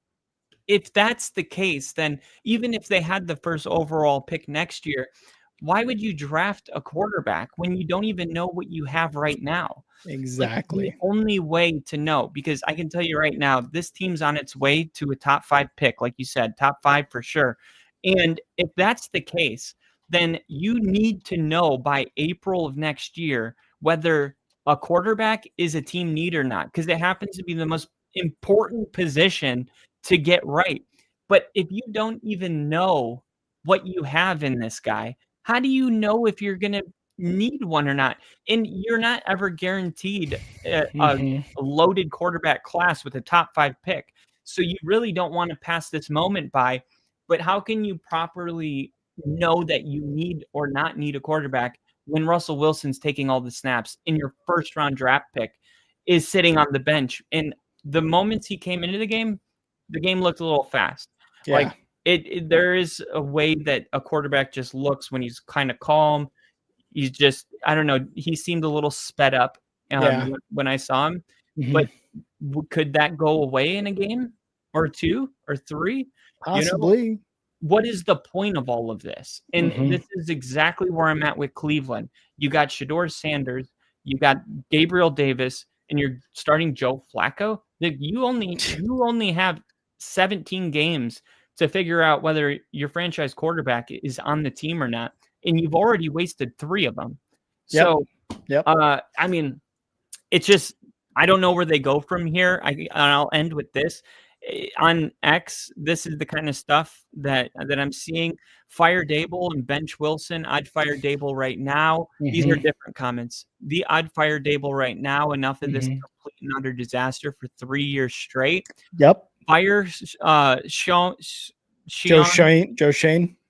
if that's the case, then even if they had the first overall pick next year, why would you draft a quarterback when you don't even know what you have right now? Like, the Exactly. only way to know, because I can tell you right now, this team's on its way to a top 5 pick, like you said, top 5 for sure. And if that's the case, then you need to know by April of next year whether a quarterback is a team need or not, because it happens to be the most important position to get right. But if you don't even know what you have in this guy, how do you know if you're going to need one or not? And you're not ever guaranteed a Hmm. loaded quarterback class with a top 5 pick. So you really don't want to pass this moment by. But how can you properly know that you need or not need a quarterback when Russell Wilson's taking all the snaps and your first round draft pick is sitting on the bench? And the moments he came into the game looked a little fast. Like, Yeah. there is a way that a quarterback just looks when he's kind of calm. He's just, I don't know, he seemed a little sped up Yeah. when I saw him. Hmm. But could that go away in a game or 2 or 3? You know, Possibly. what is the point of all of this? And Hmm. this is exactly where I'm at with Cleveland. You got Shador Sanders, you got Gabriel Davis, and you're starting Joe Flacco. Like, you only have 17 games to figure out whether your franchise quarterback is on the team or not, and you've already wasted 3 of them. Yep. So, Yep. I mean, it's just, I don't know where they go from here. And I'll end with this. On X, this is the kind of stuff that I'm seeing. Fire Dable and bench Wilson. I'd fire Dable right now. These are Hmm. different comments. I'd fire Dable right now. Enough of this Hmm. complete and utter disaster for 3 years straight. Yep. Fire Joe Shane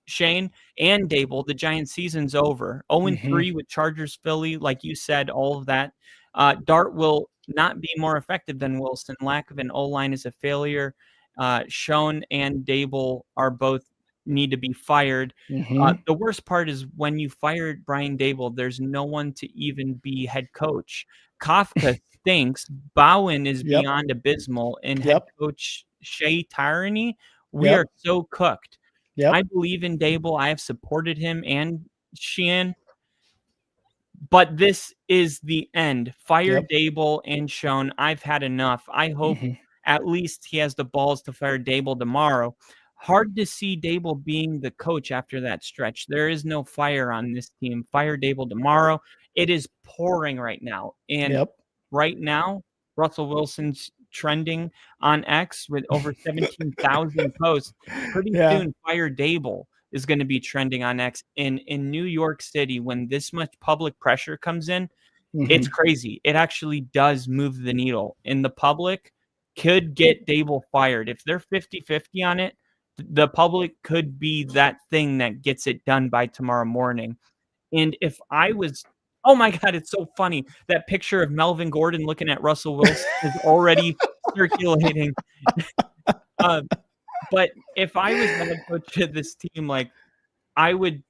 Shane. and Dable. The Giants season's over. 0-3 with Chargers, Philly, like you said, all of that. Dart will not be more effective than Wilson. Lack of an O-line is a failure. Schoen and Dable are both need to be fired. Hmm. The worst part is when you fired Brian Dable, there's no one to even be head coach. Kafka stinks. Bowen is Yep. beyond abysmal. And head Yep. coach Shea Tyranny, we Yep. are so cooked. I Yep. believe in Dable. I have supported him and Sheehan. But this is the end. Fire Yep. Dable and Schoen. I've had enough. I hope Hmm. at least he has the balls to fire Dable tomorrow. Hard to see Dable being the coach after that stretch. There is no fire on this team. Fire Dable tomorrow. It is pouring right now. And Yep. right now, Russell Wilson's trending on X with over 17,000 posts. Pretty Yeah. soon, Fire Dable is going to be trending on X. In New York City, when this much public pressure comes in, it's Hmm. crazy. It actually does move the needle. And the public could get Dable fired. If they're 50-50 on it, the public could be that thing that gets it done by tomorrow morning. And if I was, oh my God, it's so funny. That picture of Melvin Gordon looking at Russell Wilson is already circulating. But if I was the head coach of this team, like, I would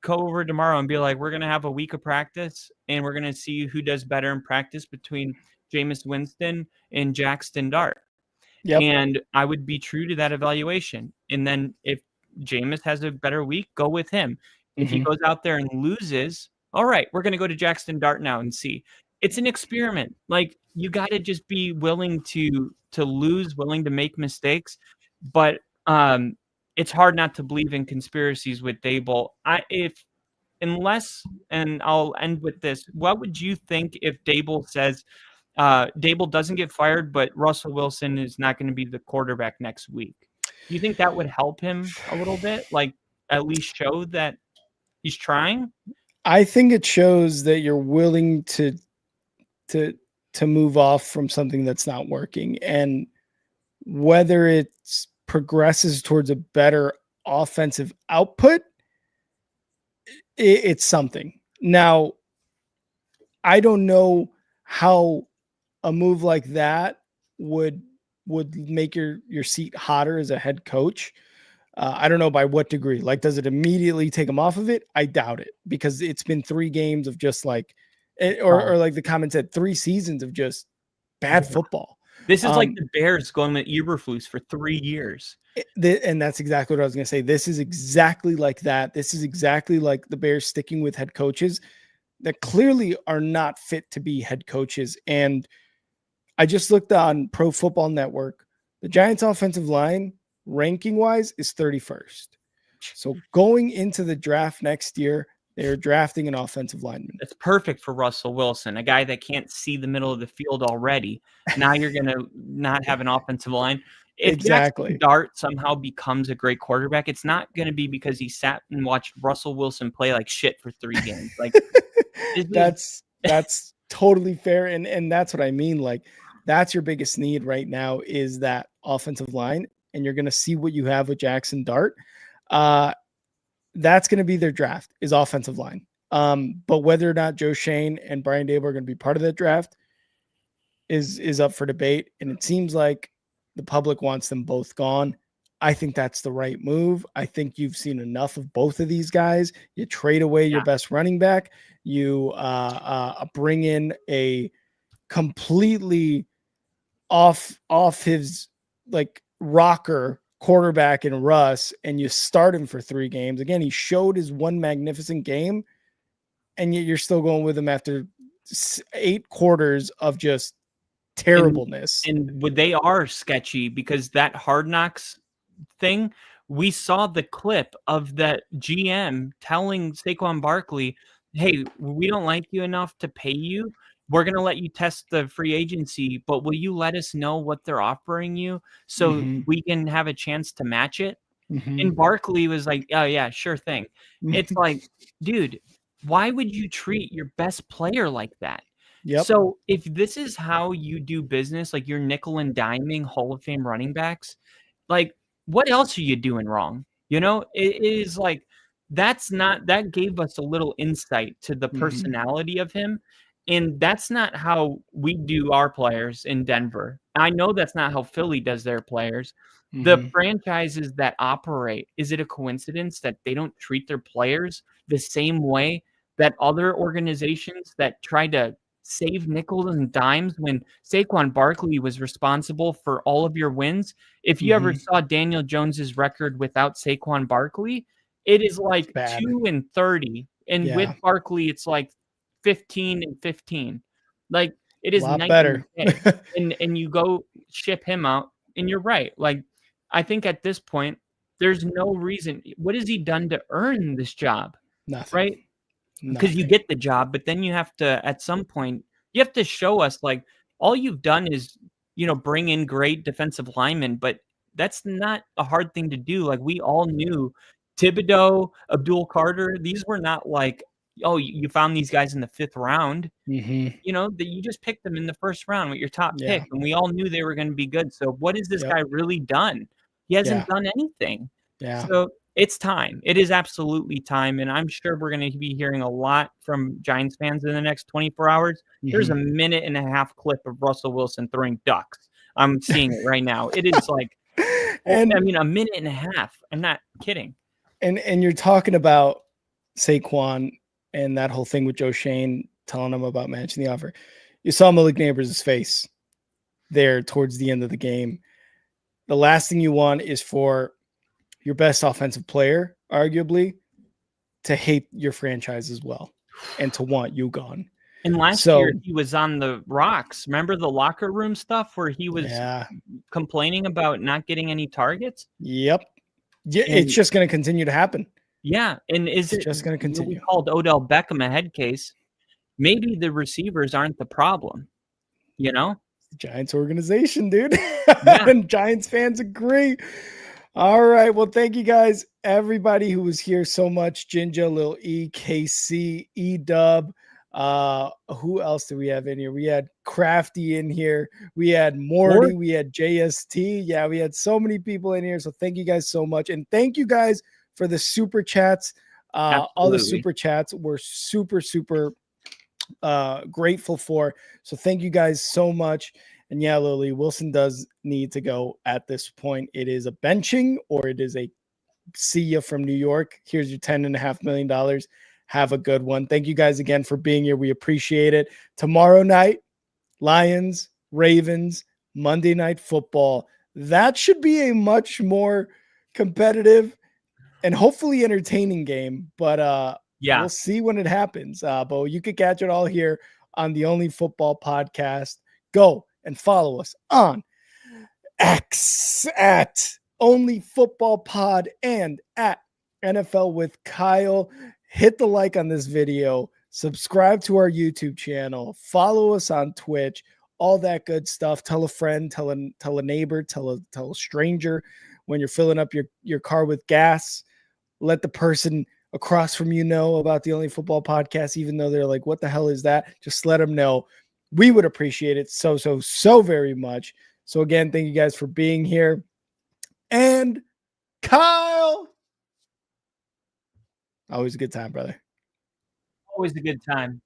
go over tomorrow and be like, we're gonna have a week of practice and we're gonna see who does better in practice between Jameis Winston and Jackson Dart. Yep. And I would be true to that evaluation. And then if Jameis has a better week, go with him. If he Hmm. goes out there and loses, all right, we're going to go to Jackson Dart now and see. It's an experiment. Like, you got to just be willing to lose, willing to make mistakes. But it's hard not to believe in conspiracies with Dable. And I'll end with this. What would you think if Dable says, Dable doesn't get fired, but Russell Wilson is not going to be the quarterback next week? Do you think that would help him a little bit? Like, at least show that he's trying? I think it shows that you're willing to move off from something that's not working, and whether it progresses towards a better offensive output, it's something. Now, I don't know how a move like that would make your seat hotter as a head coach. I don't know by what degree. Like, does it immediately take him off of it? I doubt it, because it's been 3 games of just like, or like the comment said, 3 seasons of just bad football. This is like the Bears going with Eberflus for 3 years. And that's exactly what I was going to say. This is exactly like that. This is exactly like the Bears sticking with head coaches that clearly are not fit to be head coaches. And I just looked on Pro Football Network. The Giants offensive line ranking wise is 31st. So going into the draft next year, they're drafting an offensive lineman. It's perfect for Russell Wilson, a guy that can't see the middle of the field already. Now you're going to not have an offensive line. If Exactly. Jackson Dart somehow becomes a great quarterback, it's not going to be because he sat and watched Russell Wilson play like shit for 3 games. Like that's totally fair. And that's what I mean. Like, that's your biggest need right now is that offensive line. And you're going to see what you have with Jackson Dart. That's going to be their draft is offensive line. But whether or not Joe Shane and Brian Dable are going to be part of that draft is up for debate. And it seems like the public wants them both gone. I think that's the right move. I think you've seen enough of both of these guys. You trade away your best running back. You bring in a completely off his like rocker quarterback in Russ, and you start him for 3 games. Again, he showed his one magnificent game, and yet you're still going with him after 8 quarters of just terribleness. And they are sketchy because that Hard Knocks thing, we saw the clip of that GM telling Saquon Barkley, hey, we don't like you enough to pay you. We're going to let you test the free agency, but will you let us know what they're offering you so we can have a chance to match it? And Barkley was like, oh, yeah, sure thing. It's like, dude, why would you treat your best player like that? Yep. So if this is how you do business, like you're nickel and diming Hall of Fame running backs, like what else are you doing wrong? You know, it is like that gave us a little insight to the personality of him. And that's not how we do our players in Denver. I know that's not how Philly does their players. The franchises that operate, is it a coincidence that they don't treat their players the same way that other organizations that try to save nickels and dimes when Saquon Barkley was responsible for all of your wins? If you ever saw Daniel Jones's record without Saquon Barkley, it is like 2-30. And with Barkley, it's like 15-15. Like it is a lot better. and you go ship him out, and you're right. Like I think at this point, there's no reason. What has he done to earn this job? Nothing. Right? Because you get the job, but then you have to, at some point, you have to show us like all you've done is, you know, bring in great defensive linemen, but that's not a hard thing to do. Like we all knew Thibodeau, Abdul Carter, these were not like, oh, you found these guys in the 5th round. You know, that you just picked them in the 1st round with your top pick, and we all knew they were going to be good. So what has this guy really done? He hasn't done anything. So it's time. It is absolutely time, and I'm sure we're going to be hearing a lot from Giants fans in the next 24 hours. There's a 1.5-minute clip of Russell Wilson throwing ducks. I'm seeing it right now. It is like, and I mean, 1.5 minutes. I'm not kidding. And you're talking about Saquon and that whole thing with Joe Shane telling him about matching the offer. You saw Malik Neighbors' face there towards the end of the game. The last thing you want is for your best offensive player, arguably, to hate your franchise as well and to want you gone. And last year he was on the rocks. Remember the locker room stuff where he was complaining about not getting any targets? Yep. Yeah, it's just going to continue to happen. Yeah, and is it just going to continue? We called Odell Beckham a head case. Maybe the receivers aren't the problem, you know? Giants organization, dude. And Giants fans agree. All right. Well, thank you guys, everybody who was here so much. Jinja, Lil E, KC, E-Dub. Who else do we have in here? We had Crafty in here. We had Morty. We had JST. Yeah, we had so many people in here. So thank you guys so much. And thank you guys for the super chats. All the super chats we're super, super grateful for. So thank you guys so much. And yeah, Lily, Wilson does need to go at this point. It is a benching or it is a see ya from New York. Here's your $10.5 million. Have a good one. Thank you guys again for being here. We appreciate it. Tomorrow night, Lions, Ravens, Monday Night Football. That should be a much more competitive and hopefully entertaining game. But Yeah. we'll see when it happens. But you could catch it all here on the Only Football Podcast. Go and follow us on X at Only Football Pod and at NFL with Kyle. Hit the like on this video, subscribe to our YouTube channel, follow us on Twitch, all that good stuff. Tell a friend, tell a neighbor, tell a stranger when you're filling up your car with gas. Let the person across from you know about the Only Football Podcast, even though they're like, what the hell is that? Just let them know. We would appreciate it so very much. So again, thank you guys for being here. And Kyle, always a good time, brother. Always a good time.